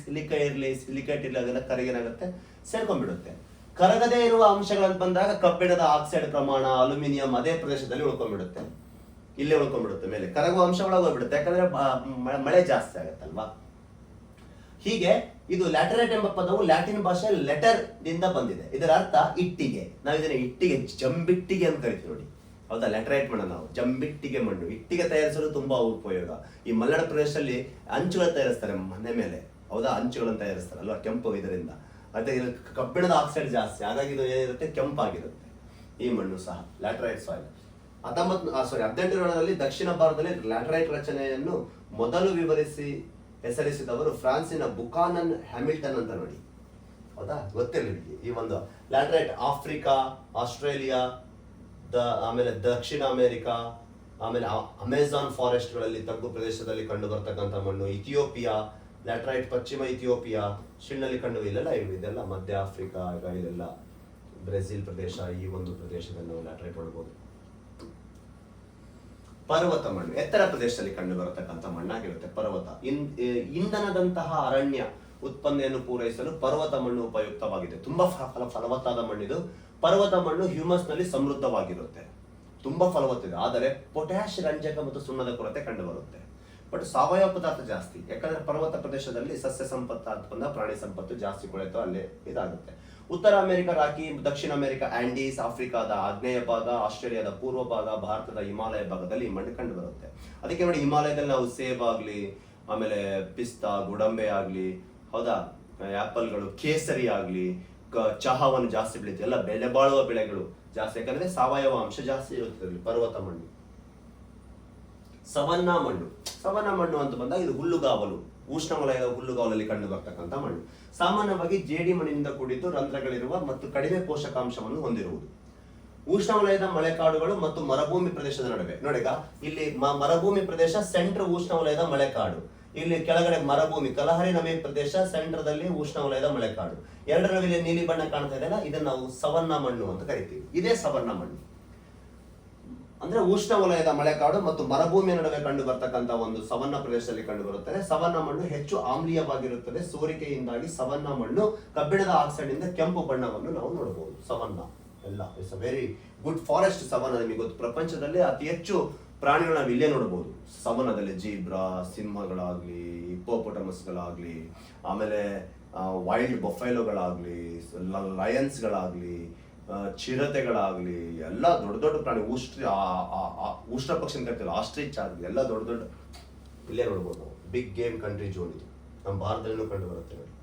ಸಿಲಿಕೇಟ್ ಇರ್ಲಿ ಅದೆಲ್ಲ ಕರಗೇನಾಗುತ್ತೆ, ಸೇರ್ಕೊಂಡ್ಬಿಡುತ್ತೆ. ಕರಗದೇ ಇರುವ ಅಂಶಗಳಂತ ಬಂದಾಗ ಕಬ್ಬಿಣದ ಆಕ್ಸೈಡ್ ಪ್ರಮಾಣ, ಅಲ್ಯೂಮಿನಿಯಂ ಅದೇ ಪ್ರದೇಶದಲ್ಲಿ ಉಳ್ಕೊಂಡ್ಬಿಡುತ್ತೆ, ಇಲ್ಲೇ ಉಳ್ಕೊಂಡ್ಬಿಡುತ್ತೆ. ಮೇಲೆ ಕರಗುವ ಅಂಶಗಳಾಗೋಗ್ಬಿಡುತ್ತೆ, ಯಾಕಂದ್ರೆ ಮಳೆ ಜಾಸ್ತಿ ಆಗುತ್ತಲ್ವಾ. ಹೀಗೆ ಇದು ಲ್ಯಾಟರೈಟ್ ಎಂಬ ಪದವು ಲ್ಯಾಟಿನ್ ಭಾಷೆ ಲೆಟರ್ ದಿಂದ ಬಂದಿದೆ. ಇದರ ಅರ್ಥ ಇಟ್ಟಿಗೆ. ನಾವು ಇದನ್ನ ಇಟ್ಟಿಗೆ, ಜಂಬಿಟ್ಟಿಗೆ ಅಂತ ಕರಿತೀವಿ ನೋಡಿ, ಹೌದಾ? ಲ್ಯಾಟರೈಟ್ ಮಣ್ಣು ನಾವು ಜಂಬಿಟ್ಟಿಗೆ ಮಣ್ಣು. ಇಟ್ಟಿಗೆ ತಯಾರಿಸಲು ತುಂಬಾ ಉಪಯೋಗ. ಈ ಮಲೆನಾಡು ಪ್ರದೇಶದಲ್ಲಿ ಅಂಚುಗಳು ತಯಾರಿಸ್ತಾರೆ ಮನೆ ಮೇಲೆ, ಹೌದಾ? ಅಂಚುಗಳನ್ನು ತಯಾರಿಸ್ತಾರೆ ಅಲ್ವಾ, ಕೆಂಪು ಇದರಿಂದ. ಅದೇ ಕಬ್ಬಿಣದ ಆಕ್ಸೈಡ್ ಜಾಸ್ತಿ, ಹಾಗಾಗಿ ಇದು ಏನಿರುತ್ತೆ, ಕೆಂಪಾಗಿರುತ್ತೆ ಈ ಮಣ್ಣು ಸಹ, ಲ್ಯಾಟರೈಟ್ ಸಾಯಿಲ್. 1800ರಲ್ಲಿ ದಕ್ಷಿಣ ಭಾರತದಲ್ಲಿ ಲ್ಯಾಟರೈಟ್ ರಚನೆಯನ್ನು ಮೊದಲು ಹೆಸರಿಸಿದವರು ಫ್ರಾನ್ಸಿನ ಬುಕಾನನ್ ಹ್ಯಾಮಿಲ್ಟನ್ ಅಂತ ನೋಡಿ, ಹೌದಾ? ಗೊತ್ತಿರಲಿ ಈ ಒಂದು ಲ್ಯಾಟರೈಟ್. ಆಫ್ರಿಕಾ, ಆಸ್ಟ್ರೇಲಿಯಾ, ಆಮೇಲೆ ದಕ್ಷಿಣ ಅಮೆರಿಕಾ, ಆಮೇಲೆ ಅಮೆಜಾನ್ ಫಾರೆಸ್ಟ್ ಗಳಲ್ಲಿ ತಗ್ಗು ಪ್ರದೇಶದಲ್ಲಿ ಕಂಡು ಬರ್ತಕ್ಕಂಥ ಮಣ್ಣು. ಇಥಿಯೋಪಿಯಾ ಲ್ಯಾಟರೈಟ್, ಪಶ್ಚಿಮ ಇಥಿಯೋಪಿಯಾ ಶಿಳ್ನಲ್ಲಿ ಕಂಡು ಇಲ್ಲೆಲ್ಲ ಇದೆಲ್ಲ ಮಧ್ಯ ಆಫ್ರಿಕಾ, ಇದೆಲ್ಲ ಬ್ರೆಜಿಲ್ ಪ್ರದೇಶ, ಈ ಒಂದು ಪ್ರದೇಶದಲ್ಲಿ ನಾವು ಲ್ಯಾಟರೈಟ್ ನೋಡಬಹುದು. ಪರ್ವತ ಮಣ್ಣು ಎತ್ತರ ಪ್ರದೇಶದಲ್ಲಿ ಕಂಡು ಬರತಕ್ಕಂಥ ಮಣ್ಣಾಗಿರುತ್ತೆ. ಪರ್ವತ ಇಂಧನದಂತಹ ಅರಣ್ಯ ಉತ್ಪನ್ನೆಯನ್ನು ಪೂರೈಸಲು ಪರ್ವತ ಮಣ್ಣು ಉಪಯುಕ್ತವಾಗಿದೆ. ತುಂಬಾ ಫಲವತ್ತಾದ ಮಣ್ಣಿದು. ಪರ್ವತ ಮಣ್ಣು ಹ್ಯೂಮಸ್ ನಲ್ಲಿ ಸಮೃದ್ಧವಾಗಿರುತ್ತೆ, ತುಂಬಾ ಫಲವತ್ತಿದೆ. ಆದರೆ ಪೊಟ್ಯಾಶ್, ರಂಜಕ ಮತ್ತು ಸುಣ್ಣದ ಕೊರತೆ ಕಂಡು ಬರುತ್ತೆ. ಬಟ್ ಸಾವಯವ ಪದಾರ್ಥ ಜಾಸ್ತಿ, ಯಾಕಂದ್ರೆ ಪರ್ವತ ಪ್ರದೇಶದಲ್ಲಿ ಸಸ್ಯ ಸಂಪತ್ತು ಅಂತ ಬಂದ ಪ್ರಾಣಿ ಸಂಪತ್ತು ಜಾಸ್ತಿ ಕೊಳೆತು ಅಲ್ಲೇ ಇದಾಗುತ್ತೆ. ಉತ್ತರ ಅಮೆರಿಕ ರಾಕಿ, ದಕ್ಷಿಣ ಅಮೆರಿಕ ಆಂಡೀಸ್, ಆಫ್ರಿಕಾದ ಆಗ್ನೇಯ ಭಾಗ, ಆಸ್ಟ್ರೇಲಿಯಾದ ಪೂರ್ವ ಭಾಗ, ಭಾರತದ ಹಿಮಾಲಯ ಭಾಗದಲ್ಲಿ ಈ ಮಣ್ಣು ಕಂಡು ಬರುತ್ತೆ. ಅದಕ್ಕೆ ನೋಡಿ, ಹಿಮಾಲಯದಲ್ಲಿ ನಾವು ಸೇಬ್ ಆಗ್ಲಿ, ಆಮೇಲೆ ಪಿಸ್ತಾ, ಗುಡಂಬೆ ಆಗ್ಲಿ, ಹೌದಾ, ಆಪಲ್ಗಳು, ಕೇಸರಿ ಆಗ್ಲಿ, ಚಹಾವನ್ನು ಜಾಸ್ತಿ ಬೆಳೀತೀವಿ, ಎಲ್ಲ ಬೆಲೆ ಬಾಳುವ ಬೆಳೆಗಳು ಜಾಸ್ತಿ, ಯಾಕಂದ್ರೆ ಸಾವಯವ ಅಂಶ ಜಾಸ್ತಿ ಇರುತ್ತದೆ ಪರ್ವತ ಮಣ್ಣು. ಸವನ್ನಾ ಮಣ್ಣು ಅಂತ ಬಂದಾಗ ಇದು ಹುಲ್ಲುಗಾವಲು, ಉಷ್ಣವಲಯದ ಹುಲ್ಲುಗಾವಲಲ್ಲಿ ಕಂಡು ಬರ್ತಕ್ಕಂಥ ಮಣ್ಣು. ಸಾಮಾನ್ಯವಾಗಿ ಜೇಡಿ ಮಣ್ಣಿನಿಂದ ಕೂಡಿದ್ದು ರಂಧ್ರಗಳಿರುವ ಮತ್ತು ಕಡಿಮೆ ಪೋಷಕಾಂಶವನ್ನು ಹೊಂದಿರುವುದು. ಉಷ್ಣವಲಯದ ಮಳೆಕಾಡುಗಳು ಮತ್ತು ಮರುಭೂಮಿ ಪ್ರದೇಶದ ನಡುವೆ ನೋಡಿಗ ಇಲ್ಲಿ ಮರುಭೂಮಿ ಪ್ರದೇಶ ಸೆಂಟ್ರ್ ಉಷ್ಣವಲಯದ ಮಳೆಕಾಡು, ಇಲ್ಲಿ ಕೆಳಗಡೆ ಮರುಭೂಮಿ ಕಲಹರಿ ನಮಿ ಪ್ರದೇಶ, ಸೆಂಟ್ರದಲ್ಲಿ ಉಷ್ಣವಲಯದ ಮಳೆಕಾಡು. ಎರಡರ ನಡುವೆ ನೀಲಿ ಬಣ್ಣ ಕಾಣ್ತಾ ಇದೆಯಲ್ಲ, ಇದನ್ನ ನಾವು ಸವನ್ನಾ ಮಣ್ಣು ಅಂತ ಕರಿತೀವಿ. ಇದೇ ಸವನ್ನಾ ಮಣ್ಣು ಅಂದ್ರೆ ಉಷ್ಣವಲಯದ ಮಳೆಕಾಡು ಮತ್ತು ಮರುಭೂಮಿಯ ನಡುವೆ ಕಂಡು ಬರ್ತಕ್ಕಂಥ ಒಂದು ಸವನ್ನಾ ಪ್ರದೇಶದಲ್ಲಿ ಕಂಡು ಬರುತ್ತದೆ. ಸವನ್ನಾ ಮಣ್ಣು ಹೆಚ್ಚು ಆಮ್ಲೀಯವಾಗಿರುತ್ತದೆ. ಸೋರಿಕೆಯಿಂದಾಗಿ ಸವನ್ನಾ ಮಣ್ಣು ಕಬ್ಬಿಣದ ಆಕ್ಸೈಡ್ ಇಂದ ಕೆಂಪು ಬಣ್ಣವನ್ನು ನಾವು ನೋಡಬಹುದು. ಸವನ್ನಾ ಎಲ್ಲ it's a very good forest. Savanna ನಿಮಗೆ ಗೊತ್ತು, ಪ್ರಪಂಚದಲ್ಲಿ ಅತಿ ಹೆಚ್ಚು ಪ್ರಾಣಿಗಳನ್ನ ನಾವು ಇಲ್ಲೇ ನೋಡ್ಬೋದು. ಸವನದಲ್ಲಿ ಜೀಬ್ರಾ, ಸಿಂಹಗಳಾಗ್ಲಿ, ಹಿಪ್ಪೋಪೊಟಮಸ್ಗಳಾಗ್ಲಿ, ಆಮೇಲೆ ವೈಲ್ಡ್ ಬಫೆಲೋಗಳಾಗ್ಲಿ, ಲಯನ್ಸ್ಗಳಾಗ್ಲಿ, ಚಿರತೆಗಳಾಗ್ಲಿ, ಎಲ್ಲ ದೊಡ್ಡ ದೊಡ್ಡ ಪ್ರಾಣಿ, ಉಷ್ಟ್ರ ಪಕ್ಷಿ ಅಂತ ಕರಿತೀವಿ, ಆಸ್ಟ್ರಿಚ್ ಆಗಲಿ, ಎಲ್ಲ ದೊಡ್ಡ ದೊಡ್ಡ ಇಲ್ಲೇ ನೋಡ್ಬೋದು ನಾವು. ಬಿಗ್ ಗೇಮ್ ಕಂಟ್ರಿ ಝೋನ್ ಇದು, ನಮ್ಮ ಭಾರತದಲ್ಲೂ ಕಂಡು ಬರುತ್ತೆ ನೋಡಿ.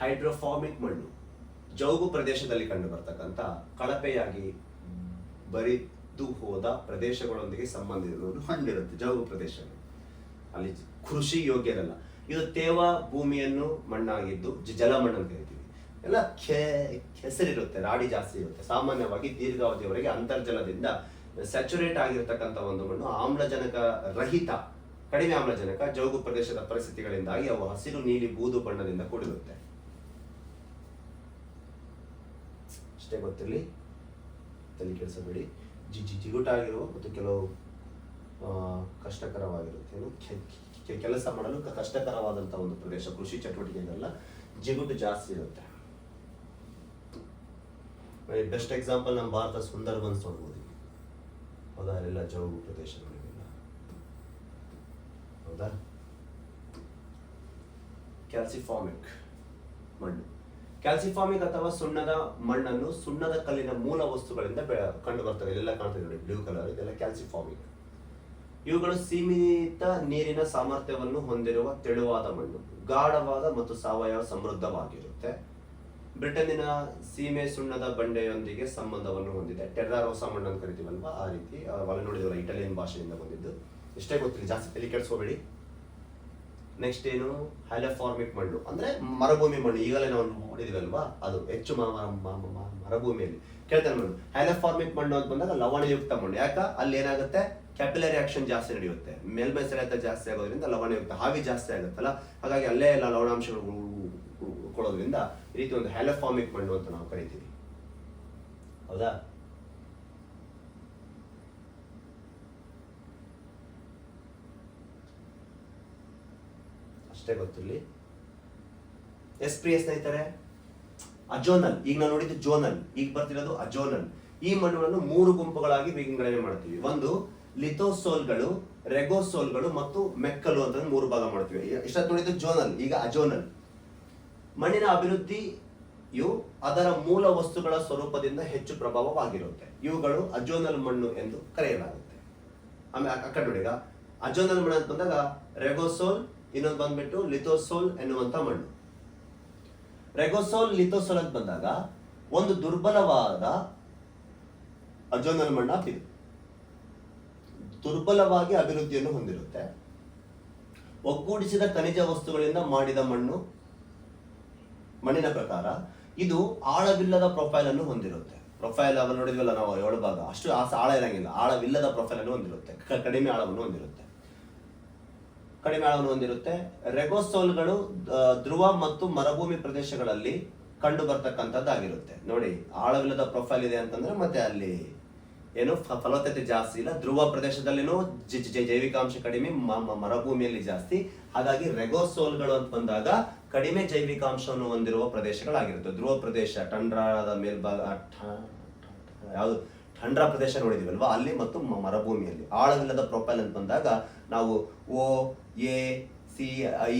ಹೈಡ್ರೋಫಾರ್ಮಿಕ್ ಮಣ್ಣು ಜೌಗು ಪ್ರದೇಶದಲ್ಲಿ ಕಂಡು ಬರ್ತಕ್ಕಂಥ ಕಳಪೆಯಾಗಿ ಬರಿದು ಹೋದ ಪ್ರದೇಶಗಳೊಂದಿಗೆ ಸಂಬಂಧಿಸಿದ ಮಣ್ಣಿರುತ್ತೆ. ಜೌಗು ಪ್ರದೇಶಗಳು ಅಲ್ಲಿ ಕೃಷಿ ಯೋಗ್ಯ ಇರಲ್ಲ. ಇದು ತೇವ ಭೂಮಿಯನ್ನು ಮಣ್ಣಾಗಿದ್ದು ಜಲ ಮಣ್ಣು ಅಂತ ಕರಿತೀವಿ. ಎಲ್ಲ ಕೆಸರಿರುತ್ತೆ, ರಾಡಿ ಜಾಸ್ತಿ ಇರುತ್ತೆ. ಸಾಮಾನ್ಯವಾಗಿ ದೀರ್ಘಾವಧಿಯವರೆಗೆ ಅಂತರ್ಜಲದಿಂದ ಸ್ಯಾಚುರೇಟ್ ಆಗಿರತಕ್ಕಂಥ ಒಂದು ಮಣ್ಣು ಆಮ್ಲಜನಕ ರಹಿತ, ಕಡಿಮೆ ಆಮ್ಲಜನಕ ಜೌಗು ಪ್ರದೇಶದ ಪರಿಸ್ಥಿತಿಗಳಿಂದಾಗಿ ಅವು ಹಸಿರು ನೀಲಿ ಬೂದು ಬಣ್ಣದಿಂದ ಕೂಡಿರುತ್ತೆ. ಅಷ್ಟೇ ಗೊತ್ತಿರಲಿ, ತಲೆ ಕೆಡಿಸಬೇಡಿ. ಜಿಗುಟಾಗಿರುವ ಮತ್ತು ಕೆಲವು ಕಷ್ಟಕರವಾಗಿರುತ್ತೆ, ಕೆಲಸ ಮಾಡಲು ಕಷ್ಟಕರವಾದಂಥ ಒಂದು ಪ್ರದೇಶ, ಕೃಷಿ ಚಟುವಟಿಕೆಗಳೆಲ್ಲ ಜಿಗುಟು ಜಾಸ್ತಿ ಇರುತ್ತೆ. ಬೆಸ್ಟ್ ಎಕ್ಸಾಂಪಲ್ ನಮ್ಮ ಭಾರತ ಸುಂದರ್ಬನ್ಸ್ ನೋಡ್ಬೋದು. ಹೌದಾ? ಅಲ್ಲೆಲ್ಲ ಜೌಗು ಪ್ರದೇಶಗಳಿಲ್ಲ. ಹೌದಾ? ಕ್ಯಾಲ್ಸಿಫಾರ್ಮಿಕ್ ಮಣ್ಣು, ಕ್ಯಾಲ್ಸಿಫಾರ್ಮಿಕ್ ಅಥವಾ ಸುಣ್ಣದ ಮಣ್ಣನ್ನು ಸುಣ್ಣದ ಕಲ್ಲಿನ ಮೂಲ ವಸ್ತುಗಳಿಂದ ಕಂಡು ಬರ್ತವೆ. ಇದೆಲ್ಲ ಕಾಣ್ತದೆ ನೋಡಿ, ಬ್ಲೂ ಕಲರ್, ಇದೆಲ್ಲ ಕ್ಯಾಲ್ಸಿಫಾರ್ಮಿಕ್. ಇವುಗಳು ಸೀಮಿತ ನೀರಿನ ಸಾಮರ್ಥ್ಯವನ್ನು ಹೊಂದಿರುವ ತೆಳುವಾದ ಮಣ್ಣು, ಗಾಢವಾದ ಮತ್ತು ಸಾವಯವ ಸಮೃದ್ಧವಾಗಿರುತ್ತೆ. ಬ್ರಿಟನ್ನಿನ ಸೀಮೆ ಸುಣ್ಣದ ಬಂಡೆಯೊಂದಿಗೆ ಸಂಬಂಧವನ್ನು ಹೊಂದಿದೆ. ಟೆರ್ರಾರೋಸಾ ಮಣ್ಣು ಅಂತ ಕರಿತೀವಲ್ವಾ, ಆ ರೀತಿ ಒಳ ನೋಡಿದವರ ಇಟಾಲಿಯನ್ ಭಾಷೆಯಿಂದ ಬಂದಿದ್ದು. ಇಷ್ಟೇ ಗೊತ್ತಿಲ್ಲ, ಜಾಸ್ತಿ ತಲೆ ಕೆಡಿಸ್ಕೋಬೇಡಿ. ನೆಕ್ಸ್ಟ್ ಏನು? ಹೈಲೋಫಾರ್ಮಿಕ್ ಮಣ್ಣು ಅಂದ್ರೆ ಮರುಭೂಮಿ ಮಣ್ಣು. ಈಗಲೇ ನಾವು ನೋಡಿದಿವಲ್ವಾ, ಅದು ಹೆಚ್ಚು ಮರುಭೂಮಿಯಲ್ಲಿ ಕೇಳ್ತಾನೆ ಮಣ್ಣು. ಹೈಲೋಫಾರ್ಮಿಕ್ ಮಣ್ಣು ಅಂತ ಬಂದಾಗ ಲವಣಯುಕ್ತ ಮಣ್ಣು. ಯಾಕ? ಅಲ್ಲಿ ಏನಾಗುತ್ತೆ? ಕ್ಯಾಪಿಲರಿ ಆಕ್ಷನ್ ಜಾಸ್ತಿ ನಡೆಯುತ್ತೆ, ಮೇಲ್ಮೈ ಸೆಳೆತ ಜಾಸ್ತಿ ಆಗೋದ್ರಿಂದ ಲವಣಯುಕ್ತ, ಹಾವಿ ಜಾಸ್ತಿ ಆಗುತ್ತಲ್ಲ, ಹಾಗಾಗಿ ಅಲ್ಲೇ ಎಲ್ಲ ಲವಣಾಂಶಗಳು ಕೊಡೋದ್ರಿಂದ ಈ ರೀತಿ ಒಂದು ಹೈಲೋಫಾರ್ಮಿಕ್ ಮಣ್ಣು ಅಂತ ನಾವು ಕರಿತೀವಿ. ಹೌದಾ? ಅಷ್ಟೇ ಗೊತ್ತಿರಲಿ. ಪ್ರಿಯ ಸ್ನೇಹಿತರೆ, ಅಜೋನಲ್, ಈಗ ನಾವು ನೋಡಿದ್ದು ಜೋನಲ್, ಈಗ ಬರ್ತಿರೋದು ಅಜೋನಲ್. ಈ ಮಣ್ಣುಗಳನ್ನು 3 ಗುಂಪುಗಳಾಗಿ ವಿಂಗಡಣೆ ಮಾಡ್ತೀವಿ. ಒಂದು ಲಿಥೋಸೋಲ್ಗಳು, ರೆಗೋಸೋಲ್ಗಳು ಮತ್ತು ಮೆಕ್ಕಲು ಅಂತ 3 ಭಾಗ ಮಾಡ್ತೀವಿ. ಇಷ್ಟೊತ್ತು ನೋಡಿದ್ದು ಜೋನಲ್, ಈಗ ಅಜೋನಲ್. ಮಣ್ಣಿನ ಅಭಿವೃದ್ಧಿಯು ಅದರ ಮೂಲ ವಸ್ತುಗಳ ಸ್ವರೂಪದಿಂದ ಹೆಚ್ಚು ಪ್ರಭಾವವಾಗಿರುತ್ತೆ. ಇವುಗಳು ಅಜೋನಲ್ ಮಣ್ಣು ಎಂದು ಕರೆಯಲಾಗುತ್ತೆ. ಆಮೇಲೆ ಅಕ್ಕ ನೋಡಿ, ಈಗ ಅಜೋನಲ್ ಮಣ್ಣು ಅಂತ ಬಂದಾಗ ರೆಗೋಸೋಲ್, ಇನ್ನೊಂದು ಬಂದ್ಬಿಟ್ಟು ಲಿಥೋಸೋಲ್ ಎನ್ನುವಂತ ಮಣ್ಣು. ರೆಗೋಸೋಲ್, ಲಿಥೋಸೋಲ್ ಅಂತ ಬಂದಾಗ ಒಂದು ದುರ್ಬಲವಾದ ಅಜೋನಲ್ ಮಣ್ಣು ದುರ್ಬಲವಾಗಿ ಅಭಿವೃದ್ಧಿಯನ್ನು ಹೊಂದಿರುತ್ತೆ. ಒಗ್ಗೂಡಿಸಿದ ಖನಿಜ ವಸ್ತುಗಳಿಂದ ಮಾಡಿದ ಮಣ್ಣಿನ ಪ್ರಕಾರ ಇದು ಆಳವಿಲ್ಲದ ಪ್ರೊಫೈಲ್ ಅನ್ನು ಹೊಂದಿರುತ್ತೆ. ಪ್ರೊಫೈಲ್ ಅನ್ನು ನೋಡಿದ್ವಲ್ಲ ನಾವು 7 ಭಾಗ, ಅಷ್ಟು ಆಳ ಇರಂಗಿಲ್ಲ, ಆಳವಿಲ್ಲದ ಪ್ರೊಫೈಲ್ ಅನ್ನು ಹೊಂದಿರುತ್ತೆ, ಕಡಿಮೆ ಆಳವನ್ನು ಹೊಂದಿರುತ್ತೆ. ರೆಗೋಸೋಲ್ಗಳು ಧ್ರುವ ಮತ್ತು ಮರುಭೂಮಿ ಪ್ರದೇಶಗಳಲ್ಲಿ ಕಂಡು ಬರ್ತಕ್ಕಂಥದ್ದಾಗಿರುತ್ತೆ. ನೋಡಿ, ಆಳವಿಲ್ಲದ ಪ್ರೊಫೈಲ್ ಇದೆ ಅಂತಂದ್ರೆ ಮತ್ತೆ ಅಲ್ಲಿ ಏನು ಫಲವತ್ತತೆ ಜಾಸ್ತಿ ಇಲ್ಲ. ಧ್ರುವ ಪ್ರದೇಶದಲ್ಲಿನೂ ಜೈವಿಕಾಂಶ ಕಡಿಮೆ, ಮರುಭೂಮಿಯಲ್ಲಿ ಜಾಸ್ತಿ. ಹಾಗಾಗಿ ರೆಗೋಸೋಲ್ಗಳು ಅಂತ ಬಂದಾಗ ಕಡಿಮೆ ಜೈವಿಕಾಂಶವನ್ನು ಹೊಂದಿರುವ ಪ್ರದೇಶಗಳಾಗಿರುತ್ತೆ. ಧ್ರುವ ಪ್ರದೇಶ, ಟಂಡ್ರಾದ ಮೇಲ್ಭಾಗ, ಯಾವುದು ಟಂಡ್ರಾ ಪ್ರದೇಶ ನೋಡಿದಿವಲ್ವಾ, ಅಲ್ಲಿ ಮತ್ತು ಮರುಭೂಮಿಯಲ್ಲಿ. ಆಳವಿಲ್ಲದ ಪ್ರೊಫೈಲ್ ಅಂತ ಬಂದಾಗ ನಾವು OACI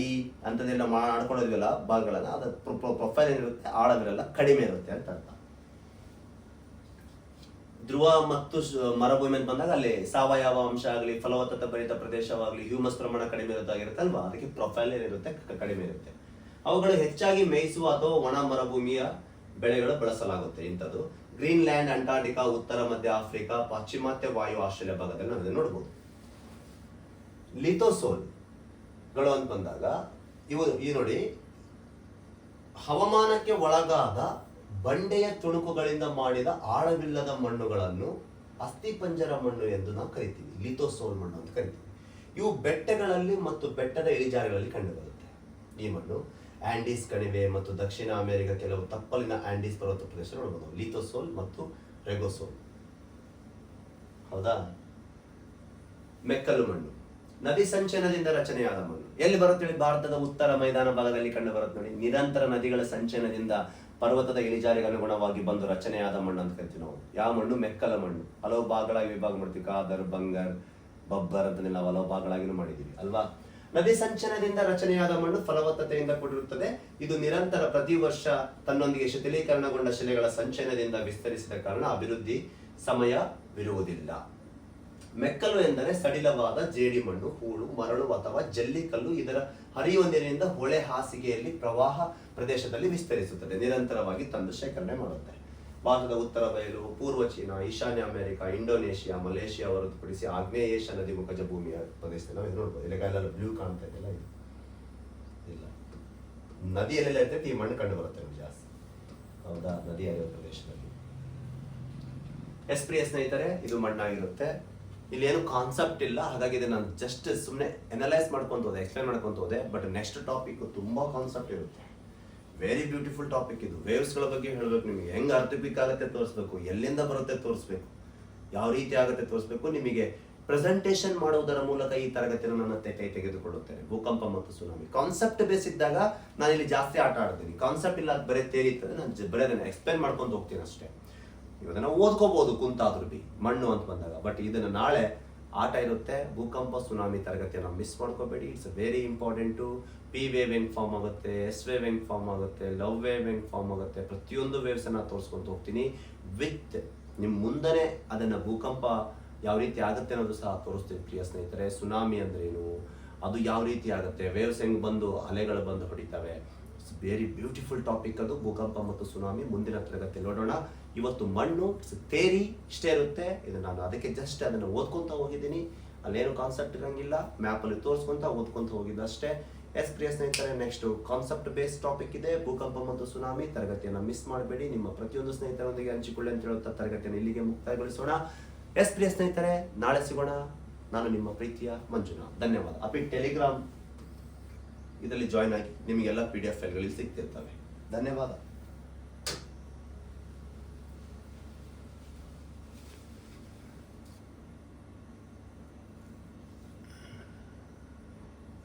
ಅಂತದೆಲ್ಲ ಮಾಡ್ಕೊಂಡಿದ್ವಲ್ಲ ಭಾಗಗಳನ್ನ, ಅದ ಪ್ರೊಫೈಲ್ ಏನಿರುತ್ತೆ ಆಳವಿರಲ್ಲ, ಕಡಿಮೆ ಇರುತ್ತೆ ಅಂತ ಅರ್ಥ. ಧ್ರುವ ಮತ್ತು ಮರುಭೂಮಿ ಅಂತ ಬಂದಾಗ ಅಲ್ಲಿ ಸಾವಯವ ಅಂಶ ಆಗಲಿ, ಫಲವತ್ತತೆ ಭರಿತ ಪ್ರದೇಶವಾಗಲಿ, ಹ್ಯೂಮಸ್ ಪ್ರಮಾಣ ಕಡಿಮೆ ಇರುತ್ತಾಗಿರುತ್ತಲ್ವಾ, ಅದಕ್ಕೆ ಪ್ರೊಫೈಲ್ ಏನಿರುತ್ತೆ ಕಡಿಮೆ ಇರುತ್ತೆ. ಅವುಗಳು ಹೆಚ್ಚಾಗಿ ಮೇಯಿಸುವ ಅಥವಾ ಒಣ ಮರುಭೂಮಿಯ ಬೆಳೆಗಳು ಬಳಸಲಾಗುತ್ತೆ. ಇಂಥದ್ದು ಗ್ರೀನ್ಲ್ಯಾಂಡ್, ಅಂಟಾರ್ಟಿಕಾ, ಉತ್ತರ ಮಧ್ಯ ಆಫ್ರಿಕಾ, ಪಾಶ್ಚಿಮಾತ್ಯ ವಾಯು ಆಸ್ಟ್ರೇಲಿಯಾ ಭಾಗದಲ್ಲಿ ನಾವು ಅದನ್ನು ನೋಡಬಹುದು. ಲಿಥೋಸೋಲ್ಗಳು ಅಂತ ಬಂದಾಗ ಈ ನೋಡಿ, ಹವಾಮಾನಕ್ಕೆ ಒಳಗಾದ ಬಂಡೆಯ ತುಣುಕುಗಳಿಂದ ಮಾಡಿದ ಆಳವಿಲ್ಲದ ಮಣ್ಣುಗಳನ್ನು ಅಸ್ಥಿಪಂಜರ ಮಣ್ಣು ಎಂದು ನಾವು ಕರಿತೀವಿ. ಲಿಥೋಸೋಲ್ ಮಣ್ಣು ಅಂತ ಕರಿತೀವಿ. ಇವು ಬೆಟ್ಟಗಳಲ್ಲಿ ಮತ್ತು ಬೆಟ್ಟದ ಇಳಿಜಾರುಗಳಲ್ಲಿ ಕಂಡುಬರುತ್ತೆ. ಈ ಮಣ್ಣು ಆಂಡೀಸ್ ಕಣಿವೆ ಮತ್ತು ದಕ್ಷಿಣ ಅಮೆರಿಕ ಕೆಲವು ತಪ್ಪಲಿನ ಆಂಡೀಸ್ ಪರ್ವತ ಪ್ರದೇಶ ನೋಡಬಹುದು. ಲಿಥೋಸೋಲ್ ಮತ್ತು ರೆಗೋಸೋಲ್. ಹೌದಾ? ಮೆಕ್ಕಲು ಮಣ್ಣು ನದಿ ಸಂಚಯನದಿಂದ ರಚನೆಯಾದ ಮಣ್ಣು. ಎಲ್ಲಿ ಬರುತ್ತೆ? ಭಾರತದ ಉತ್ತರ ಮೈದಾನ ಭಾಗದಲ್ಲಿ ಕಂಡು ಬರುತ್ತೆ ನೋಡಿ. ನಿರಂತರ ನದಿಗಳ ಸಂಚಯನದಿಂದ ಪರ್ವತದ ಇಳಿಜಾರಿಗೆ ಅನುಗುಣವಾಗಿ ಬಂದು ರಚನೆಯಾದ ಮಣ್ಣು ಅಂತ ಕರಿತೀವಿ ನಾವು. ಯಾವ ಮಣ್ಣು? ಮೆಕ್ಕಲ ಮಣ್ಣು. ಹಲವು ಭಾಗಗಳಾಗಿ ವಿಭಾಗ ಮಾಡ್ತೀವಿ. ಕಾದರ್, ಬಂಗರ್, ಬಬ್ಬರ್ ಅಂತನೆಲ್ಲ ಹಲವು ಭಾಗಗಳಾಗಿ ಮಾಡಿದೀವಿ ಅಲ್ವಾ. ನದಿ ಸಂಚಯನದಿಂದ ರಚನೆಯಾದ ಮಣ್ಣು ಫಲವತ್ತತೆಯಿಂದ ಕೂಡಿರುತ್ತದೆ. ಇದು ನಿರಂತರ ಪ್ರತಿ ವರ್ಷ ತನ್ನೊಂದಿಗೆ ಶಿಥಿಲೀಕರಣಗೊಂಡ ಶಿಲೆಗಳ ಸಂಚಯನದಿಂದ ವಿಸ್ತರಿಸಿದ ಕಾರಣ ಅಭಿವೃದ್ಧಿ ಸಮಯವಿರುವುದಿಲ್ಲ. ಮೆಕ್ಕಲು ಎಂದರೆ ಸಡಿಲವಾದ ಜೇಡಿ ಮಣ್ಣು, ಹೂಳು, ಮರಳು ಅಥವಾ ಜಲ್ಲಿಕಲ್ಲು. ಇದರ ಹರಿಯುವ ನೀರಿನಿಂದ ಹೊಳೆ ಹಾಸಿಗೆಯಲ್ಲಿ ಪ್ರವಾಹ ಪ್ರದೇಶದಲ್ಲಿ ವಿಸ್ತರಿಸುತ್ತದೆ. ನಿರಂತರವಾಗಿ ತಂದು ಶೇಖರಣೆ ಮಾಡುತ್ತೆ. ಭಾರತದ ಉತ್ತರ ಬಯಲು, ಪೂರ್ವ ಚೀನಾ, ಈಶಾನ್ಯ ಅಮೆರಿಕ, ಇಂಡೋನೇಷಿಯಾ, ಮಲೇಷಿಯಾ ಹೊರತುಪಡಿಸಿ ಆಗ್ನೇಯ ಏಷ್ಯಾ ನದಿ ಮುಖಜ ಭೂಮಿಯ ಪ್ರದೇಶದಲ್ಲಿ ನಾವು ಇದು ನೋಡ್ಬೋದು. ಇಲ್ಲೆಲ್ಲ ಬ್ಲೂ ಕಾಣ್ತಾ ಇದೆಯಲ್ಲ, ಇಲ್ಲ ನದಿಯಲ್ಲೆಲ್ಲ ಇರ್ತೈತೆ ಈ ಮಣ್ಣು ಕಂಡು ಬರುತ್ತೆ ನಮ್ಗೆ ಜಾಸ್ತಿ. ಹೌದಾ? ನದಿ ಹರಿಯುವ ಪ್ರದೇಶದಲ್ಲಿ. ಪ್ರಿಯ ಸ್ನೇಹಿತರೆ, ಇದು ಮಣ್ಣಾಗಿರುತ್ತೆ. ಇಲ್ಲಿ ಏನು ಕಾನ್ಸೆಪ್ಟ್ ಇಲ್ಲ, ಹಾಗಾಗಿ ಇದು ನಾನು ಜಸ್ಟ್ ಸುಮ್ಮನೆ ಅನಲೈಸ್ ಮಾಡ್ಕೊಂತ ಹೋದೆ, ಎಕ್ಸ್ಪ್ಲೈನ್ ಮಾಡ್ಕೊಂತ ಹೋದೆ. ಬಟ್ ನೆಕ್ಸ್ಟ್ ಟಾಪಿಕ್ ತುಂಬಾ ಕಾನ್ಸೆಪ್ಟ್ ಇರುತ್ತೆ. ವೆರಿ ಬ್ಯೂಟಿಫುಲ್ ಟಾಪಿಕ್ ಇದು. ವೇವ್ಸ್ಗಳ ಬಗ್ಗೆ ಹೇಳಬೇಕು ನಿಮಗೆ. ಹೆಂಗೆ ಅರ್ಥಪಿಕ್ ಆಗುತ್ತೆ ತೋರಿಸ್ಬೇಕು, ಎಲ್ಲಿಂದ ಬರುತ್ತೆ ತೋರಿಸ್ಬೇಕು, ಯಾವ ರೀತಿ ಆಗುತ್ತೆ ತೋರಿಸ್ಬೇಕು. ನಿಮಗೆ ಪ್ರೆಸೆಂಟೇಷನ್ ಮಾಡುವುದರ ಮೂಲಕ ಈ ತರಗತಿಯನ್ನು ನನ್ನ ಕೈ ತೆಗೆದುಕೊಳ್ಳುತ್ತೇನೆ. ಭೂಕಂಪ ಮತ್ತು ಸುನಾಮಿ ಕಾನ್ಸೆಪ್ಟ್ ಬೇಸ್ ಇದ್ದಾಗ ನಾನು ಇಲ್ಲಿ ಜಾಸ್ತಿ ಆಟ ಆಡ್ತೀನಿ. ಕಾನ್ಸೆಪ್ಟ್ ಇಲ್ಲ, ಬರೀ ತೇರಿ ಇರ್ತದೆ, ನಾನು ಬರೀ ಎಕ್ಸ್ಪ್ಲೈನ್ ಮಾಡ್ಕೊಂಡು ಹೋಗ್ತೀನಿ ಅಷ್ಟೇ. ಇವನ್ನ ಓದ್ಕೋಬಹುದು ಕುಂತಾದ್ರೂ ಬಿ ಮಣ್ಣು ಅಂತ ಬಂದಾಗ. ಬಟ್ ಇದನ್ನ ನಾಳೆ ಆಟ ಇರುತ್ತೆ. ಭೂಕಂಪ ಸುನಾಮಿ ತರಗತಿಯನ್ನು ಮಿಸ್ ಮಾಡ್ಕೋಬೇಡಿ. It's very important. P wave ಹೆಂಗ್ ಫಾರ್ಮ್ ಆಗುತ್ತೆ, ಎಸ್ ವೇವ್ ಹೆಂಗ್ ಫಾರ್ಮ್ ಆಗುತ್ತೆ, ಲವ್ ವೇವ್ ಹೆಂಗ್ ಫಾರ್ಮ್ ಆಗುತ್ತೆ, ಪ್ರತಿಯೊಂದು ವೇವ್ಸ್ ಅನ್ನ ತೋರಿಸ್ಕೊಂತ ಹೋಗ್ತೀನಿ. ವಿತ್ ನಿಮ್ ಮುಂದನೆ ಅದನ್ನ ಭೂಕಂಪ ಯಾವ ರೀತಿ ಆಗುತ್ತೆ ಅನ್ನೋದು ಸಹ ತೋರಿಸ್ತೀನಿ ಪ್ರಿಯ ಸ್ನೇಹಿತರೆ. ಸುನಾಮಿ ಅಂದ್ರೇನು, ಅದು ಯಾವ ರೀತಿ ಆಗುತ್ತೆ, ವೇವ್ಸ್ ಹೆಂಗ್ ಬಂದು ಅಲೆಗಳು ಬಂದು ಹೊಡಿತವೆ. ವೆರಿ ಬ್ಯೂಟಿಫುಲ್ ಟಾಪಿಕ್ ಅದು, ಭೂಕಂಪ ಮತ್ತು ಸುನಾಮಿ. ಮುಂದಿನ ತರಗತಿ ನೋಡೋಣ. ಇವತ್ತು ಮಣ್ಣು ಥೇರಿ ಇಷ್ಟೇ ಇರುತ್ತೆ. ಇದು ನಾನು ಅದಕ್ಕೆ ಜಸ್ಟ್ ಅದನ್ನು ಓದ್ಕೊಂತ ಹೋಗಿದ್ದೀನಿ. ಅಲ್ಲೇನು ಕಾನ್ಸೆಪ್ಟ್ ಇರಂಗಿಲ್ಲ, ಮ್ಯಾಪಲ್ಲಿ ತೋರಿಸ್ಕೊಂತ ಓದ್ಕೊಂತ ಹೋಗಿದ್ದು ಅಷ್ಟೇ. ಪ್ರಿಯ ಸ್ನೇಹಿತರೆ, ನೆಕ್ಸ್ಟ್ ಕಾನ್ಸೆಪ್ಟ್ ಬೇಸ್ಡ್ ಟಾಪಿಕ್ ಇದೆ, ಭೂಕಂಪ ಮತ್ತು ಸುನಾಮಿ. ತರಗತಿಯನ್ನು ಮಿಸ್ ಮಾಡಬೇಡಿ. ನಿಮ್ಮ ಪ್ರತಿಯೊಂದು ಸ್ನೇಹಿತರೊಂದಿಗೆ ಹಂಚಿಕೊಳ್ಳಿ ಅಂತ ಹೇಳುತ್ತಾ ತರಗತಿಯನ್ನು ಇಲ್ಲಿಗೆ ಮುಕ್ತಾಯಗೊಳಿಸೋಣ. ಪ್ರಿಯ ಸ್ನೇಹಿತರೆ, ನಾಳೆ ಸಿಗೋಣ. ನಾನು ನಿಮ್ಮ ಪ್ರೀತಿಯ ಮಂಜುನಾಥ್. ಧನ್ಯವಾದ. ಅಪಿ ಟೆಲಿಗ್ರಾಮ್ ಇದರಲ್ಲಿ ಜಾಯ್ನ್ ಆಗಿ ನಿಮಗೆಲ್ಲ PDF ಫೈಲ್ಗಳು ಸಿಗ್ತಿರ್ತವೆ. ಧನ್ಯವಾದ.